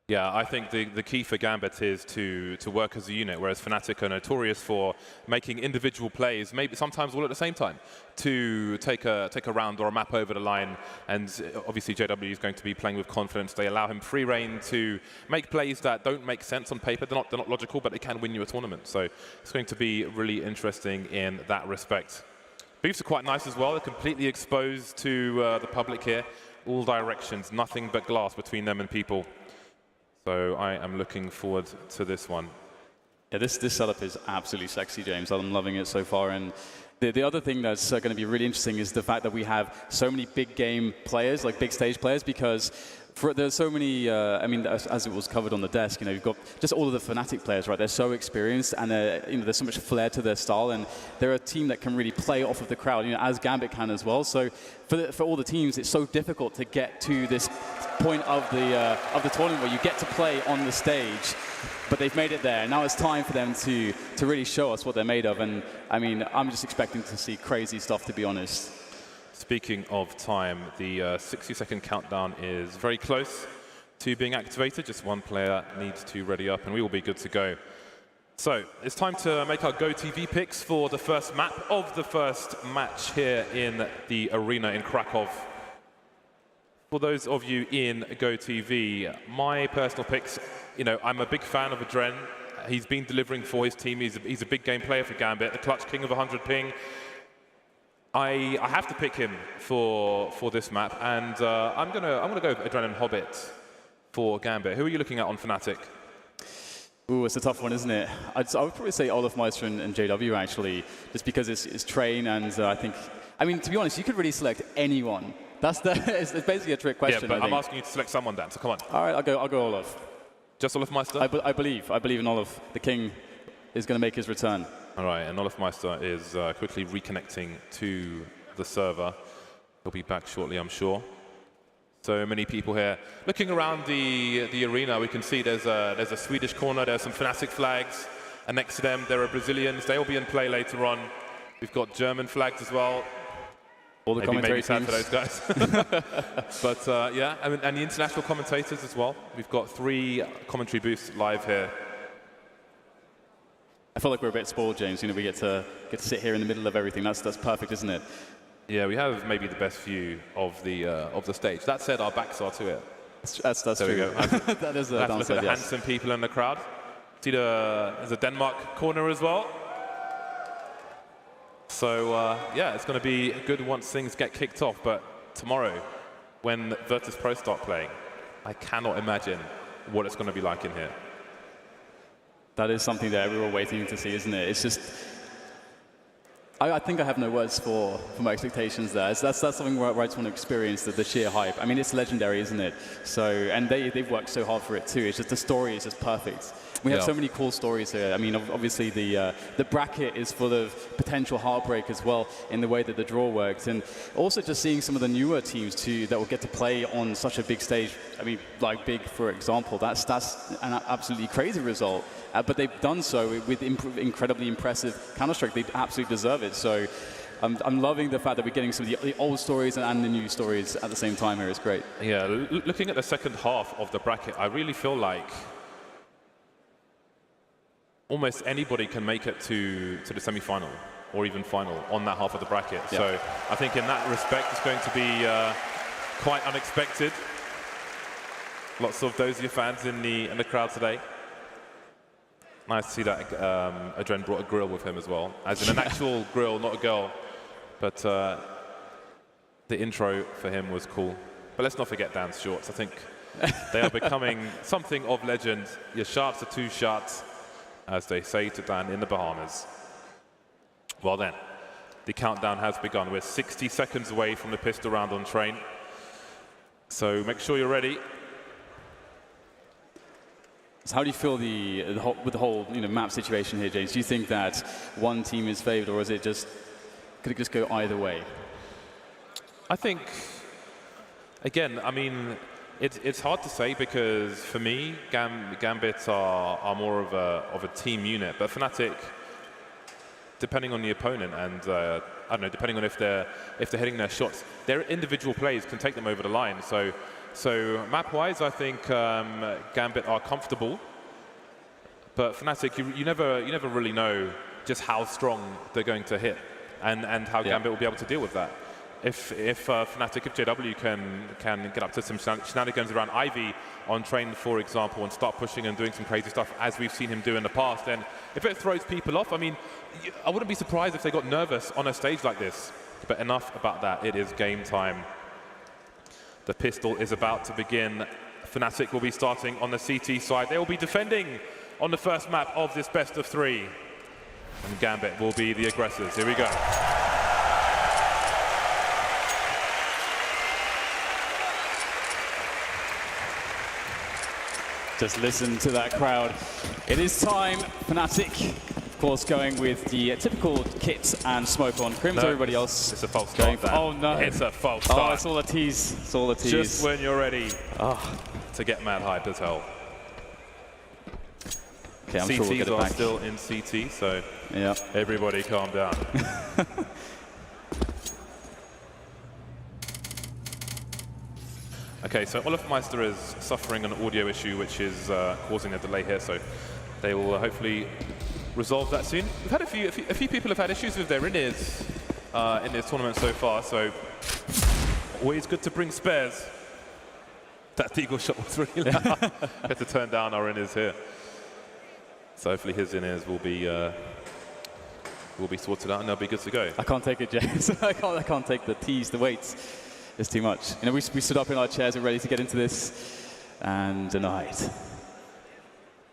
Yeah, I think the key for Gambit is to work as a unit, whereas Fnatic are notorious for making individual plays, maybe sometimes all at the same time, to take a round or a map over the line. And obviously JW is going to be playing with confidence. They allow him free reign to make plays that don't make sense on paper. They're not logical, but they can win you a tournament. So it's going to be really interesting in that respect. Booths are quite nice as well. They're completely exposed to the public here, all directions, nothing but glass between them and people. So I am looking forward to this one. Yeah, this setup is absolutely sexy, James. I'm loving it so far. And the other thing that's going to be really interesting is the fact that we have so many big game players, like big stage players, because there's so many, I mean, as it was covered on the desk, you know, you've got just all of the Fnatic players, right? They're so experienced, and you know, there's so much flair to their style, and they're a team that can really play off of the crowd, you know, as Gambit can as well. So for all the teams, it's so difficult to get to this point of the tournament where you get to play on the stage. But they've made it there. Now it's time for them to really show us what they're made of. And I mean, I'm just expecting to see crazy stuff, to be honest. Speaking of time, the 60-second countdown is very close to being activated. Just one player needs to ready up, and we will be good to go. So it's time to make our GoTV picks for the first map of the first match here in the arena in Kraków. For those of you in GoTV, my personal picks, I'm a big fan of Adren. He's been delivering for his team. He's a big game player for Gambit, the clutch king of 100 ping. I have to pick him for this map, and I'm gonna go with Adren and Hobbit for Gambit. Who are you looking at on Fnatic? Ooh, it's a tough one, isn't it? I would probably say Olaf Meister and JW, actually, just because it's Train, and I mean, to be honest, you could really select anyone. It's basically a trick question. Yeah, but I'm asking you to select someone, Dan, so come on. All right, I'll go Olaf. Just Olaf Meister? I believe in Olaf. The king is going to make his return. All right, and Olaf Meister is quickly reconnecting to the server. He'll be back shortly, I'm sure. So many people here. Looking around the arena, we can see there's a Swedish corner, there's some Fnatic flags, and next to them there are Brazilians. They will be in play later on. We've got German flags as well. All the commentary sad teams. for those guys. But yeah, and the international commentators as well. We've got 3 commentary booths live here. I feel like we're a bit spoiled, James. We get to sit here in the middle of everything. That's perfect, isn't it? Yeah, we have maybe the best view of the stage. That said, our backs are to it. That's there true. We go. That is a downside, look at the handsome people in the crowd. See there's a Denmark corner as well. So yeah, it's going to be good once things get kicked off. But tomorrow, when Virtus Pro start playing, I cannot imagine what it's going to be like in here. That is something that we were waiting to see, isn't it? It's just, I think I have no words for my expectations there. That's something where I just want to experience the sheer hype. I mean, it's legendary, isn't it? So, and they've worked so hard for it too. It's just the story is just perfect. We have so many cool stories here. I mean, obviously the bracket is full of potential heartbreak as well in the way that the draw worked, and also just seeing some of the newer teams too that will get to play on such a big stage. I mean, like Big, for example, that's an absolutely crazy result. But they've done so with incredibly impressive Counter-Strike. They absolutely deserve it. So I'm loving the fact that we're getting some of the old stories and the new stories at the same time here. It's great. Yeah, looking at the second half of the bracket, I really feel like almost anybody can make it to the semi-final or even final on that half of the bracket. Yeah. So I think in that respect, it's going to be quite unexpected. Lots of Dozier fans in the crowd today. Nice to see that Adren brought a grill with him as well, as in an actual grill, not a girl. But the intro for him was cool. But let's not forget Dan's shorts. I think they are becoming something of legend. Your shots are 2 shots, as they say to Dan in the Bahamas. Well then, the countdown has begun. We're 60 seconds away from the pistol round on Train. So make sure you're ready. So how do you feel with the whole map situation here, James? Do you think that one team is favored, or could it just go either way? I think, again, I mean, it's hard to say because for me, Gambit are more of a team unit, but Fnatic, depending on the opponent and I don't know, depending on if they're hitting their shots, their individual plays can take them over the line. So map-wise, I think Gambit are comfortable, but Fnatic, you never really know just how strong they're going to hit, and how Gambit will be able to deal with that. If Fnatic, if JW can get up to some shenanigans around Ivy on Train, for example, and start pushing and doing some crazy stuff as we've seen him do in the past, then if it throws people off, I mean, I wouldn't be surprised if they got nervous on a stage like this. But enough about that. It is game time. The pistol is about to begin. Fnatic will be starting on the CT side. They will be defending on the first map of this best of 3. And Gambit will be the aggressors. Here we go. Just listen to that crowd. It is time. Fnatic, of course, going with the typical kit and smoke on Crims. No, everybody else it's a false start. Oh no! It's a false start. Oh, it's all a tease. It's all a tease. Just when you're ready to get mad hype as hell. Okay, I'm sure we'll get it CTs are back. still in CT, so yeah. Everybody calm down. Okay, so Olaf Meister is suffering an audio issue which is causing a delay here, so they will hopefully resolve that soon. We've had a few people have had issues with their in-ears in this tournament so far, so always good to bring spares. That deagle shot was really loud. Had to turn down our in-ears here. So hopefully his in-ears will be sorted out and they'll be good to go. I can't take it, James. I can't take the tees, the weights. It's too much. You know, we stood up in our chairs and ready to get into this, and denied.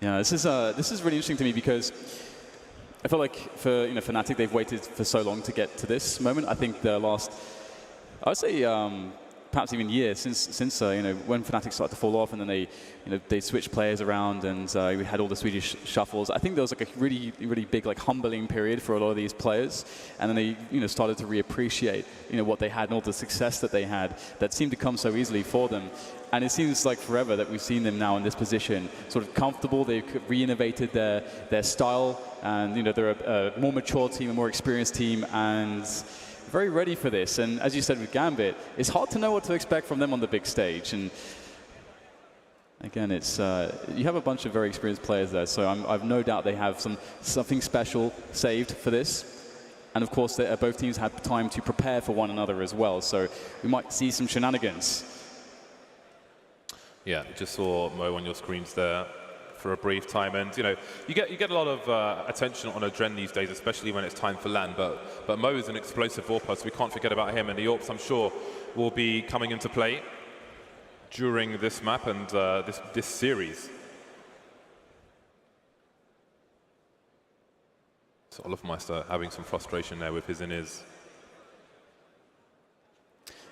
Yeah, this is really interesting to me because I feel like for Fnatic, they've waited for so long to get to this moment. I think the last, I would say, perhaps even years since when Fnatic started to fall off, and then they switched players around, and we had all the Swedish shuffles. I think there was like a really big humbling period for a lot of these players, and then they started to reappreciate what they had and all the success that they had that seemed to come so easily for them. And it seems like forever that we've seen them now in this position, sort of comfortable. They've re-innovated their style, and they're a more mature team, a more experienced team, and very ready for this. And as you said with Gambit, it's hard to know what to expect from them on the big stage. And again, it's you have a bunch of very experienced players there, so I've no doubt they have something special saved for this. And of course, both teams had time to prepare for one another as well, so we might see some shenanigans. Yeah, just saw Mo on your screens there for a brief time, and you get a lot of attention on Adren these days, especially when it's time for LAN. But Mo is an explosive AWPer, so we can't forget about him, and the AWPs, I'm sure, will be coming into play during this map and this series. So Olofmeister having some frustration there with his in-ears.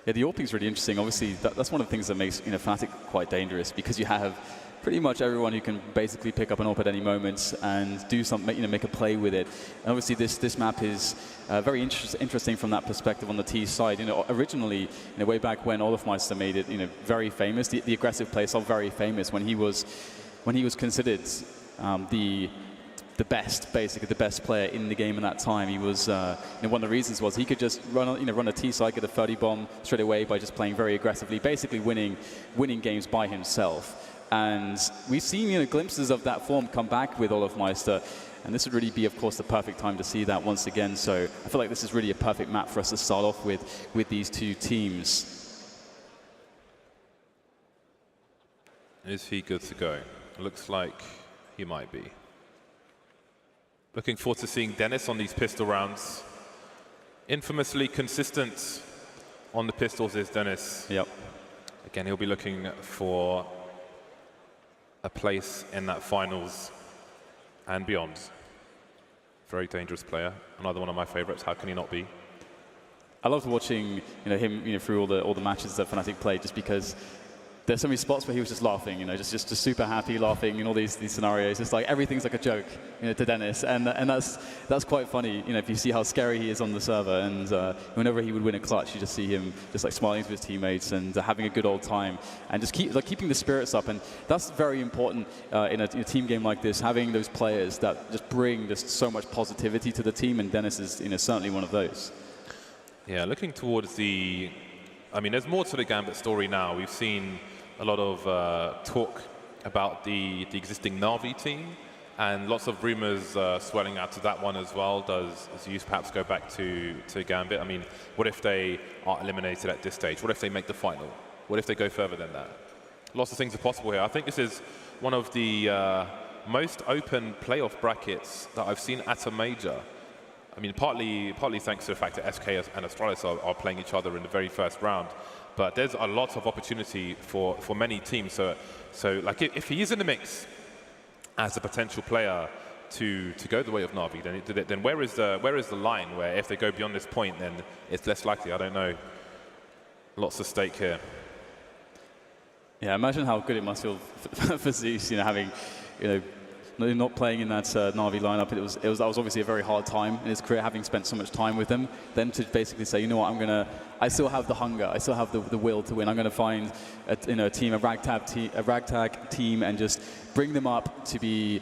Yeah, the AWP is really interesting. Obviously, that's one of the things that makes Fnatic quite dangerous, because you have pretty much everyone who can basically pick up an AWP at any moment and do something, make a play with it. And obviously, this map is very interesting from that perspective on the T side. Originally, way back when Olofmeister made it, very famous. The aggressive play style very famous when he was considered the best player in the game at that time. He was one of the reasons was he could just run a T side, get a 30 bomb straight away by just playing very aggressively, basically winning games by himself. And we've seen glimpses of that form come back with Olofmeister, and this would really be, of course, the perfect time to see that once again. So I feel like this is really a perfect map for us to start off with these two teams. Is he good to go? Looks like he might be. Looking forward to seeing Dennis on these pistol rounds. Infamously consistent on the pistols is Dennis. Yep. Again, he'll be looking for a place in that finals and beyond. Very dangerous player. Another one of my favorites. How can he not be? I loved watching him through all the matches that Fnatic played, just because there's so many spots where he was just laughing, just super happy, laughing in all these scenarios. It's like everything's like a joke, to Dennis, and that's quite funny. If you see how scary he is on the server, and whenever he would win a clutch, you just see him just smiling to his teammates and having a good old time, and just keeping the spirits up. And that's very important in a team game like this, having those players that just bring just so much positivity to the team. And Dennis is certainly one of those. Yeah, looking towards there's more to the Gambit story now. We've seen a lot of talk about the existing Na'Vi team, and lots of rumors swelling out to that one as well. Does Zeus perhaps go back to Gambit? What if they are eliminated at this stage? What if they make the final? What if they go further than that? Lots of things are possible here. I think this is one of the most open playoff brackets that I've seen at a major. Partly thanks to the fact that SK and Astralis are playing each other in the very first round. But there's a lot of opportunity for many teams. So if he is in the mix as a potential player to go the way of Na'Vi, then where is the line where if they go beyond this point, then it's less likely? I don't know. Lots at stake here. Yeah, imagine how good it must feel for Zeus, having, not playing in that Na'Vi lineup. That was obviously a very hard time in his career, having spent so much time with them. Then to basically say, I still have the hunger, I still have the will to win. I'm going to find a ragtag team, and just bring them up to be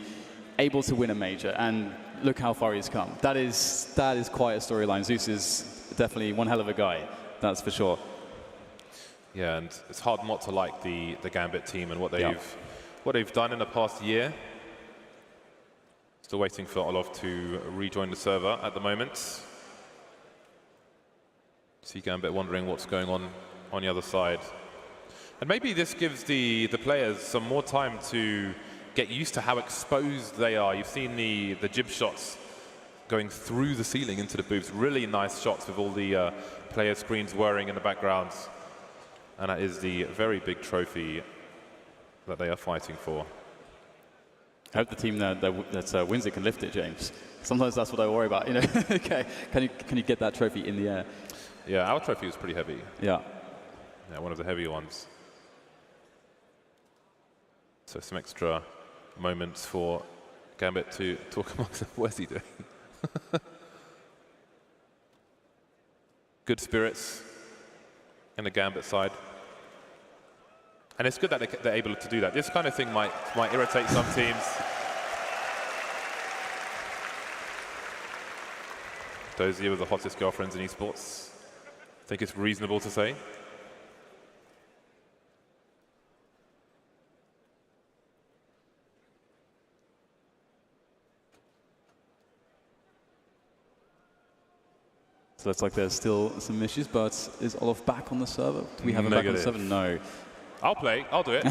able to win a major. And look how far he's come. That is quite a storyline. Zeus is definitely one hell of a guy, that's for sure. Yeah, and it's hard not to like the Gambit team and what they've done in the past year. Still waiting for Olof to rejoin the server at the moment. See Gambit wondering what's going on the other side. And maybe this gives the players some more time to get used to how exposed they are. You've seen the jib shots going through the ceiling into the booths. Really nice shots with all the player screens whirring in the background. And that is the very big trophy that they are fighting for. I hope the team that wins it can lift it, James. Sometimes that's what I worry about. You know, okay, can you get that trophy in the air? Yeah, our trophy was pretty heavy. Yeah. Yeah, one of the heavier ones. So some extra moments for Gambit to talk amongst them. What's he doing? Good spirits in the Gambit side. And it's good that they're able to do that. This kind of thing might irritate some teams. Those of you with the hottest girlfriends in esports, I think it's reasonable to say. So it's like there's still some issues, but is Olof back on the server? Do we have him back on the server? No. I'll play. I'll do it.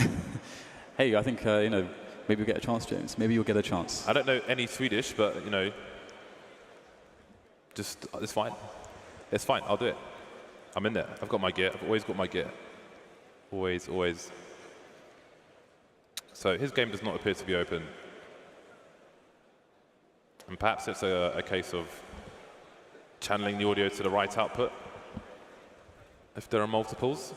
Hey, I think, you know, maybe you'll get a chance, James. Maybe you'll get a chance. I don't know any Swedish, but, you know, just, it's fine. It's fine. I'll do it. I'm in there. I've got my gear. I've always got my gear. Always, always. So his game does not appear to be open. And perhaps it's a case of channeling the audio to the right output if there are multiples.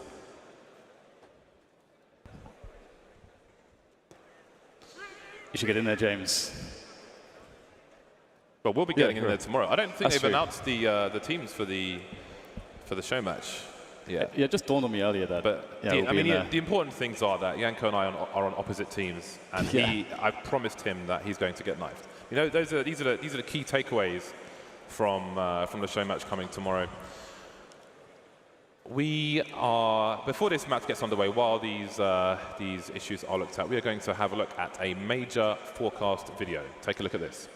You should get in there, James. Well, we'll be getting in sure. there tomorrow. I don't think That's they've true. announced the teams for the show match. Yeah. Yeah, it just dawned on me earlier that. But yeah, I mean, the important things are that Janko and I are on opposite teams, and I've promised him that he's going to get knifed. You know, these are the key takeaways from the show match coming tomorrow. We are, before this match gets underway, while these issues are looked at, we are going to have a look at a major forecast video. Take a look at this.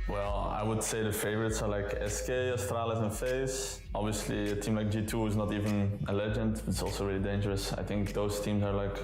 Well, I would say the favorites are like SK, Astralis and FaZe. Obviously, a team like G2 is not even a legend, it's also really dangerous. I think those teams are like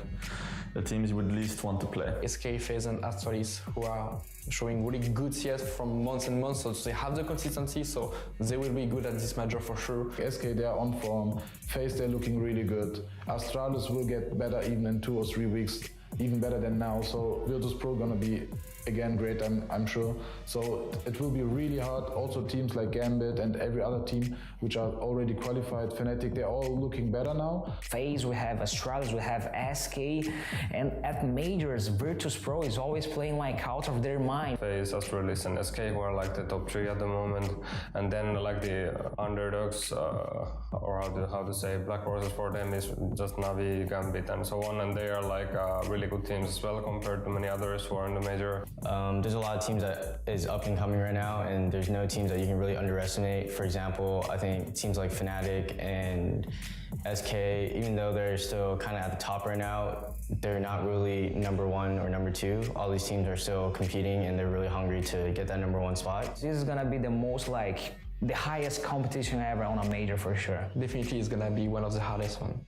the teams you would least want to play. SK, FaZe and Astralis, who are showing really good CS from months and months, so they have the consistency, so they will be good at this major for sure. SK, they are on form. FaZe, they're looking really good. Astralis will get better even in 2 or 3 weeks, even better than now, so Virtus Pro gonna be again great, I'm sure. So it will be really hard. Also teams like Gambit and every other team which are already qualified, Fnatic, they're all looking better now. FaZe, we have Astralis, we have SK, and at majors, Virtus Pro is always playing like out of their mind. FaZe, Astralis and SK, who are like the top 3 at the moment, and then like the underdogs, or how to say, black horses for them is just Navi, Gambit and so on, and they are like really good teams as well compared to many others who are in the major. There's a lot of teams that is up and coming right now, and there's no teams that you can really underestimate. For example, I think teams like Fnatic and SK, even though they're still kind of at the top right now, they're not really number 1 or number 2. All these teams are still competing, and they're really hungry to get that number 1 spot. This is gonna be the most the highest competition ever on a major for sure. Definitely it's gonna be one of the hardest ones.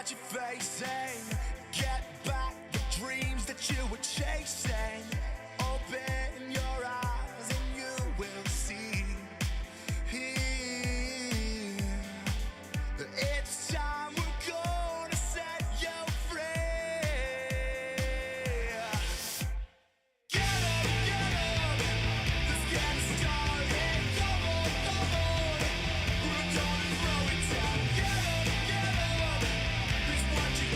what you're facing. Get back the dreams that you were chasing. Open your eyes and you will see. It's time we're gonna set you free. Get up, let's get it started. Come on, we're gonna throw it down. Get up, here's what you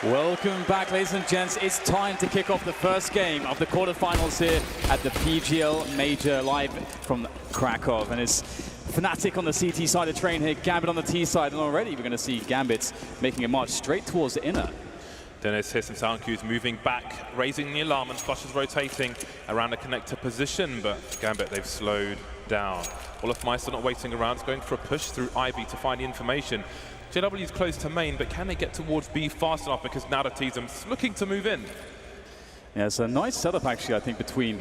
Welcome back, ladies and gents. It's time to kick off the first game of the quarterfinals here at the PGL Major live from Kraków. And it's Fnatic on the CT side of train here, Gambit on the T side, and already we're going to see Gambit making a march straight towards the inner. Dennis Hiss and sound cues moving back, raising the alarm, and Flush is rotating around the connector position, but Gambit, they've slowed down. Olofmeister not waiting around, it's going for a push through Ivy to find the information. JW is close to main, but can they get towards B fast enough, because now the T-Zum's looking to move in. Yeah, it's a nice setup actually, I think, between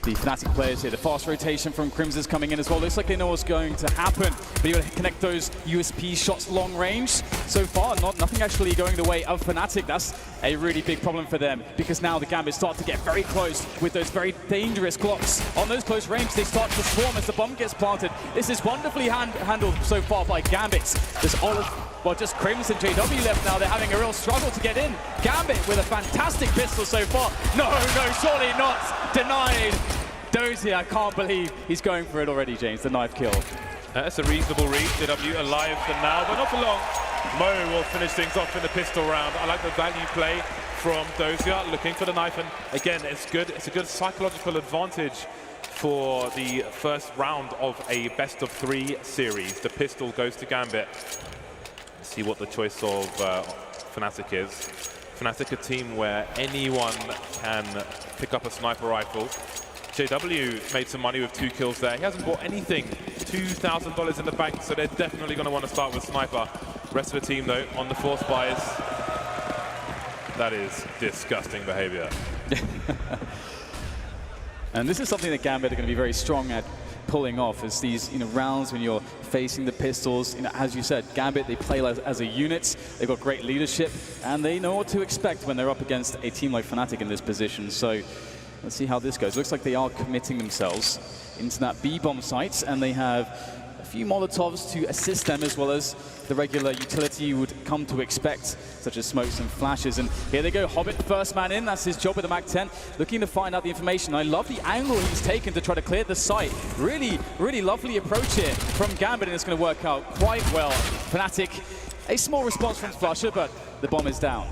the Fnatic players here. The fast rotation from Crims is coming in as well. Looks like they know what's going to happen, but you got to connect those USP shots long range. So far, nothing actually going the way of Fnatic. That's a really big problem for them, because now the Gambit start to get very close with those very dangerous clocks. On those close range, they start to swarm as the bomb gets planted. This is wonderfully handled so far by Gambit. There's well, just Crims and JW left now. They're having a real struggle to get in. Gambit with a fantastic pistol so far. No, surely not. Denied. Dozy, I can't believe he's going for it already, James, the knife kill. That's a reasonable read. JW alive for now, but not for long. Mo will finish things off in the pistol round. I like the value play from Dozier, looking for the knife, and again, it's good. It's a good psychological advantage for the first round of a best-of-3 series. The pistol goes to Gambit. Let's see what the choice of Fnatic is. Fnatic, a team where anyone can pick up a sniper rifle. JW made some money with 2 kills there. He hasn't bought anything. $2,000 in the bank, so they're definitely going to want to start with sniper. Rest of the team, though, on the force buys. That is disgusting behavior. And this is something that Gambit are going to be very strong at pulling off, is these rounds when you're facing the pistols. As you said, Gambit, they play as a unit. They've got great leadership, and they know what to expect when they're up against a team like Fnatic in this position. So let's see how this goes. Looks like they are committing themselves into that B-bomb site, and they have a few Molotovs to assist them, as well as the regular utility you would come to expect, such as smokes and flashes. And here they go, Hobbit, first man in. That's his job with the MAC-10, looking to find out the information. I love the angle he's taken to try to clear the site. Really, really lovely approach here from Gambit, and it's going to work out quite well. Fnatic, a small response from Flusher, but the bomb is down.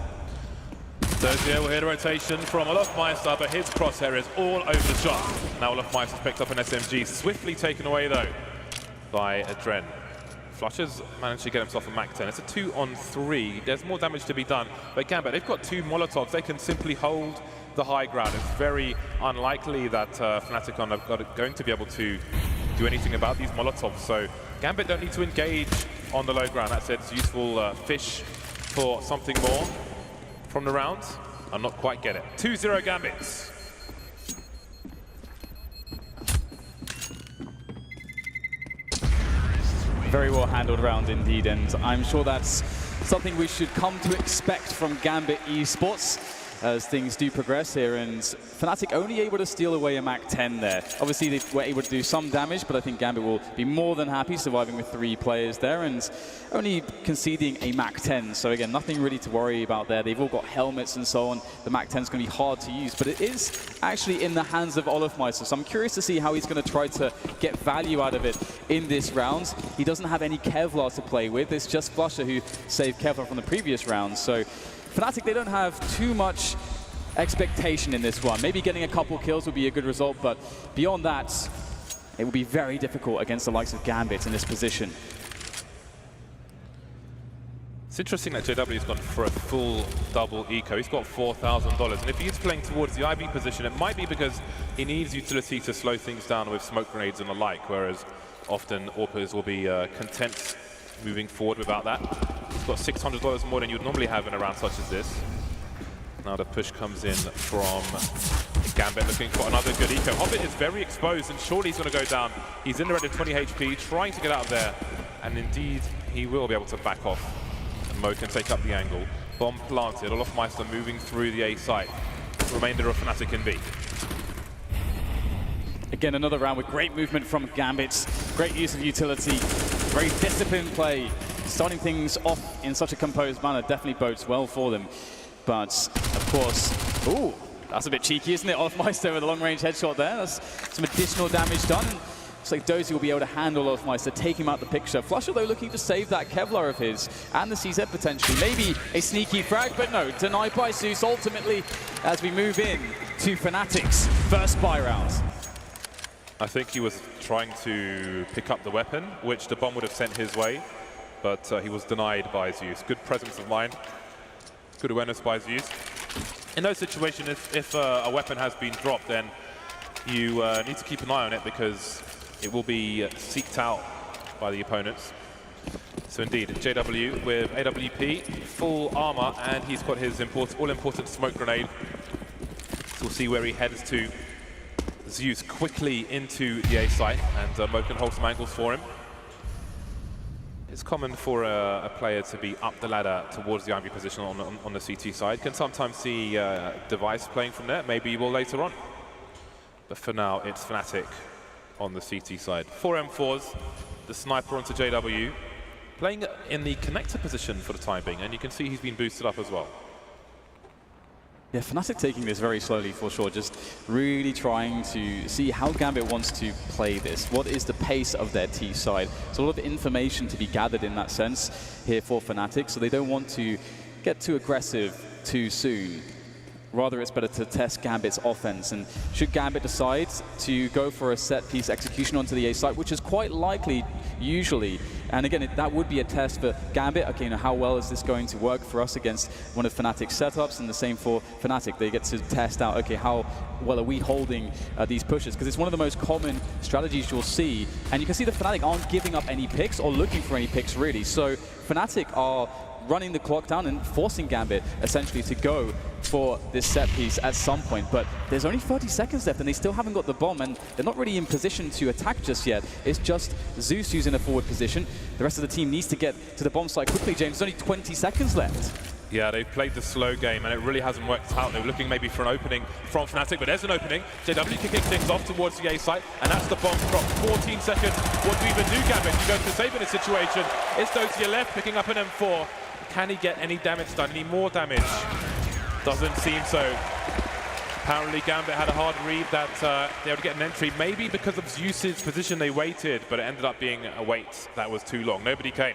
Dozier will hear the rotation from Olofmeister, but his crosshair is all over the shot. Now Olofmeister's picked up an SMG, swiftly taken away though by Adren. Flusher's managed to get himself a MAC-10. It's a 2-on-3. There's more damage to be done, but Gambit, they've got 2 Molotovs. They can simply hold the high ground. It's very unlikely that Fnatic are going to be able to do anything about these Molotovs, so Gambit don't need to engage on the low ground. That's it. It's useful fish for something more from the round. I'll not quite get it. 2-0 Gambits. Very well handled round indeed, and I'm sure that's something we should come to expect from Gambit esports as things do progress here. And Fnatic only able to steal away a MAC-10 there. Obviously they were able to do some damage, but I think Gambit will be more than happy surviving with 3 players there and only conceding a MAC-10. So again, nothing really to worry about there. They've all got helmets and so on. The MAC-10 is going to be hard to use, but it is actually in the hands of Olofmeister. So I'm curious to see how he's going to try to get value out of it in this round. He doesn't have any Kevlar to play with. It's just Flusher who saved Kevlar from the previous round. So Fnatic, they don't have too much expectation in this one. Maybe getting a couple kills would be a good result, but beyond that, it will be very difficult against the likes of Gambit in this position. It's interesting that JW's gone for a full double eco. He's got $4,000, and if he's playing towards the IB position, it might be because he needs utility to slow things down with smoke grenades and the like, whereas often AWPers will be content moving forward without that. He's got $600 more than you'd normally have in a round such as this. Now the push comes in from Gambit, looking for another good eco. Hobbit is very exposed, and surely he's going to go down. He's in the red at 20 HP, trying to get out of there, and indeed he will be able to back off. And Mo can take up the angle. Bomb planted, Olofmeister moving through the A site. Remainder of Fnatic in B. Again, another round with great movement from Gambit. Great use of utility, very disciplined play. Starting things off in such a composed manner definitely bodes well for them. But, of course, ooh, that's a bit cheeky, isn't it? Olofmeister with a long-range headshot there. That's some additional damage done. Looks like Dozy will be able to handle Olofmeister, take him out the picture. Flusher, though, looking to save that Kevlar of his and the CZ potentially. Maybe a sneaky frag, but no, denied by Zeus ultimately as we move in to Fnatic's first buy round. I think he was trying to pick up the weapon, which the bomb would have sent his way, but he was denied by Zeus. Good presence of mind, good awareness by Zeus. In those situations, if a weapon has been dropped, then you need to keep an eye on it because it will be seeked out by the opponents. So indeed, JW with AWP, full armor, and he's got his all-important smoke grenade. So we'll see where he heads to. Zeus quickly into the A site, and Mo can hold some angles for him. It's common for a player to be up the ladder towards the Ivy position on the CT side. Can sometimes see Device playing from there, maybe he will later on. But for now, it's Fnatic on the CT side. 4 M4s, the sniper onto JW, playing in the connector position for the time being, and you can see he's been boosted up as well. Yeah, Fnatic taking this very slowly for sure, just really trying to see how Gambit wants to play this. What is the pace of their T side? There's a lot of information to be gathered in that sense here for Fnatic, so they don't want to get too aggressive too soon. Rather, it's better to test Gambit's offense. And should Gambit decide to go for a set-piece execution onto the A site, which is quite likely usually, and again, that would be a test for Gambit. Okay, how well is this going to work for us against one of Fnatic's setups? And the same for Fnatic. They get to test out, okay, how well are we holding these pushes? Because it's one of the most common strategies you'll see. And you can see that Fnatic aren't giving up any picks or looking for any picks, really. So Fnatic are running the clock down and forcing Gambit essentially to go for this set piece at some point, but there's only 30 seconds left and they still haven't got the bomb and they're not really in position to attack just yet. It's just Zeus who's in a forward position. The rest of the team needs to get to the bomb site quickly, James. There's only 20 seconds left. Yeah, they've played the slow game and it really hasn't worked out. They were looking maybe for an opening from Fnatic, but there's an opening. JW kicking things off towards the A site, and that's the bomb drop. 14 seconds. What do you even do, Gambit? You go to save in a situation. It's Dozier left, picking up an M4. Can he get any damage done? Any more damage? Doesn't seem so. Apparently Gambit had a hard read that they would get an entry. Maybe because of Zeus's position they waited, but it ended up being a wait that was too long. Nobody came.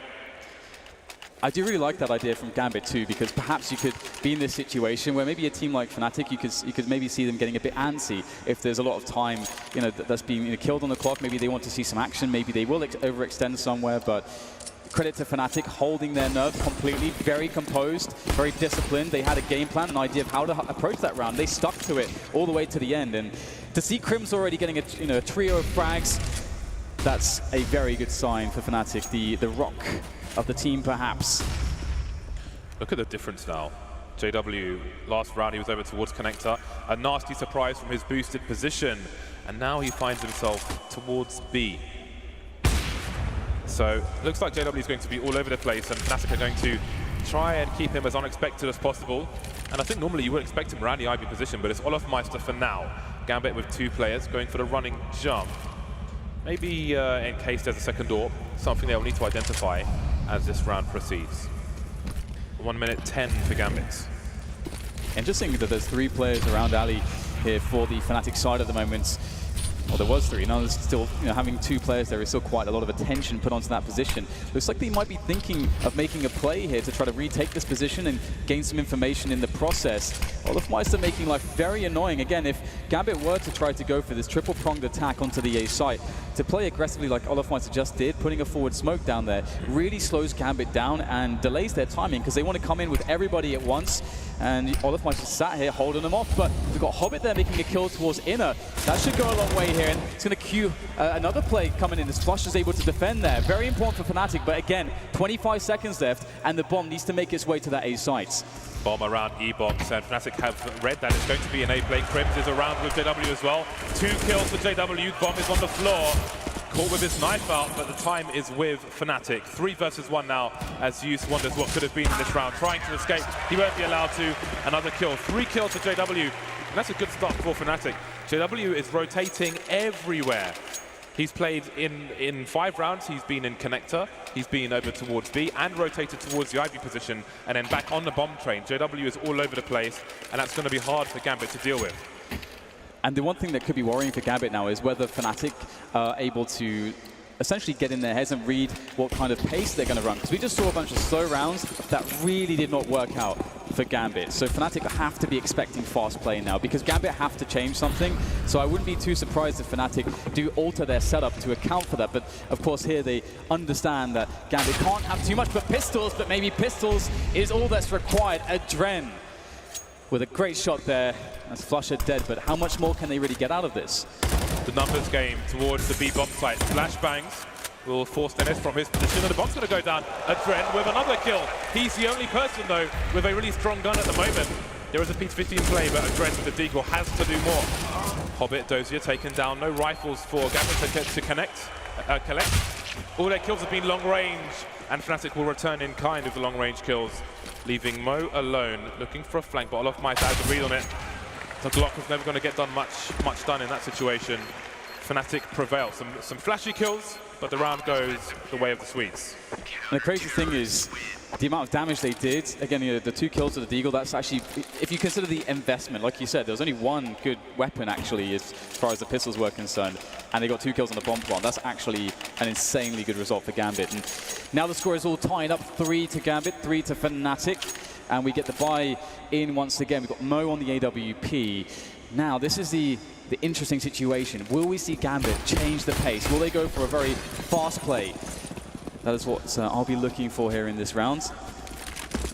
I do really like that idea from Gambit too, because perhaps you could be in this situation where maybe a team like Fnatic, you could maybe see them getting a bit antsy if there's a lot of time, that's being killed on the clock. Maybe they want to see some action. Maybe they will overextend somewhere, but credit to Fnatic holding their nerve completely, very composed, very disciplined. They had a game plan, an idea of how to approach that round. They stuck to it all the way to the end, and to see Crims already getting a trio of frags, that's a very good sign for Fnatic, the rock of the team perhaps. Look at the difference now. JW, last round he was over towards Connector. A nasty surprise from his boosted position, and now he finds himself towards B. So looks like JW is going to be all over the place, and Fnatic are going to try and keep him as unexpected as possible. And I think normally you wouldn't expect him around the Ivy position, but it's Olofmeister for now. Gambit with 2 players going for the running jump. Maybe in case there's a second door, something they'll need to identify as this round proceeds. 1 minute 10 for Gambit. Interesting that there's 3 players around Ali here for the Fnatic side at the moment. Well, there was 3. Now there's still, having 2 players, there is still quite a lot of attention put onto that position. Looks like they might be thinking of making a play here to try to retake this position and gain some information in the process. Olofmeister making life very annoying. Again, if Gambit were to try to go for this triple-pronged attack onto the A site, to play aggressively like Olofmeister just did, putting a forward smoke down there, really slows Gambit down and delays their timing because they want to come in with everybody at once. And Olofmeister sat here holding them off, but we've got Hobbit there making a kill towards Inner. That should go a long way here, and it's going to cue another play coming in as Flush is able to defend there. Very important for Fnatic, but again, 25 seconds left, and the bomb needs to make its way to that A site. Bomb around E-Box, and Fnatic have read that it's going to be an A play. Crims is around with JW as well. 2 kills for JW, bomb is on the floor. Caught with his knife out, but the time is with Fnatic. 3 versus 1 now, as Zeus wonders what could have been in this round. Trying to escape, he won't be allowed to. Another kill, 3 kills for JW, and that's a good start for Fnatic. JW is rotating everywhere. He's played in 5 rounds, he's been in Connector, he's been over towards B, and rotated towards the Ivy position, and then back on the bomb train. JW is all over the place, and that's going to be hard for Gambit to deal with. And the one thing that could be worrying for Gambit now is whether Fnatic are able to essentially get in their heads and read what kind of pace they're going to run. Because we just saw a bunch of slow rounds that really did not work out for Gambit. So Fnatic have to be expecting fast play now because Gambit have to change something. So I wouldn't be too surprised if Fnatic do alter their setup to account for that. But of course here they understand that Gambit can't have too much but pistols, but maybe pistols is all that's required. Adren with a great shot there. That's Flusher dead, but how much more can they really get out of this? The numbers game towards the B bomb site. Flashbangs will force Dennis from his position, and the bomb's going to go down. Adren with another kill. He's the only person, though, with a really strong gun at the moment. There is a P50 in play, but Adren with the deagle has to do more. Hobbit, Dozier taken down. No rifles for Gambit to collect. All their kills have been long range, and Fnatic will return in kind with the long range kills, leaving Mo alone, looking for a flank, but Olofmeister has a read on it. The Glock was never going to get done much done in that situation. Fnatic prevail. Some flashy kills, but the round goes the way of the Swedes. And the crazy thing is the amount of damage they did. Again, the 2 kills of the Deagle, that's actually, if you consider the investment, like you said, there was only one good weapon actually as far as the pistols were concerned, and they got 2 kills on the bomb plant. That's actually an insanely good result for Gambit. And now the score is all tied up, 3 to Gambit, 3 to Fnatic. And we get the buy in once again. We've got Mo on the AWP. Now, this is the interesting situation. Will we see Gambit change the pace? Will they go for a very fast play? That is what I'll be looking for here in this round.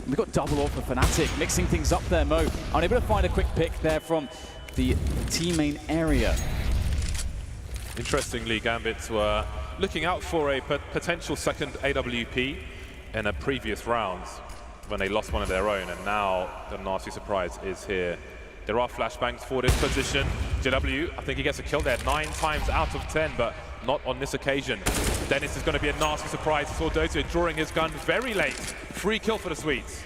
We've got double off for Fnatic, mixing things up there. Mo unable to find a quick pick there from the team main area. Interestingly, Gambit were looking out for a potential second AWP in a previous round, when they lost one of their own, and now the nasty surprise is here. There are flashbangs for this position. JW, I think he gets a kill there 9 times out of 10, but not on this occasion. Dennis is going to be a nasty surprise. Saw Dozier drawing his gun very late. Free kill for the Swedes.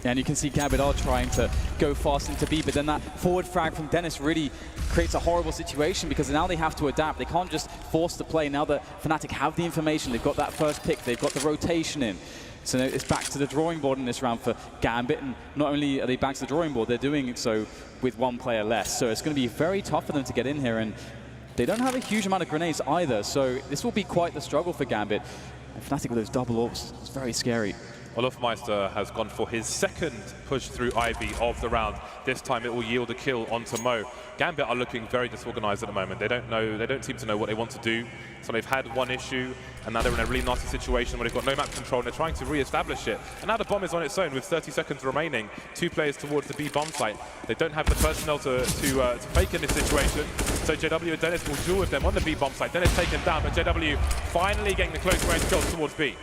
And you can see Gambit are trying to go fast into B, but then that forward frag from Dennis really creates a horrible situation because now they have to adapt. They can't just force the play. Now that Fnatic have the information, they've got that first pick, they've got the rotation in. So it's back to the drawing board in this round for Gambit, and not only are they back to the drawing board, they're doing so with 1 player less. So it's going to be very tough for them to get in here, and they don't have a huge amount of grenades either, so this will be quite the struggle for Gambit. And Fnatic with those double orbs, it's very scary. Olofmeister has gone for his second push through Ivy of the round. This time it will yield a kill onto Mo. Gambit are looking very disorganized at the moment. They don't seem to know what they want to do. So they've had one issue, and now they're in a really nasty situation where they've got no map control, and they're trying to re-establish it. And now the bomb is on its own with 30 seconds remaining. 2 players towards the B bomb site. They don't have the personnel to fake in this situation. So JW and Dennis will duel with them on the B bomb site. Dennis taken down, but JW finally getting the close range kills towards B.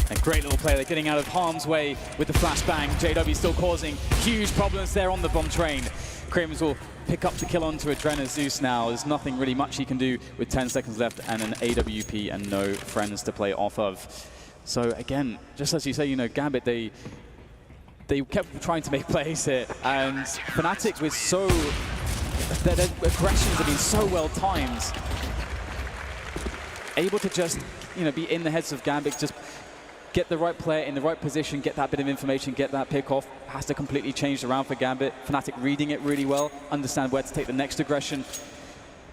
A great little play. They're getting out of harm's way with the flashbang. JW still causing huge problems there on the bomb train. Crims will pick up the kill onto Adrena Zeus now. There's nothing really much he can do with 10 seconds left and an AWP and no friends to play off of. So again, just as you say, Gambit, they kept trying to make plays here, and Fnatic with their aggressions have been so well timed. Able to just, be in the heads of Gambit, just get the right player in the right position, get that bit of information, get that pick off. Has to completely change the round for Gambit. Fnatic reading it really well, understand where to take the next aggression.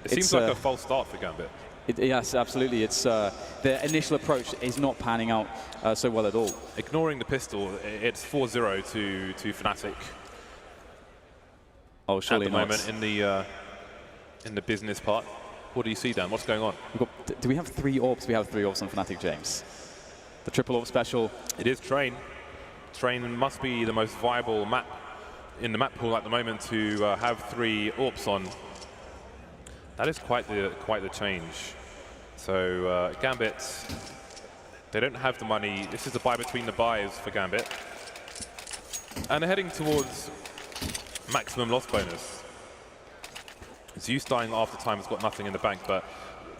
It seems like a false start for Gambit. Yes, absolutely. It's their initial approach is not panning out so well at all. Ignoring the pistol, it's 4-0 to Fnatic. Oh, surely at the not. moment in the business part. What do you see, Dan? What's going on? Do we have 3 orbs? We have 3 orbs on Fnatic, James. The triple orb special. It is Train. Train must be the most viable map in the map pool at the moment to have 3 orbs on. That is quite the change. So Gambit, they don't have the money. This is a buy between the buys for Gambit, and they're heading towards maximum loss bonus. Zeus dying after time has got nothing in the bank, but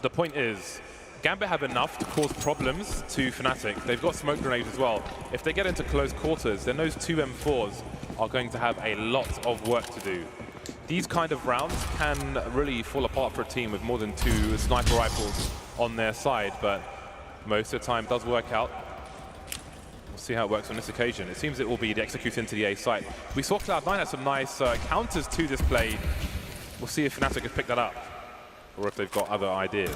the point is, Gambit have enough to cause problems to Fnatic. They've got smoke grenades as well. If they get into close quarters, then those 2 M4s are going to have a lot of work to do. These kind of rounds can really fall apart for a team with more than 2 sniper rifles on their side, but most of the time does work out. We'll see how it works on this occasion. It seems it will be the execute into the A site. We saw Cloud9 had some nice counters to this play. we'll see if Fnatic have picked that up, or if they've got other ideas.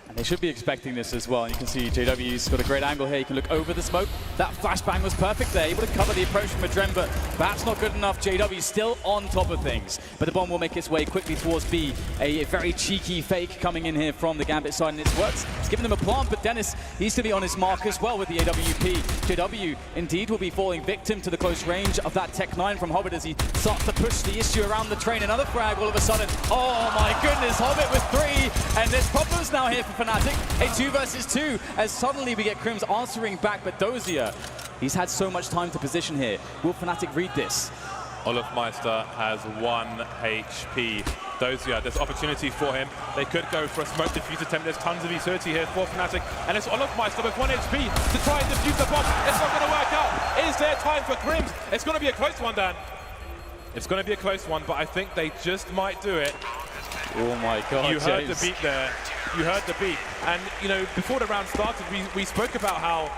And they should be expecting this as well. And you can see JW's got a great angle here. You can look over the smoke. That flashbang was perfect there. Able to cover the approach from Adren, but perhaps not good enough. JW still on top of things. But the bomb will make its way quickly towards B. A very cheeky fake coming in here from the Gambit side, and it's worked. It's given them a plant, but Dennis needs to be on his mark as well with the AWP. JW indeed will be falling victim to the close range of that Tech 9 from Hobbit as he starts to push the issue around the train. Another frag all of a sudden. Oh my goodness, Hobbit with 3, and there's problems now here for Fnatic. A 2 versus 2 as suddenly we get Crims answering back, but Dozier, he's had so much time to position here. Will Fnatic read this? Olofmeister has 1 HP. Dozier, there's opportunity for him. They could go for a smoke defuse attempt. There's tons of utility here for Fnatic. And it's Olofmeister with 1 HP to try and defuse the bomb. It's not going to work out. Is there time for Crims? It's going to be a close one, Dan. It's going to be a close one, but I think they just might do it. Oh my God, You heard James. the beat there. You heard the beat. And, you know, before the round started, we spoke about how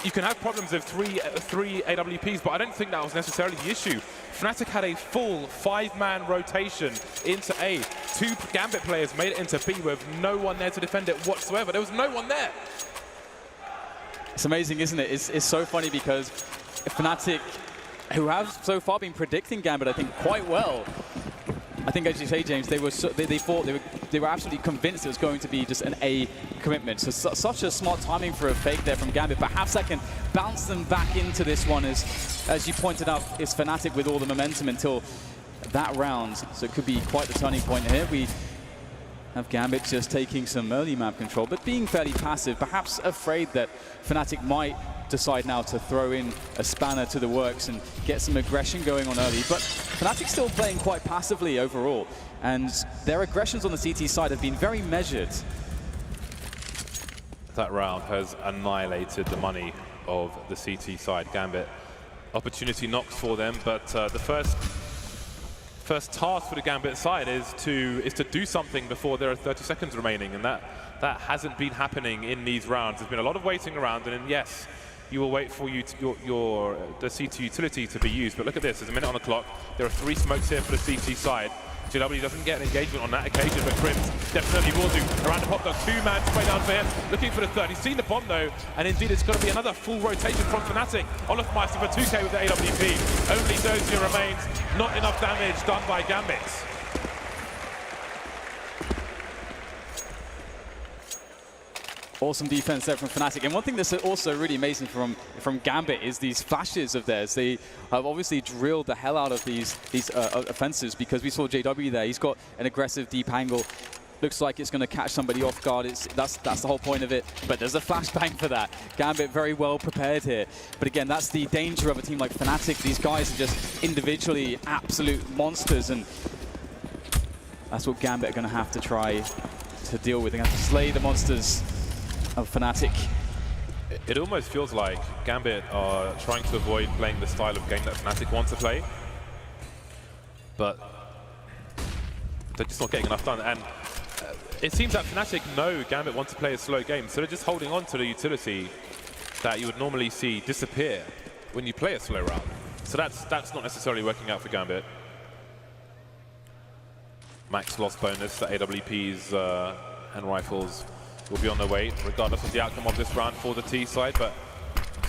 you can have problems with three AWPs, but I don't think that was necessarily the issue. Fnatic had a full 5-man rotation into A. 2 Gambit players made it into B with no one there to defend it whatsoever. There was no one there. It's amazing, isn't it? It's so funny because Fnatic, who have so far been predicting Gambit, I think, quite well. I think, as you say, James, they thought they were absolutely convinced it was going to be just an A commitment. So such a smart timing for a fake there from Gambit. But half second bounce them back into this one as you pointed out, is Fnatic with all the momentum until that round. So it could be quite the turning point here. We have Gambit just taking some early map control, but being fairly passive, perhaps afraid that Fnatic might decide now to throw in a spanner to the works and get some aggression going on early. But Fnatic still playing quite passively overall, and their aggressions on the CT side have been very measured. That round has annihilated the money of the CT side. Gambit, opportunity knocks for them, but the first task for the Gambit side is to do something before there are 30 seconds remaining, and that hasn't been happening in these rounds. There's been a lot of waiting around, and then yes, you will wait for the CT utility to be used. But look at this, there's a minute on the clock. There are 3 smokes here for the CT side. JW doesn't get an engagement on that occasion, but Crims definitely will do. Around the pop dog, 2-man spray down for him, looking for the third. He's seen the bomb though, and indeed it's going to be another full rotation from Fnatic. Olofmeister for 2k with the AWP. Only Dozier remains, not enough damage done by Gambit. Awesome defense there from Fnatic. And one thing that's also really amazing from Gambit is these flashes of theirs. They have obviously drilled the hell out of these offensives, because we saw JW there. He's got an aggressive deep angle. Looks like it's going to catch somebody off guard. That's the whole point of it. But there's a flashbang for that. Gambit very well prepared here. But again, that's the danger of a team like Fnatic. These guys are just individually absolute monsters, and that's what Gambit are going to have to try to deal with. They're going to have to slay the monsters of Fnatic. It almost feels like Gambit are trying to avoid playing the style of game that Fnatic want to play, but they're just not getting enough done. And it seems that Fnatic know Gambit want to play a slow game, so they're just holding on to the utility that you would normally see disappear when you play a slow round. So that's not necessarily working out for Gambit. Max loss bonus, the AWPs and rifles will be on their way, regardless of the outcome of this round for the T side, but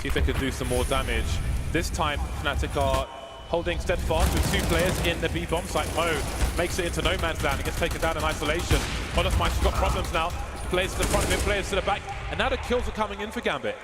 see if they can do some more damage. This time, Fnatic are holding steadfast with 2 players in the B bomb site. Mo makes it into no man's land. He gets taken down in isolation. Olofmeister's got problems now. Players to the front of him, players to the back, and now the kills are coming in for Gambit.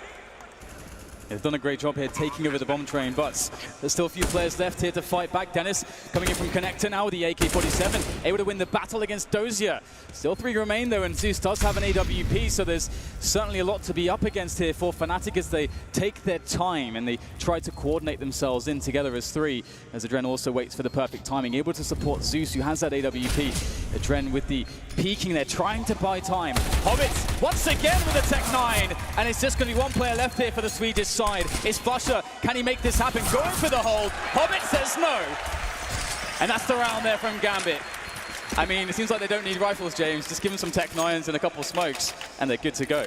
They've done a great job here taking over the bomb train, but there's still a few players left here to fight back. Dennis coming in from Connector now with the AK-47, able to win the battle against Dozier. Still 3 remain though, and Zeus does have an AWP, so there's certainly a lot to be up against here for Fnatic as they take their time and they try to coordinate themselves in together as 3, as Adren also waits for the perfect timing, able to support Zeus, who has that AWP. Adren with the peeking there, trying to buy time. Hobbit once again with a Tech 9, and it's just going to be 1 player left here for the Swedish side. It's Flusher. Can he make this happen? Going for the hold. Hobbit says no. And that's the round there from Gambit. I mean, it seems like they don't need rifles, James. Just give them some Tech 9s and a couple of smokes, and they're good to go.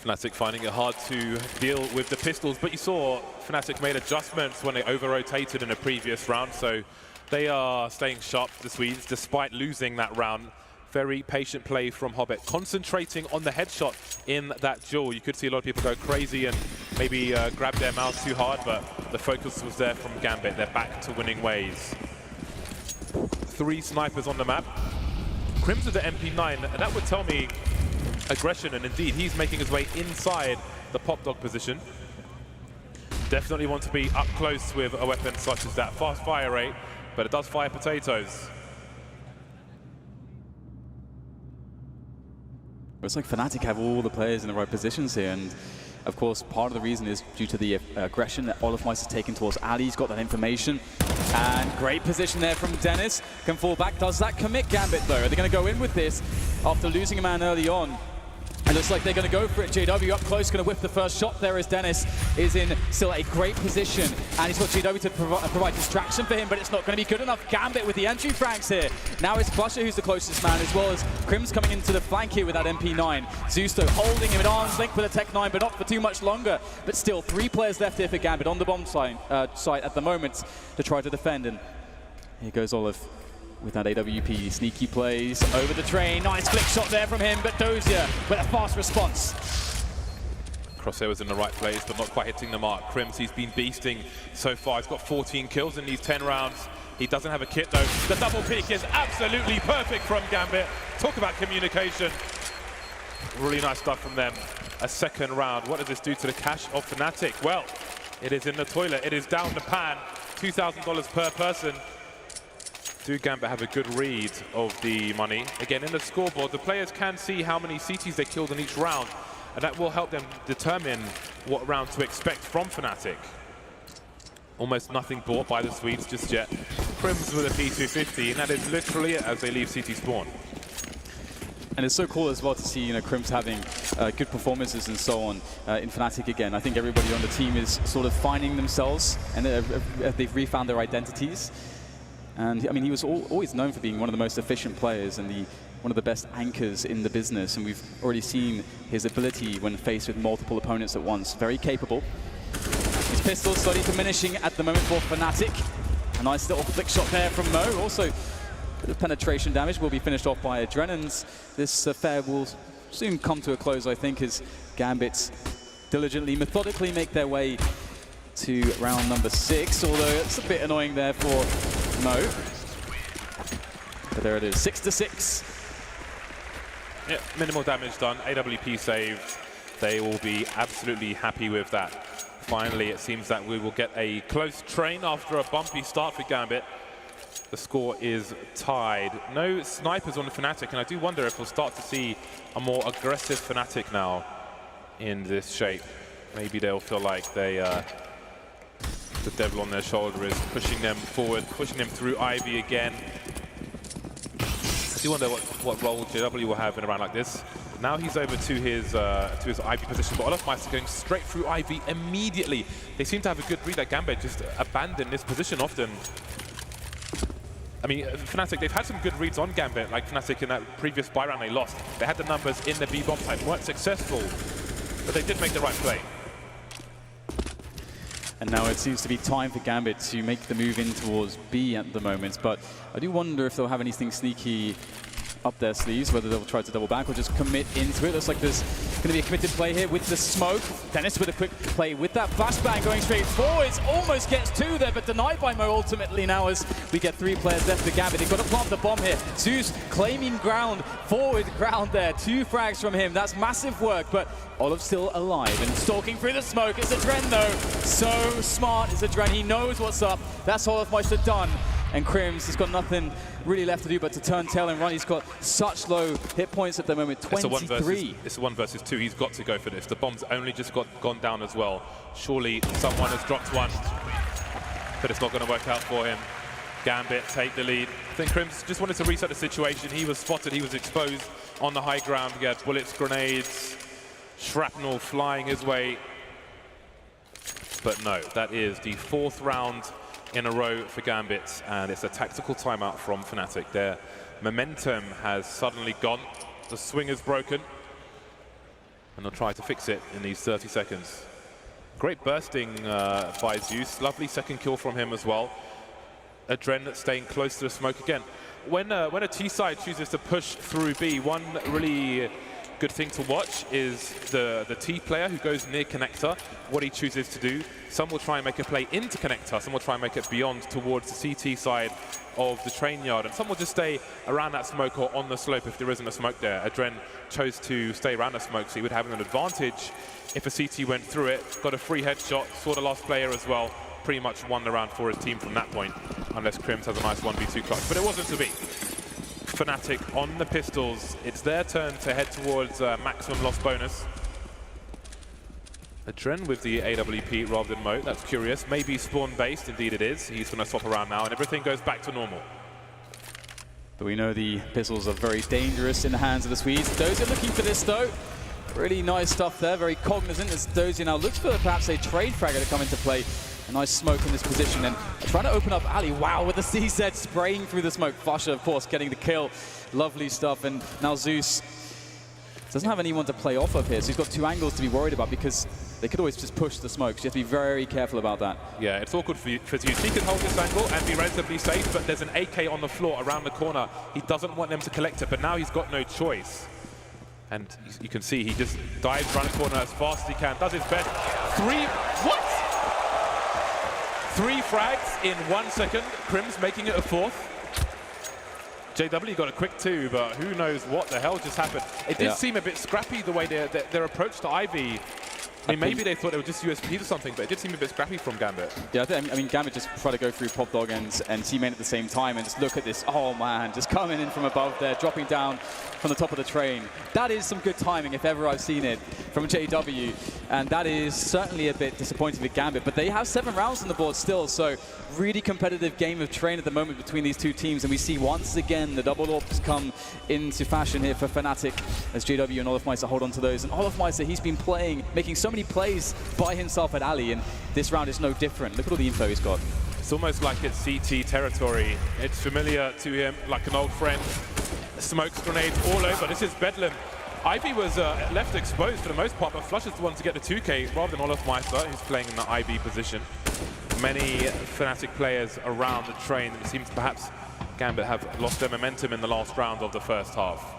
Fnatic finding it hard to deal with the pistols, but you saw Fnatic made adjustments when they over-rotated in a previous round, so They are staying sharp, the Swedes, despite losing that round. Very patient play from Hobbit, concentrating on the headshot in that duel. You could see a lot of people go crazy and maybe grab their mouse too hard, but the focus was there from Gambit. They're back to winning ways. 3 snipers on the map. Crims with the MP9, and that would tell me aggression, and indeed he's making his way inside the pop dog position. Definitely want to be up close with a weapon such as that. Fast fire rate, but it does fire potatoes. It's like Fnatic have all the players in the right positions here, and of course part of the reason is due to the aggression that Olofmeister has taken towards Ali. He's got that information, and great position there from Dennis. Can fall back, does that commit Gambit though? Are they going to go in with this after losing a man early on? It looks like they're going to go for it. JW up close, going to whip the first shot there as Dennis is in still a great position. And he's got JW to provide distraction for him, but it's not going to be good enough. Gambit with the entry frags here. Now it's Flusher who's the closest man, as well as Crims coming into the flank here with that MP9. Zusto holding him at arm's length with a Tech 9, but not for too much longer. But still, 3 players left here for Gambit on the bomb site at the moment to try to defend. And here goes Olaf with that AWP. Sneaky plays over the train. Nice flick shot there from him, but Dozier with a fast response. Crosshair was in the right place, but not quite hitting the mark. Crims, he's been beasting so far. He's got 14 kills in these 10 rounds. He doesn't have a kit though. The double peek is absolutely perfect from Gambit. Talk about communication. Really nice stuff from them. A second round. What does this do to the cash of Fnatic? Well, it is in the toilet. It is down the pan. $2,000 per person. Do Gambit have a good read of the money? Again, in the scoreboard, the players can see how many CTs they killed in each round, and that will help them determine what round to expect from Fnatic. Almost nothing bought by the Swedes just yet. Crims with a P250, and that is literally it as they leave CT spawn. And it's so cool as well to see, Crims having good performances and so on in Fnatic again. I think everybody on the team is sort of finding themselves, and they've refound their identities. And I mean, he was always known for being one of the most efficient players and one of the best anchors in the business. And we've already seen his ability when faced with multiple opponents at once. Very capable. His pistol slowly diminishing at the moment for Fnatic. A nice little flick shot there from Mo. Also, a bit of penetration damage will be finished off by Adrenans. This affair will soon come to a close, I think, as Gambit diligently, methodically make their way to round number 6, although it's a bit annoying there for Mo. But there it is, 6-6. Yeah, minimal damage done, AWP saved. They will be absolutely happy with that. Finally, it seems that we will get a close train after a bumpy start for Gambit. The score is tied. No snipers on the Fnatic, and I do wonder if we'll start to see a more aggressive Fnatic now in this shape. Maybe they'll feel like they the devil on their shoulder is pushing them forward, pushing them through Ivy again. I do wonder what role JW will have in a round like this. Now he's over to his Ivy position, but Olofmeister going straight through Ivy immediately. They seem to have a good read that Gambit just abandon this position often. I mean, Fnatic, they've had some good reads on Gambit, like Fnatic in that previous buy round they lost. They had the numbers in the B bomb site, weren't successful, but they did make the right play. And now it seems to be time for Gambit to make the move in towards B at the moment. But I do wonder if they'll have anything sneaky up their sleeves, whether they'll try to double back or just commit into it. Looks like there's going to be a committed play here with the smoke. Dennis with a quick play with that flashbang going straight forwards. Almost gets 2 there, but denied by Mo ultimately now as we get 3 players left for Gambit. They've got to plant the bomb here. Zeus claiming ground, forward ground there. 2 frags from him. That's massive work, but Olaf still alive and stalking through the smoke. It's Adren though. So smart is Adren. He knows what's up. That's Olofmeister done. And Crims has got nothing really left to do but to turn tail and run. He's got such low hit points at the moment, 23. It's a 1 versus 2. He's got to go for this. The bomb's only just gone down as well. Surely someone has dropped one, but it's not going to work out for him. Gambit take the lead. I think Crims just wanted to reset the situation. He was spotted, he was exposed on the high ground. He had bullets, grenades, shrapnel flying his way. But no, that is the 4th round in a row for Gambit, and it's a tactical timeout from Fnatic. Their momentum has suddenly gone. The swing is broken, and they'll try to fix it in these 30 seconds. Great bursting by Zeus. Lovely second kill from him as well. Adren staying close to the smoke again. When a T side chooses to push through B, one really good thing to watch is the T player who goes near connector, what he chooses to do. Some will try and make a play into connector, some will try and make it beyond towards the CT side of the train yard, and some will just stay around that smoke or on the slope if there isn't a smoke there. Adren chose to stay around the smoke, so he would have an advantage if a CT went through it, got a free headshot, saw the last player as well, pretty much won the round for his team from that point, unless Krims has a nice 1v2 clutch, but it wasn't to be. Fnatic on the pistols, it's their turn to head towards maximum loss bonus. Adren with the AWP rather than Moat, that's curious. Maybe spawn-based, indeed it is. He's going to swap around now and everything goes back to normal. But we know the pistols are very dangerous in the hands of the Swedes. Those are looking for this though. Really nice stuff there, very cognizant as Dozier now looks for perhaps a trade fragger to come into play. A nice smoke in this position and trying to open up Ali. Wow, with the CZ spraying through the smoke. Fasha, of course, getting the kill. Lovely stuff. And now Zeus doesn't have anyone to play off of here, so he's got two angles to be worried about because they could always just push the smoke. So you have to be very careful about that. Yeah, it's awkward for Zeus. He can hold this angle and be relatively safe, but there's an AK on the floor around the corner. He doesn't want them to collect it, but now he's got no choice. And you can see he just dives around the corner as fast as he can, does his best. Three frags in 1 second. Krims making it a fourth. JW got a quick two, but who knows what the hell just happened. It did seem a bit scrappy the way their approach to Ivy. I mean, maybe they thought it was just USP or something, but it did seem a bit scrappy from Gambit. Yeah, I mean, Gambit just tried to go through Pop Dog and teammate at the same time, and just look at this. Oh man, just coming in from above there, dropping down from the top of the train. That is some good timing, if ever I've seen it, from JW, and that is certainly a bit disappointing for Gambit, but they have 7 rounds on the board still, so really competitive game of train at the moment between these two teams, and we see once again the double ops come into fashion here for Fnatic as JW and Olofmeister hold on to those, and Olofmeister, he's been playing, making so many plays by himself at Ali, and this round is no different. Look at all the info he's got. It's almost like it's CT territory. It's familiar to him, like an old friend. Smokes, grenades all over. This is Bedlam. Ivy was left exposed for the most part, but Flush is the one to get the 2K rather than Olofmeister, who's playing in the IB position. Many Fnatic players around the train. It seems perhaps Gambit have lost their momentum in the last round of the first half.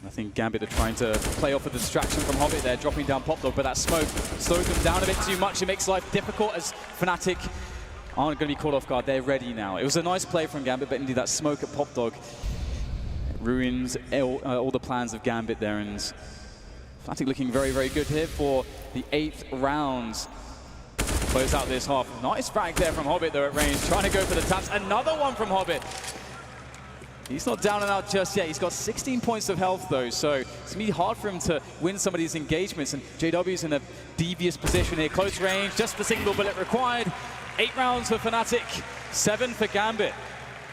I think Gambit are trying to play off a distraction from Hobbit there, dropping down Pop Dog, but that smoke slowed them down a bit too much. It makes life difficult as Fnatic aren't going to be caught off guard. They're ready now. It was a nice play from Gambit, but indeed that smoke at Pop Dog ruins all the plans of Gambit there, and Fnatic looking very, very good here for the 8th round. Close out this half. Nice frag there from Hobbit though at range, trying to go for the taps. Another one from Hobbit. He's not down and out just yet. He's got 16 points of health though, so it's going to be hard for him to win some of these engagements, and JW's in a devious position here. Close range, just the single bullet required. 8 rounds for Fnatic, 7 for Gambit.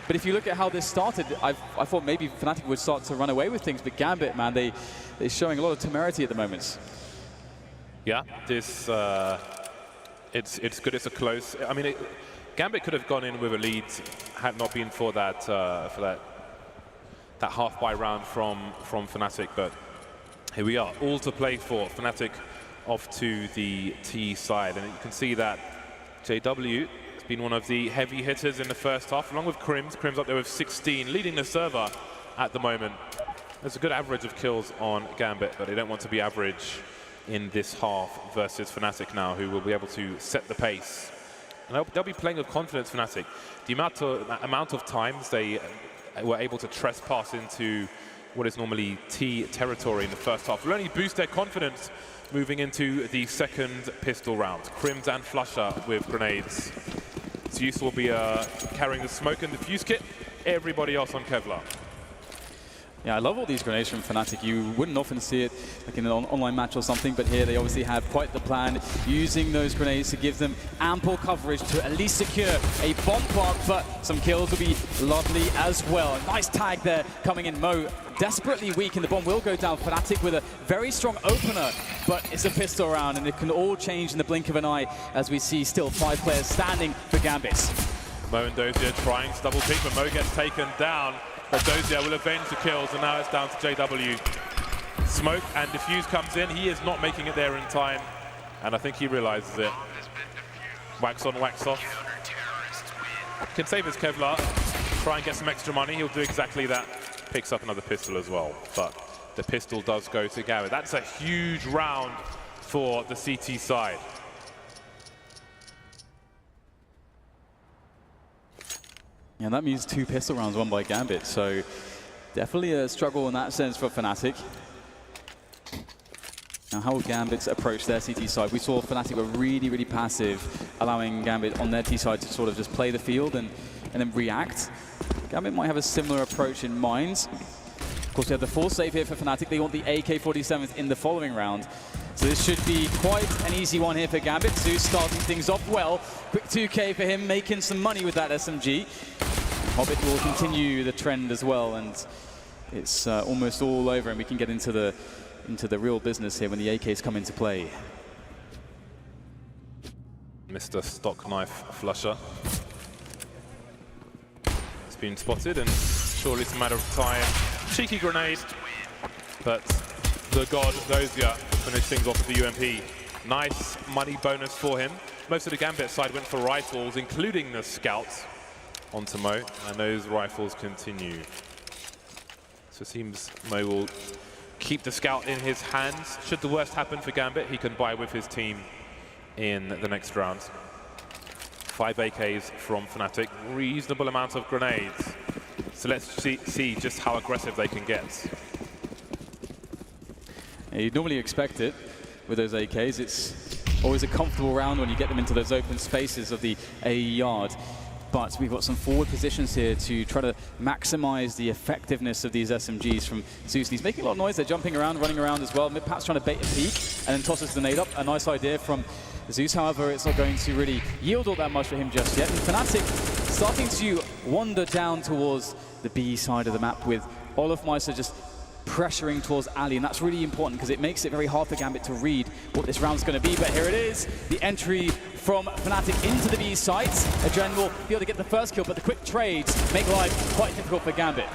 But if you look at how this started, I thought maybe Fnatic would start to run away with things, but Gambit, man, they're showing a lot of temerity at the moment. Yeah, this it's good. It's a close. I mean, Gambit could have gone in with a lead had not been for that that half by round from Fnatic. But here we are, all to play for. Fnatic off to the T side, and you can see that JW has been one of the heavy hitters in the first half, along with Krims. Krims up there with 16, leading the server at the moment. There's a good average of kills on Gambit, but they don't want to be average in this half versus Fnatic now, who will be able to set the pace. And they'll be playing with confidence, Fnatic. The amount of times they were able to trespass into what is normally T territory in the first half will only boost their confidence moving into the second pistol round. Krims and Flusher with grenades. Zeus will be carrying the smoke and defuse kit. Everybody else on Kevlar. Yeah, I love all these grenades from Fnatic. You wouldn't often see it like in an online match or something, but here they obviously have quite the plan, using those grenades to give them ample coverage to at least secure a bomb plant, but some kills will be lovely as well. A nice tag there coming in. Mo desperately weak, and the bomb will go down. Fnatic with a very strong opener, but it's a pistol round, and it can all change in the blink of an eye as we see still 5 players standing for Gambit. Mo and Dozier trying to double peek, but Mo gets taken down. But Dozier will avenge the kills, and now it's down to JW. Smoke and defuse comes in. He is not making it there in time, and I think he realizes it. Wax on, wax off. Can save his Kevlar, try and get some extra money. He'll do exactly that. Picks up another pistol as well, but the pistol does go to Gambit. That's a huge round for the CT side. Yeah, that means 2 pistol rounds won by Gambit, so definitely a struggle in that sense for Fnatic. Now, how will Gambit approach their CT side? We saw Fnatic were really, really passive, allowing Gambit on their T side to sort of just play the field and then react. Gambit might have a similar approach in mind. Of course, we have the full save here for Fnatic. They want the AK-47s in the following round. So this should be quite an easy one here for Gambit. Zeus starting things off well. Quick 2K for him, making some money with that SMG. Hobbit will continue the trend as well, and it's almost all over, and we can get into the real business here when the AKs come into play. Mr. Stock Knife Flusher. It's been spotted, and surely it's a matter of time. Cheeky grenade, but the god Dozier finished things off with the UMP. Nice money bonus for him. Most of the Gambit side went for rifles, including the scouts, onto Mo, and those rifles continue. So it seems Mo will keep the scout in his hands. Should the worst happen for Gambit, he can buy with his team in the next round. 5 AKs from Fnatic, reasonable amount of grenades. So let's see just how aggressive they can get. Yeah, you'd normally expect it with those AKs. It's always a comfortable round when you get them into those open spaces of the A yard. But we've got some forward positions here to try to maximize the effectiveness of these SMGs from Zeus. And he's making a lot of noise. They're jumping around, running around as well. Perhaps trying to bait a peek and then tosses the nade up. A nice idea from Zeus. However, it's not going to really yield all that much for him just yet. And Fnatic starting to wander down towards the B side of the map with Olofmeister just pressuring towards Ali, and that's really important because it makes it very hard for Gambit to read what this round's going to be. But here it is, the entry from Fnatic into the B site. Adren will be able to get the first kill, but the quick trades make life quite difficult for Gambit.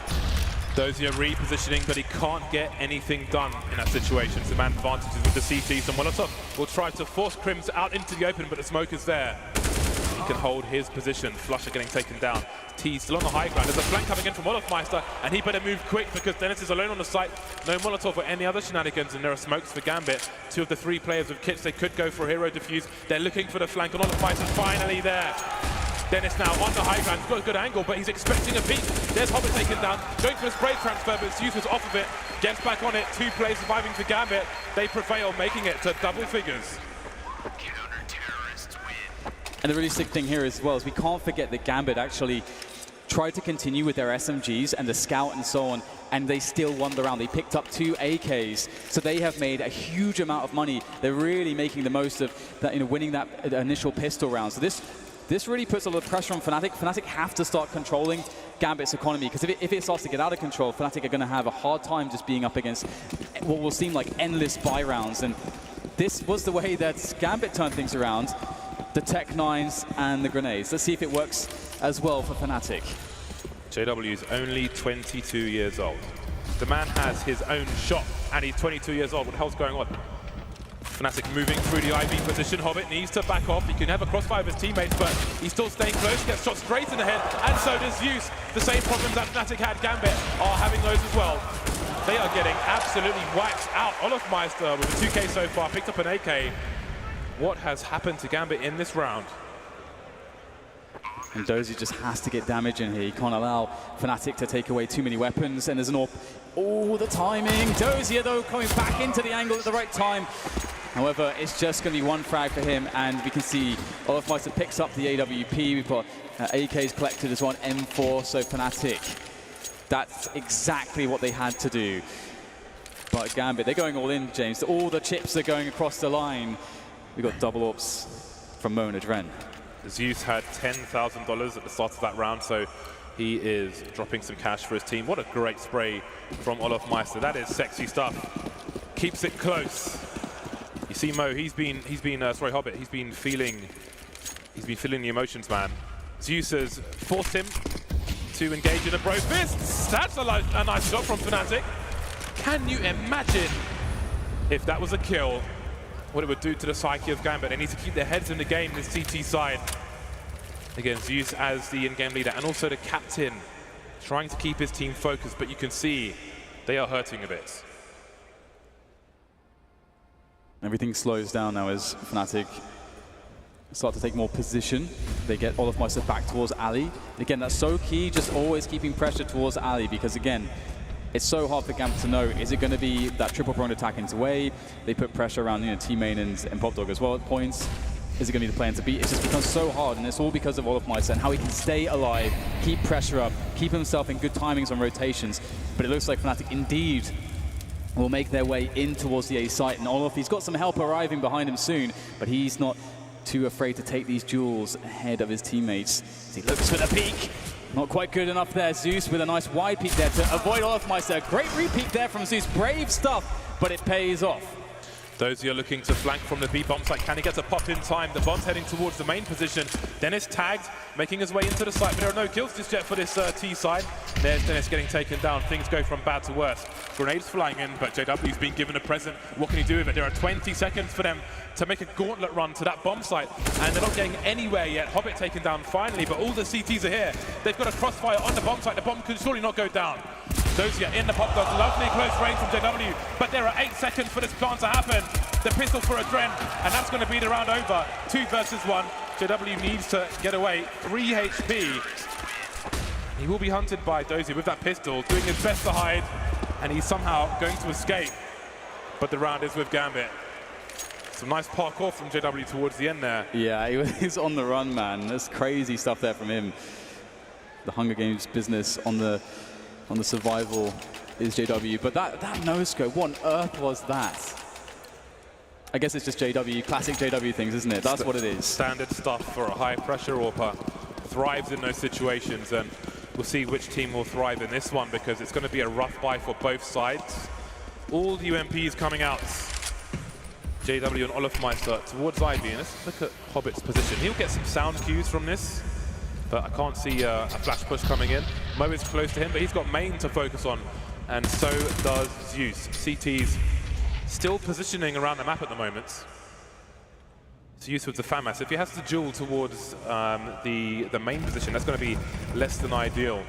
Dozier repositioning, but he can't get anything done in that situation. Some advantages with the CT. So Molotov will try to force Crims out into the open, but the smoke is there. He can hold his position. Flusher getting taken down. T still on the high ground. There's a flank coming in from Olofmeister, and he better move quick because Dennis is alone on the site. No Molotov or any other shenanigans, and there are smokes for Gambit. 2 of the 3 players with kits, they could go for a hero defuse. They're looking for the flank, and Olofmeister's finally there. Dennis now on the high ground. He's got a good angle, but he's expecting a peek. There's Hobbit taken down. Going for a spray transfer, but Zeus was off of it. Gets back on it. 2 players surviving for Gambit. They prevail, making it to double figures. And the really sick thing here as well is we can't forget that Gambit actually tried to continue with their SMGs and the scout and so on, and they still won the round. They picked up 2 AKs, so they have made a huge amount of money. They're really making the most of that, winning that initial pistol round. So this really puts a lot of pressure on Fnatic. Fnatic have to start controlling Gambit's economy, because if it starts to get out of control, Fnatic are going to have a hard time just being up against what will seem like endless buy rounds. And this was the way that Gambit turned things around. The Tech 9s and the grenades. Let's see if it works as well for Fnatic. JW is only 22 years old. The man has his own shot, and he's 22 years old. What the hell's going on? Fnatic moving through the IV position. Hobbit needs to back off. He can have a crossfire with his teammates, but he's still staying close. Gets shot straight in the head, and so does Zeus. The same problems that Fnatic had, Gambit are having those as well. They are getting absolutely waxed out. Olofmeister with a 2K so far, picked up an AK. What has happened to Gambit in this round? And Dozier just has to get damage in here. He can't allow Fnatic to take away too many weapons. And there's an AWP. Oh, the timing. Dozier, though, coming back into the angle at the right time. However, it's just going to be 1 frag for him. And we can see Olofmeister picks up the AWP. We've got AKs collected as well, M4. So Fnatic, that's exactly what they had to do. But Gambit, they're going all in, James. All the chips are going across the line. We've got double AWPs from Mo and Adren. Zeus had $10,000 at the start of that round, so he is dropping some cash for his team. What a great spray from Olofmeister. That is sexy stuff. Keeps it close. You see Mo, Hobbit, he's been feeling the emotions, man. Zeus has forced him to engage in a bro fists. That's a nice shot from Fnatic. Can you imagine if that was a kill? what it would do to the psyche of Gambit. They need to keep their heads in the game, this CT side. Again, Zeus as the in-game leader, and also the captain, trying to keep his team focused, but you can see they are hurting a bit. Everything slows down now as Fnatic start to take more position. They get Olofmeister back towards Ali. Again, that's so key, just always keeping pressure towards Ali, because again, it's so hard for Gambit to know, is it going to be that triple-pronged attack into wave? They put pressure around T-Main and Popdog as well at points. Is it going to be the plan to beat? It's just becomes so hard, and it's all because of Olofmeister and how he can stay alive, keep pressure up, keep himself in good timings on rotations. But it looks like Fnatic indeed will make their way in towards the A site, and Olof, he's got some help arriving behind him soon, but he's not too afraid to take these duels ahead of his teammates. As he looks for the peek. Not quite good enough there. Zeus with a nice wide peek there to avoid Olofmeister. Great re-peek there from Zeus. Brave stuff, but it pays off. Those who are looking to flank from the B bomb site, can he get a pop in time? The bomb's heading towards the main position. Dennis tagged, making his way into the site, but there are no kills just yet for this T side. There's Dennis getting taken down. Things go from bad to worse. Grenades flying in, but JW's been given a present. What can he do with it? There are 20 seconds for them to make a gauntlet run to that bomb site, and they're not getting anywhere yet. Hobbit taken down finally, but all the CTs are here. They've got a crossfire on the bomb site. The bomb can surely not go down. Dozier in the pop dog, lovely close range from JW, but there are 8 seconds for this plan to happen. The pistol for a Dren, and that's going to be the round over. 2 versus 1. JW needs to get away. 3 HP. He will be hunted by Dozier with that pistol, doing his best to hide, and he's somehow going to escape. But the round is with Gambit. Some nice parkour from JW towards the end there. Yeah, he's on the run, man. That's crazy stuff there from him. The Hunger Games business on the survival is JW, but that no-scope, what on earth was that? I guess it's just JW, classic JW things, isn't it? That's what it is. Standard stuff for a high-pressure AWPer. Thrives in those situations, and we'll see which team will thrive in this one, because it's going to be a rough buy for both sides. All UMPs coming out. JW and Olofmeister towards Ivy, and let's look at Hobbit's position. He'll get some sound cues from this, but I can't see a flash push coming in. Mo is close to him, but he's got main to focus on, and so does Zeus. CT's still positioning around the map at the moment. Zeus with the FAMAS. If he has to duel towards the main position, that's going to be less than ideal.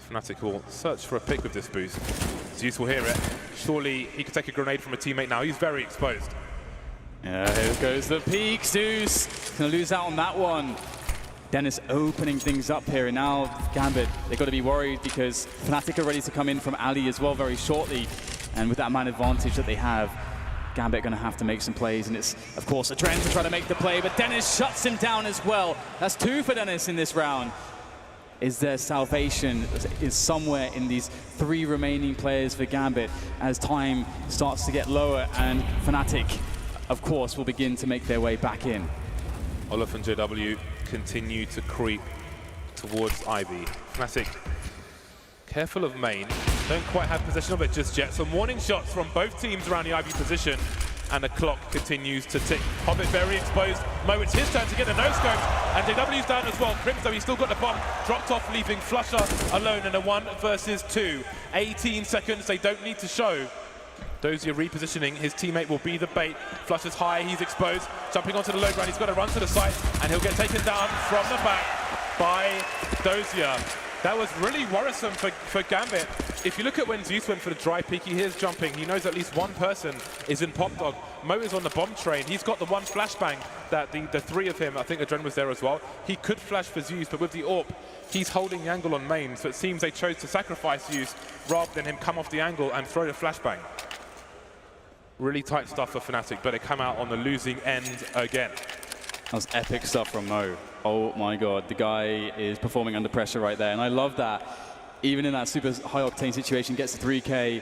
Fnatic will search for a pick with this boost. Zeus will hear it. Surely he could take a grenade from a teammate now. He's very exposed. Yeah, here goes the peak. Zeus gonna lose out on that one. Dennis opening things up here, and now Gambit, they've got to be worried because Fnatic are ready to come in from Ali as well very shortly. And with that man advantage that they have, Gambit going to have to make some plays, and it's, of course, a trend to try to make the play, but Dennis shuts him down as well. That's 2 for Dennis in this round. Is there salvation is somewhere in these 3 remaining players for Gambit as time starts to get lower, and Fnatic, of course, will begin to make their way back in. Olof and JW continue to creep towards Ivy. Fnatic careful of main, don't quite have possession of it just yet. Some warning shots from both teams around the Ivy position, and the clock continues to tick. Hobbit very exposed. Mo, it's his turn to get a no-scope, and JW's down as well. Crims, though, he's still got the bomb, dropped off, leaving Flusher alone in a 1 versus 2. 18 seconds, they don't need to show. Dozier repositioning, his teammate will be the bait. Flusher's high, he's exposed, jumping onto the low ground, he's got to run to the site, and he'll get taken down from the back by Dozier. That was really worrisome for Gambit. If you look at when Zeus went for the dry peek, he hears jumping. He knows at least one person is in Popdog. Mo is on the bomb train. He's got the one flashbang that the 3 of him, I think Adren was there as well. He could flash for Zeus, but with the AWP, he's holding the angle on main. So it seems they chose to sacrifice Zeus rather than him come off the angle and throw the flashbang. Really tight stuff for Fnatic, but they come out on the losing end again. That was epic stuff from Mo. Oh my God, the guy is performing under pressure right there, and I love that. Even in that super high-octane situation, gets to 3K.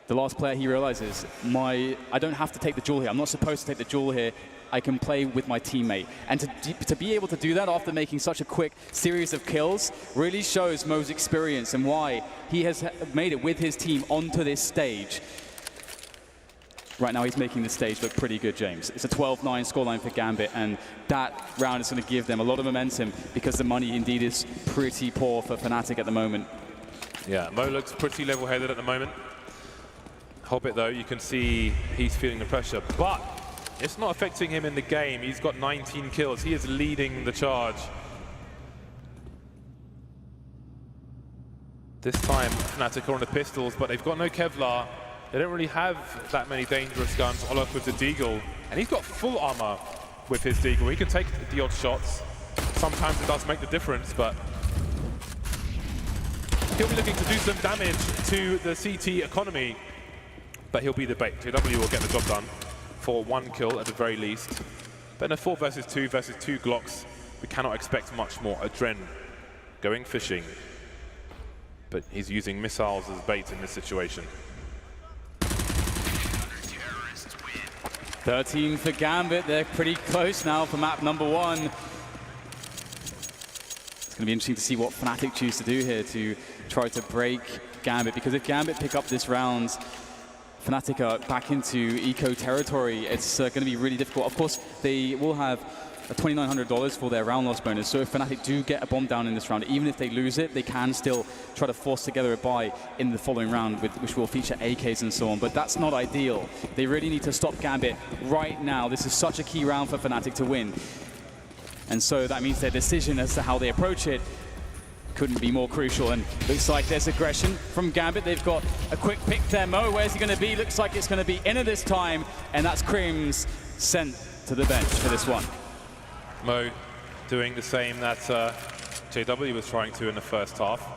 The last player, he realizes, I don't have to take the duel here. I'm not supposed to take the duel here. I can play with my teammate. And to be able to do that after making such a quick series of kills really shows Mo's experience and why he has made it with his team onto this stage. Right now, he's making the stage look pretty good, James. It's a 12-9 scoreline for Gambit, and that round is going to give them a lot of momentum because the money indeed is pretty poor for Fnatic at the moment. Yeah, Mo looks pretty level-headed at the moment. Hobbit, though, you can see he's feeling the pressure, but It's not affecting him in the game. He's got 19 kills. He is leading the charge. This time, Fnatic are on the pistols, but they've got no Kevlar. They don't really have that many dangerous guns. Olaf with the Deagle, and he's got full armor with his Deagle. He can take the odd shots. Sometimes it does make the difference, but he'll be looking to do some damage to the CT economy, but he'll be the bait. JW will get the job done for 1 kill at the very least. But in a 4 versus 2 Glocks, we cannot expect much more. Adren going fishing, but he's using missiles as bait in this situation. 13 for Gambit. They're pretty close now for map number 1. It's going to be interesting to see what Fnatic choose to do here to try to break Gambit, because if Gambit pick up this round, Fnatic are back into eco territory. It's going to be really difficult. Of course, they will have a $2,900 for their round loss bonus. So if Fnatic do get a bomb down in this round, even if they lose it, they can still try to force together a buy in the following round, which will feature AKs and so on. But that's not ideal. They really need to stop Gambit right now. This is such a key round for Fnatic to win. And so that means their decision as to how they approach it couldn't be more crucial. And looks like there's aggression from Gambit. They've got a quick pick there. Mo, where's he going to be? Looks like it's going to be Inner this time. And that's Krims sent to the bench for this one. Mo doing the same that JW was trying to in the first half.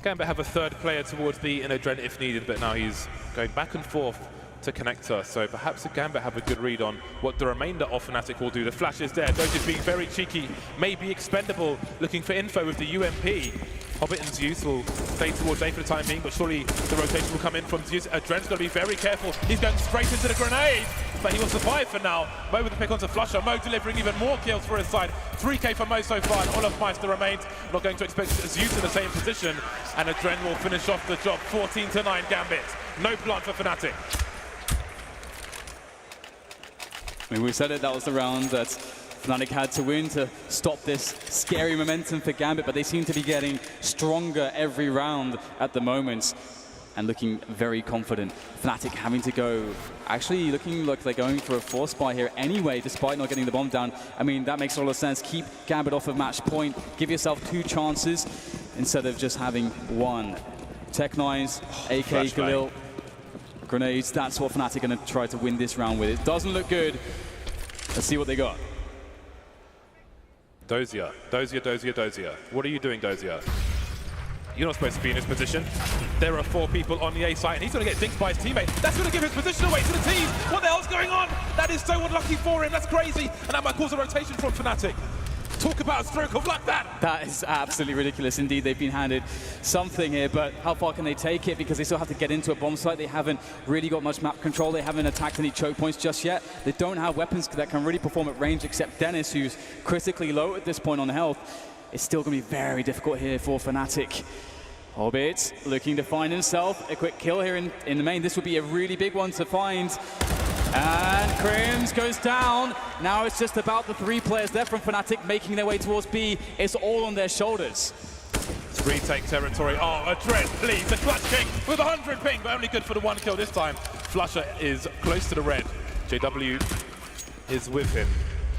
Gambit have a third player towards B in Adren if needed, but now he's going back and forth to connector. So perhaps the Gambit have a good read on what the remainder of Fnatic will do. The flash is there. Doge is being very cheeky, maybe expendable, looking for info with the UMP. Hobbit and Zeus will stay towards A for the time being, but surely the rotation will come in from Zeus. Adren's got to be very careful. He's going straight into the grenade, but he will survive for now. Mo with the pick onto Flusher. Mo delivering even more kills for his side. 3K for Mo so far, and Olaf Meister remains. Not going to expect Zeus in the same position, and Adren will finish off the job. 14-9 Gambit. No plant for Fnatic. I mean, we said it, that was the round that Fnatic had to win to stop this scary momentum for Gambit, but they seem to be getting stronger every round at the moment and looking very confident. Fnatic having to go, actually looking like they're going for a force buy here anyway, despite not getting the bomb down. I mean, that makes a lot of sense. Keep Gambit off of match point. Give yourself 2 chances instead of just having 1. Tech9s, AK, Galil, grenades. That's what Fnatic are going to try to win this round with. It doesn't look good. Let's see what they got. Dozier. What are you doing, Dozier? You're not supposed to be in his position. There are 4 people on the A site, and he's going to get dinked by his teammate. That's going to give his position away to the team. What the hell's going on? That is so unlucky for him. That's crazy. And that might cause a rotation from Fnatic. Talk about a stroke of luck, that! That is absolutely ridiculous indeed. They've been handed something here, but how far can they take it? Because they still have to get into a bomb site. They haven't really got much map control. They haven't attacked any choke points just yet. They don't have weapons that can really perform at range, except Dennis, who's critically low at this point on health. It's still going to be very difficult here for Fnatic. Hobbit looking to find himself a quick kill here in the main. This would be a really big one to find. And Krims goes down. Now it's just about the 3 players there from Fnatic making their way towards B. It's all on their shoulders. It's retake territory. Oh, Adren, please. The clutch king with 100 ping, but only good for the 1 kill this time. Flusher is close to the red. JW is with him.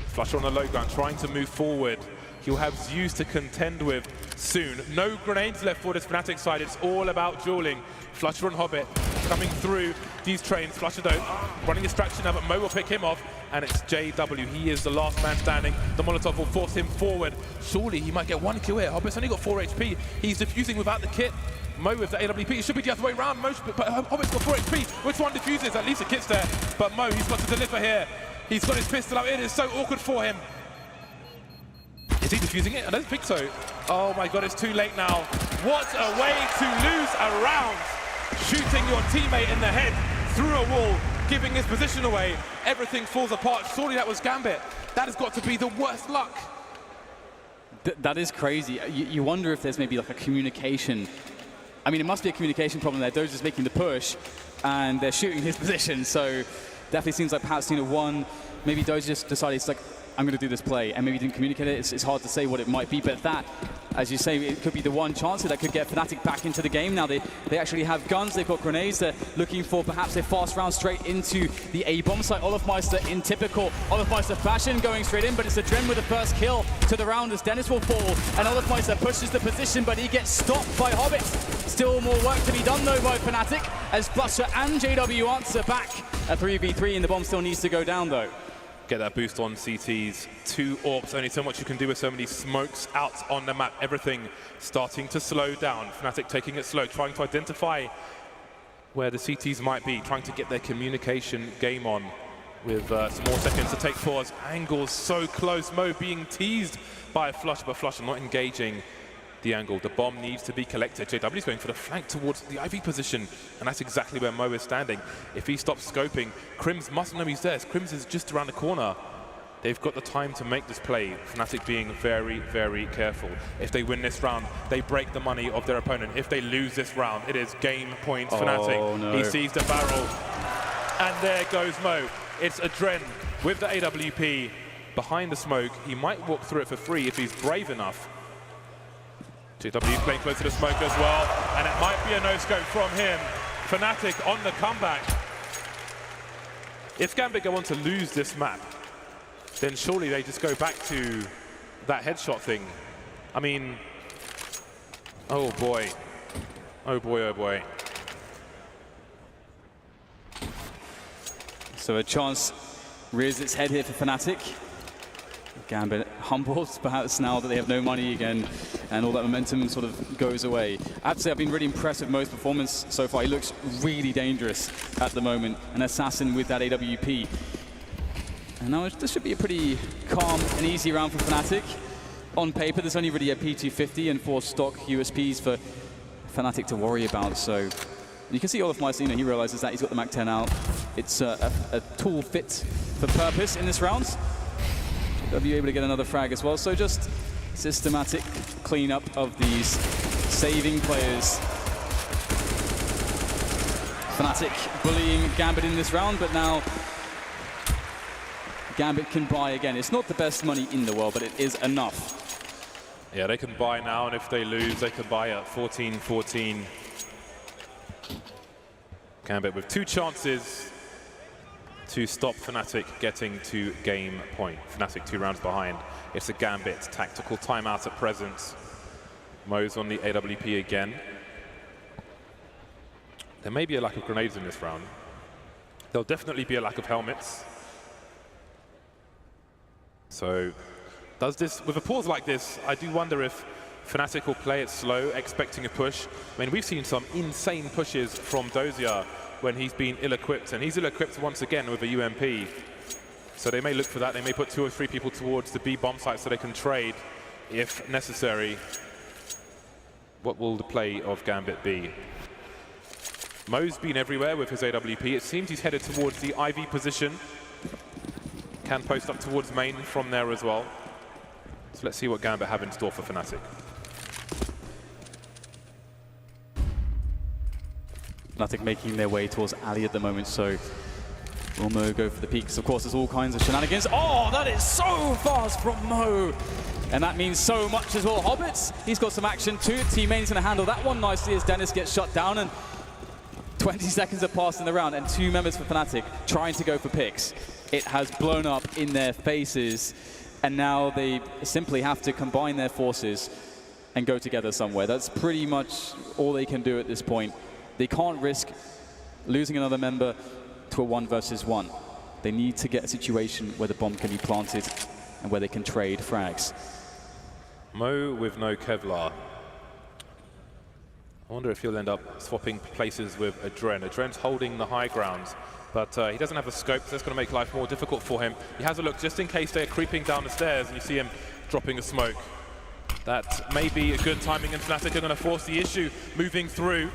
Flusher on the low ground, trying to move forward. He'll have Zeus to contend with soon. No grenades left for this Fnatic side. It's all about dueling. Flusher and Hobbit coming through these trains. Flusher though, running distraction now, but Mo will pick him off, and it's JW. He is the last man standing. The Molotov will force him forward. Surely he might get 1 kill here. Hobbit's only got 4 HP. He's defusing without the kit. Mo with the AWP. It should be the other way around. But Hobbit's got 4 HP. Which one defuses? At least the kit's there. But Mo, he's got to deliver here. He's got his pistol out. It is so awkward for him. Is he defusing it? I don't think so. Oh my God, it's too late now. What a way to lose a round. Shooting your teammate in the head through a wall, giving his position away. Everything falls apart. Surely that was Gambit. That has got to be the worst luck. That is crazy. You wonder if there's maybe like a communication. I mean, it must be a communication problem there. Doge is making the push, and they're shooting his position. So definitely seems like perhaps, 1, maybe Doge just decided it's like, I'm going to do this play, and maybe didn't communicate it. It's hard to say what it might be, but that, as you say, it could be the one chance that could get Fnatic back into the game. Now they actually have guns, they've got grenades, they're looking for perhaps a fast round straight into the A-bomb site. Olofmeister in typical Olofmeister fashion going straight in, but it's a Dren with the first kill to the round as Dennis will fall, and Olofmeister pushes the position, but he gets stopped by Hobbit. Still more work to be done though by Fnatic, as Blusher and JW answer back. A 3v3, and the bomb still needs to go down though. Get that boost on CTs. 2 AWPs, only so much you can do with so many smokes out on the map. Everything starting to slow down. Fnatic taking it slow, trying to identify where the CTs might be, trying to get their communication game on with some more seconds to take pause. Angles so close. Mo being teased by Flush, but Flush not engaging the angle. The bomb needs to be collected. JW is going for the flank towards the IV position, and that's exactly where Mo is standing. If he stops scoping, Crims must know he's there. Crims is just around the corner. They've got the time to make this play. Fnatic being very, very careful. If they win this round, they break the money of their opponent. If they lose this round, it is game points Fnatic. No. He sees the barrel, and there goes Mo. It's a Dren with the AWP behind the smoke. He might walk through it for free if he's brave enough. JW playing close to the smoke as well, and it might be a no-scope from him. Fnatic on the comeback. If Gambit go on to lose this map, then surely they just go back to that headshot thing. I mean, oh boy. Oh boy, oh boy. So a chance rears its head here for Fnatic. Gambit humbled perhaps now that they have no money again, and all that momentum sort of goes away. I have to say I've been really impressed with Mo's performance so far. He looks really dangerous at the moment, an assassin with that AWP. And now this should be a pretty calm and easy round for Fnatic. On paper, there's only really a P250 and 4 stock USPs for Fnatic to worry about. So you can see Olofmeister, he realizes that he's got the Mac 10 out. It's a tool fit for purpose in this round. JW able to get another frag as well. So just systematic cleanup of these saving players. Fnatic bullying Gambit in this round, but now Gambit can buy again. It's not the best money in the world, but it is enough. Yeah, they can buy now, and if they lose, they can buy at 14-14. Gambit with 2 chances to stop Fnatic getting to game point. Fnatic 2 rounds behind. It's a Gambit tactical timeout at present. Mo's on the AWP again. There may be a lack of grenades in this round. There'll definitely be a lack of helmets. So, does this, with a pause like this, I do wonder if Fnatic will play it slow, expecting a push. I mean, we've seen some insane pushes from Dozier when he's been ill-equipped, and he's ill-equipped once again with a UMP. So they may look for that. They may put 2 or 3 people towards the B bomb site so they can trade if necessary. What will the play of Gambit be? Mo's been everywhere with his AWP. It seems he's headed towards the IV position. Can post up towards main from there as well. So let's see what Gambit have in store for Fnatic. Fnatic making their way towards Ali at the moment, so will Mo go for the peaks? Of course, there's all kinds of shenanigans. Oh, that is so fast from Mo! And that means so much as well. Hobbits, he's got some action too. Teammate's gonna handle that one nicely as Dennis gets shut down, and 20 seconds have passed in the round, and 2 members for Fnatic trying to go for picks. It has blown up in their faces, and now they simply have to combine their forces and go together somewhere. That's pretty much all they can do at this point. They can't risk losing another member to a 1 versus 1. They need to get a situation where the bomb can be planted and where they can trade frags. Mo with no Kevlar. I wonder if he'll end up swapping places with a Dren. A Dren's holding the high ground, but he doesn't have a scope, so that's going to make life more difficult for him. He has a look just in case they're creeping down the stairs, and you see him dropping a smoke. That may be a good timing, and Fnatic are going to force the issue moving through.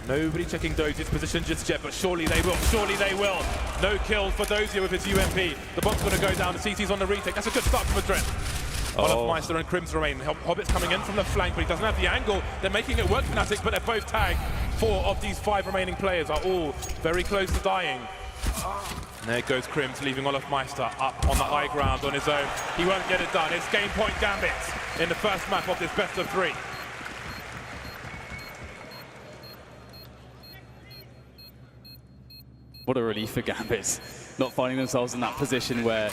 Nobody checking Dozier's position just yet, but surely they will, surely they will. No kill for Dozier with his UMP. The bomb's going to go down, the CT's on the retake. That's a good start for Dren. Olofmeister and Crims remain. Hobbit's coming in from the flank, but he doesn't have the angle. They're making it work for Fnatic, but they're both tagged. 4 of these 5 remaining players are all very close to dying. And there goes Crims, leaving Olofmeister up on the high ground on his own. He won't get it done. It's game point Gambit in the first map of this best of 3. What a relief for Gambit, not finding themselves in that position where,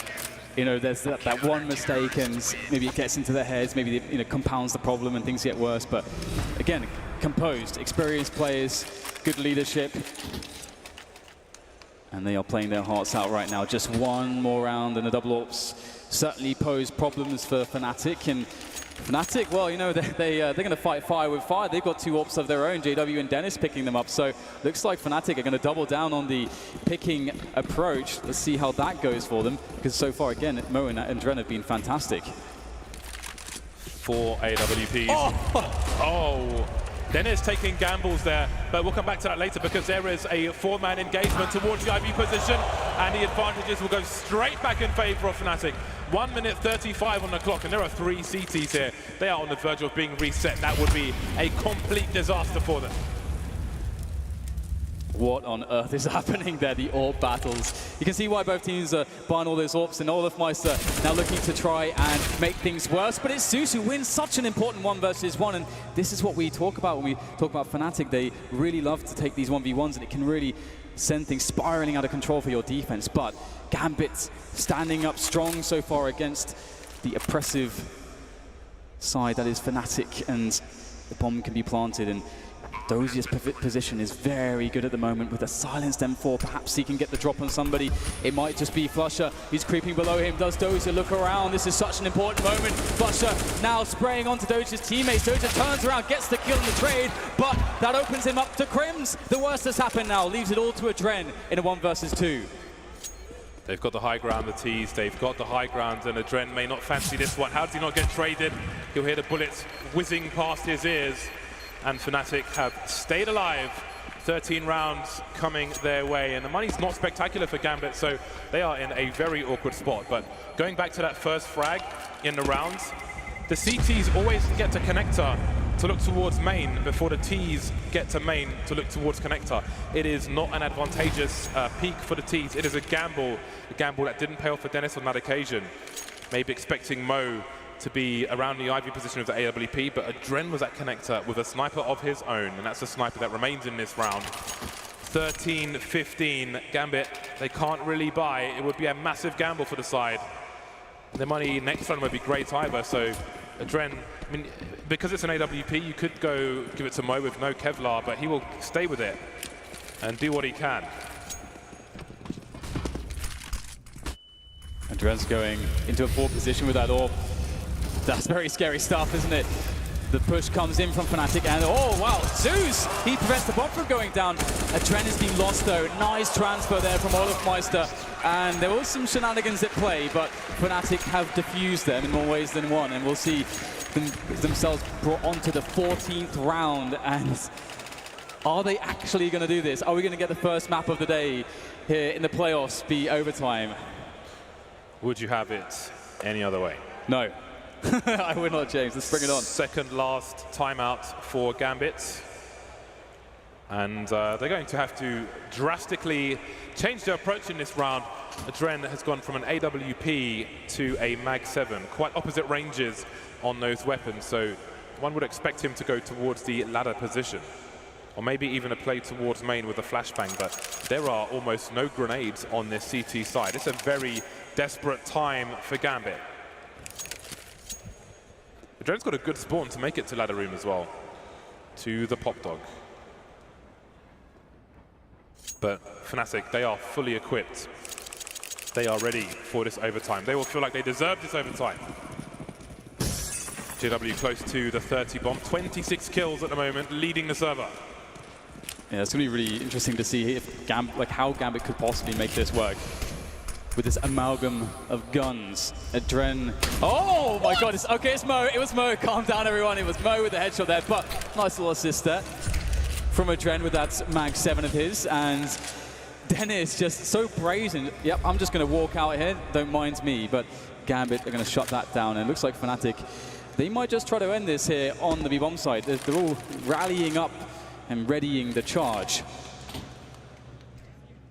you know, there's that one mistake and maybe it gets into their heads, maybe it, you know, compounds the problem and things get worse. But again, composed, experienced players, good leadership. And they are playing their hearts out right now. Just one more round and the double AWPs certainly pose problems for Fnatic. And Fnatic, well, you know, they're going to fight fire with fire. They've got 2 AWPs of their own, JW and Dennis picking them up. So looks like Fnatic are going to double down on the picking approach. Let's see how that goes for them. Because so far, again, Mo and Dren have been fantastic. 4 AWPs. Oh! Dennis taking gambles there, but we'll come back to that later because there is a 4-man engagement towards the IV position, and the advantages will go straight back in favor of Fnatic. 1 minute 35 on the clock, and there are 3 CTs here. They are on the verge of being reset. That would be a complete disaster for them. What on earth is happening there, the AWP battles? You can see why both teams are buying all those AWPs, and Olofmeister now looking to try and make things worse. But it's Zeus who wins such an important 1 versus 1, and this is what we talk about when we talk about Fnatic. They really love to take these 1v1s, and it can really send things spiraling out of control for your defense. But Gambit standing up strong so far against the oppressive side that is Fnatic, and the bomb can be planted. And Dozier's position is very good at the moment with a silenced M4. Perhaps he can get the drop on somebody. It might just be Flusher. He's creeping below him. Does Dozier look around? This is such an important moment. Flusher now spraying onto Dozier's teammates. Dozier turns around, gets the kill in the trade, but that opens him up to Crims. The worst has happened now. Leaves it all to Adren in a 1 versus 2. They've got the high ground, the T's. They've got the high ground, and Adren may not fancy this one. How does he not get traded? He'll hear the bullets whizzing past his ears. And Fnatic have stayed alive. 13 rounds coming their way, and the money's not spectacular for Gambit, so they are in a very awkward spot. But going back to that first frag in the rounds, the CTs always get to connector to look towards main before the T's get to main to look towards connector. It is not an advantageous peak for the T's. It is a gamble that didn't pay off for Dennis on that occasion. Maybe expecting Mo to be around the IV position of the AWP, but Adren was at connector with a sniper of his own, and that's a sniper that remains in this round. 13-15, Gambit, they can't really buy. It would be a massive gamble for the side. The money next round would be great either, so Adren, I mean, because it's an AWP, you could go give it to Mo with no Kevlar, but he will stay with it and do what he can. Adren's going into a poor position with that AWP. That's very scary stuff, isn't it? The push comes in from Fnatic, and oh wow, Zeus! He prevents the bomb from going down. Adren has been lost though. Nice transfer there from Olofmeister. And there was some shenanigans at play, but Fnatic have diffused them in more ways than one, and we'll see themselves brought onto the 14th round. And are they actually going to do this? Are we going to get the first map of the day here in the playoffs be overtime? Would you have it any other way? No. I would not, James. Let's bring it on. Second last timeout for Gambit. And they're going to have to drastically change their approach in this round. Adren has gone from an AWP to a Mag-7. Quite opposite ranges on those weapons, so one would expect him to go towards the ladder position. Or maybe even a play towards main with a flashbang, but there are almost no grenades on this CT side. It's a very desperate time for Gambit. Adren's got a good spawn to make it to ladder room as well, to the pop dog. But Fnatic, they are fully equipped. They are ready for this overtime. They will feel like they deserve this overtime. JW close to the 30 bomb, 26 kills at the moment, leading the server. Yeah, it's going to be really interesting to see if how Gambit could possibly make this work. With this amalgam of guns. Adren. Oh my god, it's Mo. It was Mo. Calm down, everyone. It was Mo with the headshot there, but nice little assist there from Adren with that Mag-7 of his. And Dennis just so brazen. Yep, I'm just going to walk out here. Don't mind me. But Gambit are going to shut that down. And it looks like Fnatic, they might just try to end this here on the B-bomb side. They're all rallying up and readying the charge.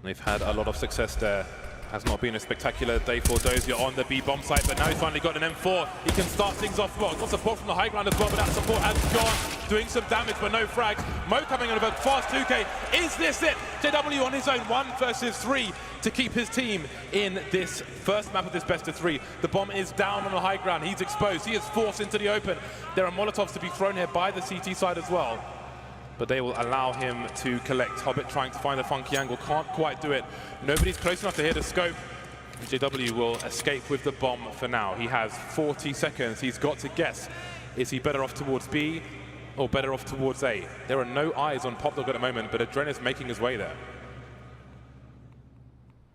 They've had a lot of success there Has not been a spectacular day for Dozier on the B bomb site, but now he's finally got an M4. He can start things off well. Got support from the high ground as well, but that support has gone, doing some damage, but no frags. Mo coming on a fast 2K. Is this it? JW on his own, 1 versus 3 to keep his team in this first map of this best of 3. The bomb is down on the high ground. He's exposed. He is forced into the open. There are Molotovs to be thrown here by the CT side as well, but they will allow him to collect. Hobbit trying to find a funky angle, can't quite do it. Nobody's close enough to hit the scope. JW will escape with the bomb for now. He has 40 seconds. He's got to guess. Is he better off towards B or better off towards A? There are no eyes on Popdog at the moment, but Adren is making his way there.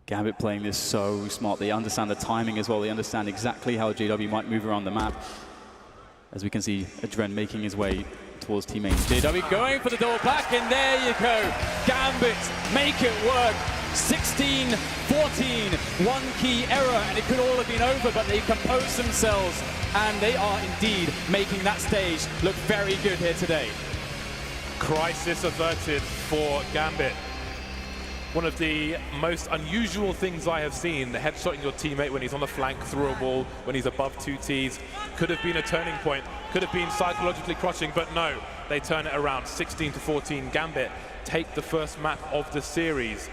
Gambit playing this so smart. They understand the timing as well. They understand exactly how JW might move around the map. As we can see, Adren making his way towards team main. JW going for the double back, and there you go. Gambit make it work. 16-14, one key error, and it could all have been over, but they composed themselves, and they are indeed making that stage look very good here today. Crisis averted for Gambit. One of the most unusual things I have seen, headshotting your teammate when he's on the flank through a wall, when he's above 2 Ts, could have been a turning point, could have been psychologically crushing, but no, they turn it around. 16-14, Gambit take the first map of the series.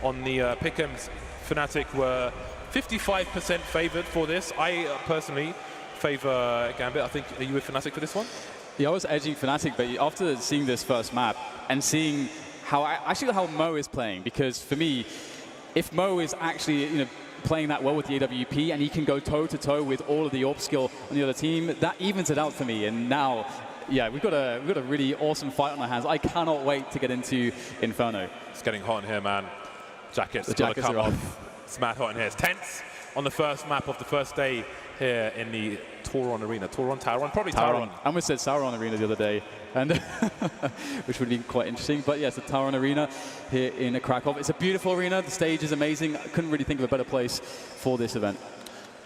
On the pick'ems, Fnatic were 55% favored for this. I personally favor Gambit. I think, are you with Fnatic for this one? Yeah, I was edging Fnatic, but after seeing this first map and seeing how Mo is playing, because for me, if Mo is actually playing that well with the AWP and he can go toe-to-toe with all of the AWP skill on the other team, that evens it out for me. And now, yeah, we've got a really awesome fight on our hands. I cannot wait to get into Inferno. It's getting hot in here, man. Jackets got to come off. It's mad hot in here. It's tense on the first map of the first day here in the Tauron Arena. Tauron? Probably Tauron. I almost said Sauron Arena the other day, and which would be quite interesting. But yes, the Tauron Arena here in Kraków. It's a beautiful arena. The stage is amazing. I couldn't really think of a better place for this event.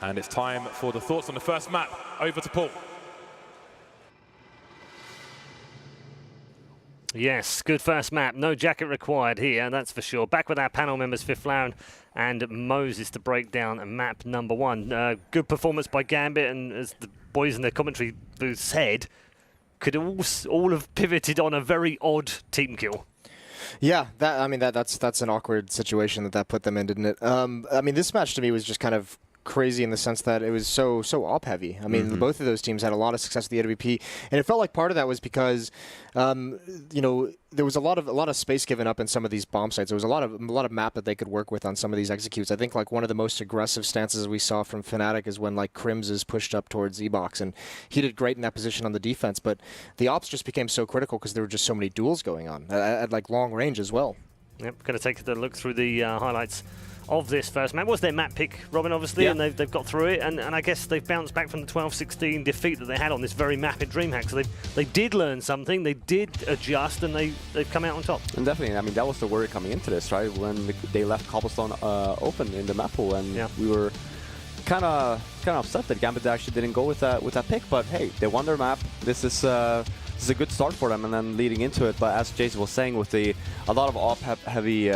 And it's time for the thoughts on the first map. Over to Paul. Yes, good first map. No jacket required here, that's for sure. Back with our panel members, Fiflown and Moses, to break down map number 1. Good performance by Gambit, and as the boys in the commentary booth said, could all have pivoted on a very odd team kill. Yeah, that's an awkward situation that put them in, didn't it? I mean, this match to me was just kind of crazy in the sense that it was so op heavy. I mean, both of those teams had a lot of success with the AWP, and it felt like part of that was because there was a lot of space given up in some of these bomb sites. There was a lot of map that they could work with on some of these executes. I think like one of the most aggressive stances we saw from Fnatic is when like Crims is pushed up towards E-Box, and he did great in that position on the defense, but the ops just became so critical because there were just so many duels going on at like long range as well. Yep, going to take a look through the highlights of this first map. Was their map pick, Robin, obviously, and they've got through it, and I guess they've bounced back from the 12-16 defeat that they had on this very map at DreamHack, so they did learn something, they did adjust, and they've come out on top. And definitely, I mean, that was the worry coming into this, right? When they left Cobblestone open in the map pool, and we were kind of upset that Gambit actually didn't go with that pick, but hey, they won their map. This is a good start for them, and then leading into it, but as Jason was saying, with a lot of op-heavy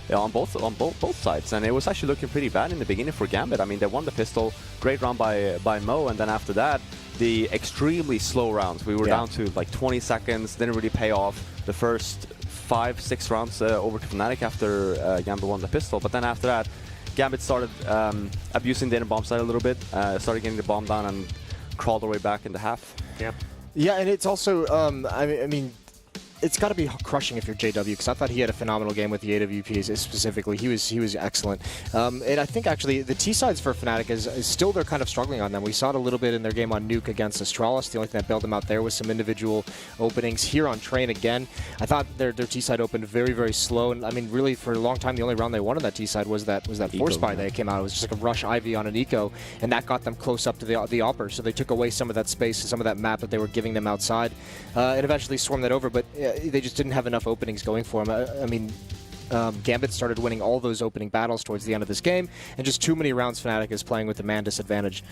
on both sides, and it was actually looking pretty bad in the beginning for Gambit. I mean, they won the pistol, great round by Mo, and then after that, the extremely slow rounds. We were down to like 20 seconds, didn't really pay off the first 5-6 rounds over to Fnatic after Gambit won the pistol, but then after that, Gambit started abusing the inner bomb side a little bit, started getting the bomb down and crawled their way back into half. Yeah, and it's also, I mean, it's got to be crushing if you're JW, because I thought he had a phenomenal game with the AWPs specifically. He was excellent. And I think actually the T-sides for Fnatic is still they're kind of struggling on them. We saw it a little bit in their game on Nuke against Astralis. The only thing that bailed them out there was some individual openings. Here on Train again, I thought their T-side opened very, very slow. And I mean, really for a long time, the only round they won on that T-side was that force buy that came out. It was just like a rush Ivy on an eco, and that got them close up to the Opper. So they took away some of that space, some of that map that they were giving them outside, and eventually swarmed that over. But they just didn't have enough openings going for them. I mean, Gambit started winning all those opening battles towards the end of this game, and just too many rounds Fnatic is playing with a man disadvantage.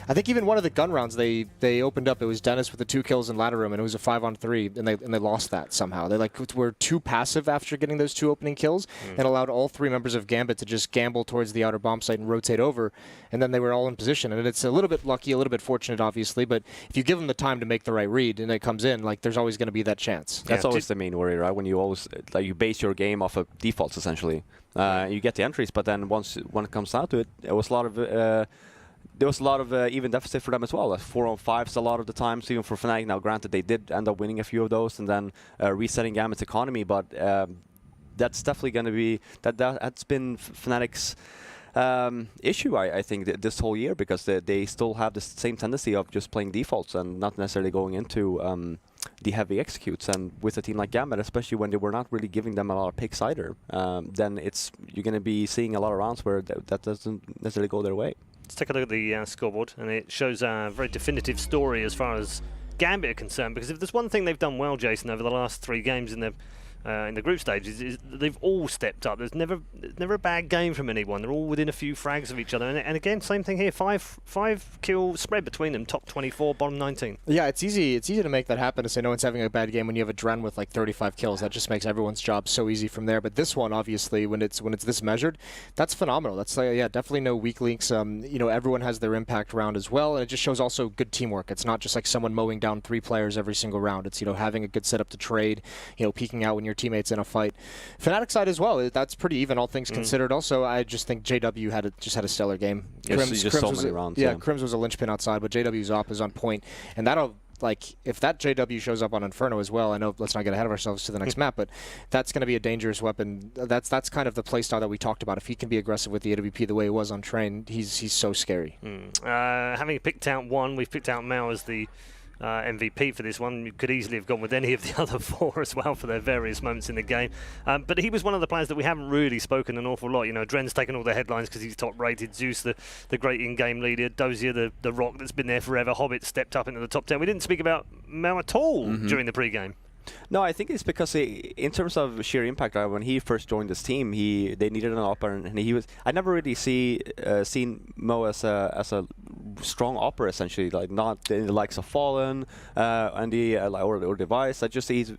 I think even one of the gun rounds they opened up, it was Dennis with the 2 kills in ladder room, and it was a 5-on-3, and they lost that somehow. They were too passive after getting those 2 opening kills, and allowed all 3 members of Gambit to just gamble towards the outer bomb site and rotate over, and then they were all in position. And it's a little bit lucky, a little bit fortunate, obviously, but if you give them the time to make the right read and it comes in, there's always going to be that chance. That's always the main worry, right? When you always you base your game off of defaults essentially. You get the entries, but then when it comes down to it, there was a lot of even deficit for them as well. 4-on-5s a lot of the times, even for Fnatic. Now, granted, they did end up winning a few of those and then resetting Gambit's economy, but that's definitely going to be that's been Fnatic's issue, I think, this whole year, because they still have the same tendency of just playing defaults and not necessarily going into the heavy executes. And with a team like Gambit, especially when they were not really giving them a lot of picks either, then you're going to be seeing a lot of rounds where that doesn't necessarily go their way. Let's take a look at the scoreboard, and it shows a very definitive story as far as Gambit are concerned, because if there's one thing they've done well, Jason, over the last 3 games in the group stages, is they've all stepped up. There's never a bad game from anyone. They're all within a few frags of each other. And again, same thing here. 5 kill spread between them. Top 24, bottom 19. Yeah, it's easy to make that happen, to say no one's having a bad game when you have a Dren with 35 kills. That just makes everyone's job so easy from there. But this one, obviously, when it's this measured, that's phenomenal. That's definitely no weak links. Everyone has their impact round as well, and it just shows also good teamwork. It's not just like someone mowing down 3 players every single round. It's having a good setup to trade, peeking out when your teammates in a fight. Fnatic side as well, that's pretty even, all things considered. Also, I just think JW had a stellar game. Crims was a linchpin outside, but JW's op is on point, and that'll, if that JW shows up on Inferno as well, I know, let's not get ahead of ourselves to the next map, but that's going to be a dangerous weapon. That's kind of the playstyle that we talked about. If he can be aggressive with the AWP the way he was on Train, he's so scary. Having picked out one, we've picked out Mao as the MVP for this one. You could easily have gone with any of the other 4 as well for their various moments in the game. But he was one of the players that we haven't really spoken an awful lot. Dren's taken all the headlines because he's top rated. Zeus, the great in-game leader. Dozier, the rock that's been there forever. Hobbit stepped up into the top 10. We didn't speak about Mao at all during the pre-game. No, I think it's because in terms of sheer impact, when he first joined this team, they needed an opper, and he was. I never really seen Mo as a strong opper, essentially, not in the likes of Fallen and or Device. He's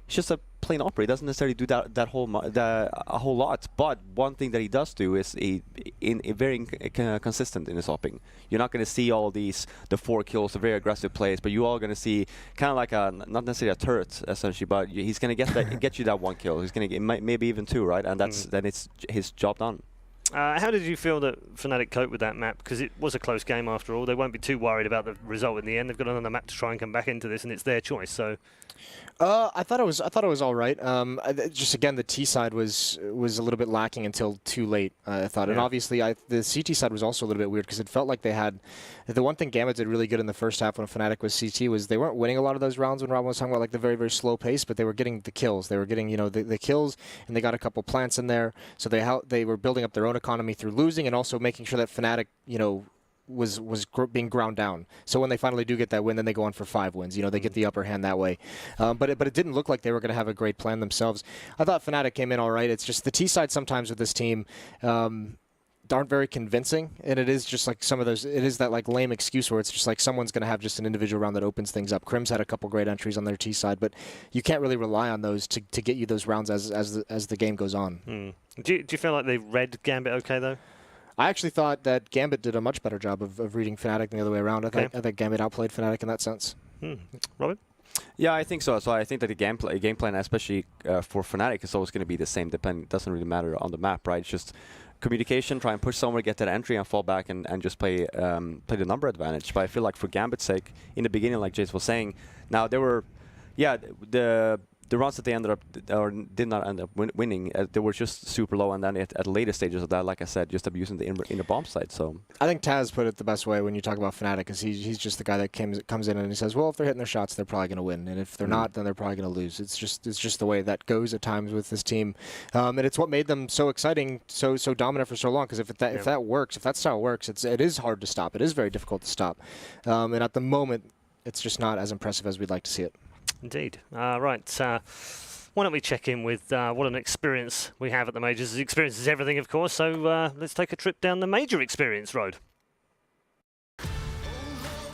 just a plain opera. He doesn't necessarily do a whole lot. But one thing that he does do is very consistent in his opping. You're not going to see all the 4 kills, the very aggressive plays, but you are going to see kind of like not necessarily a turret essentially, but he's going to get you that 1 kill. He's going to get maybe even 2, right? And then it's his job done. How did you feel that Fnatic coped with that map? Because it was a close game after all. They won't be too worried about the result in the end. They've got another map to try and come back into this, and it's their choice. So, I thought it was all right. Just again, the T side was a little bit lacking until too late, I thought. And obviously, the CT side was also a little bit weird because it felt like they had the one thing Gambit did really good in the first half when Fnatic was CT was they weren't winning a lot of those rounds when Rob was talking about the very, very slow pace, but they were getting the kills. They were getting the kills, and they got a couple plants in there. So they were building up their own economy through losing and also making sure that Fnatic was being ground down. So when they finally do get that win, then they go on for 5 wins. They get the upper hand that way. But it didn't look like they were going to have a great plan themselves. I thought Fnatic came in all right. It's just the T side sometimes with this team aren't very convincing, and it is just some of those. It is that lame excuse where it's just someone's going to have just an individual round that opens things up. Crims had a couple great entries on their T side, but you can't really rely on those to get you those rounds as the game goes on. Do you feel like they read Gambit okay though? I actually thought that Gambit did a much better job of reading Fnatic than the other way around. I think Gambit outplayed Fnatic in that sense. Robin? Yeah, I think so. So I think that the game plan, especially for Fnatic, is always going to be the same. It doesn't really matter on the map, right? It's just communication, try and push somewhere, get that entry, and fall back and just play the number advantage. But I feel like for Gambit's sake, in the beginning, like Jace was saying, now there were, the rounds that they ended up or did not end up winning, they were just super low, and then at later stages of that, like I said, just abusing the inner bomb side. So I think Taz put it the best way when you talk about Fnatic, because he's just the guy that comes in and he says, well, if they're hitting their shots, they're probably going to win, and if they're not, then they're probably going to lose. It's just the way that goes at times with this team, and it's what made them so exciting, so dominant for so long. Because if that works, if that style works, it is hard to stop. It is very difficult to stop, and at the moment, it's just not as impressive as we'd like to see it. Indeed. Right. why don't we check in with what an experience we have at the majors? Experience is everything, of course, so let's take a trip down the major experience road.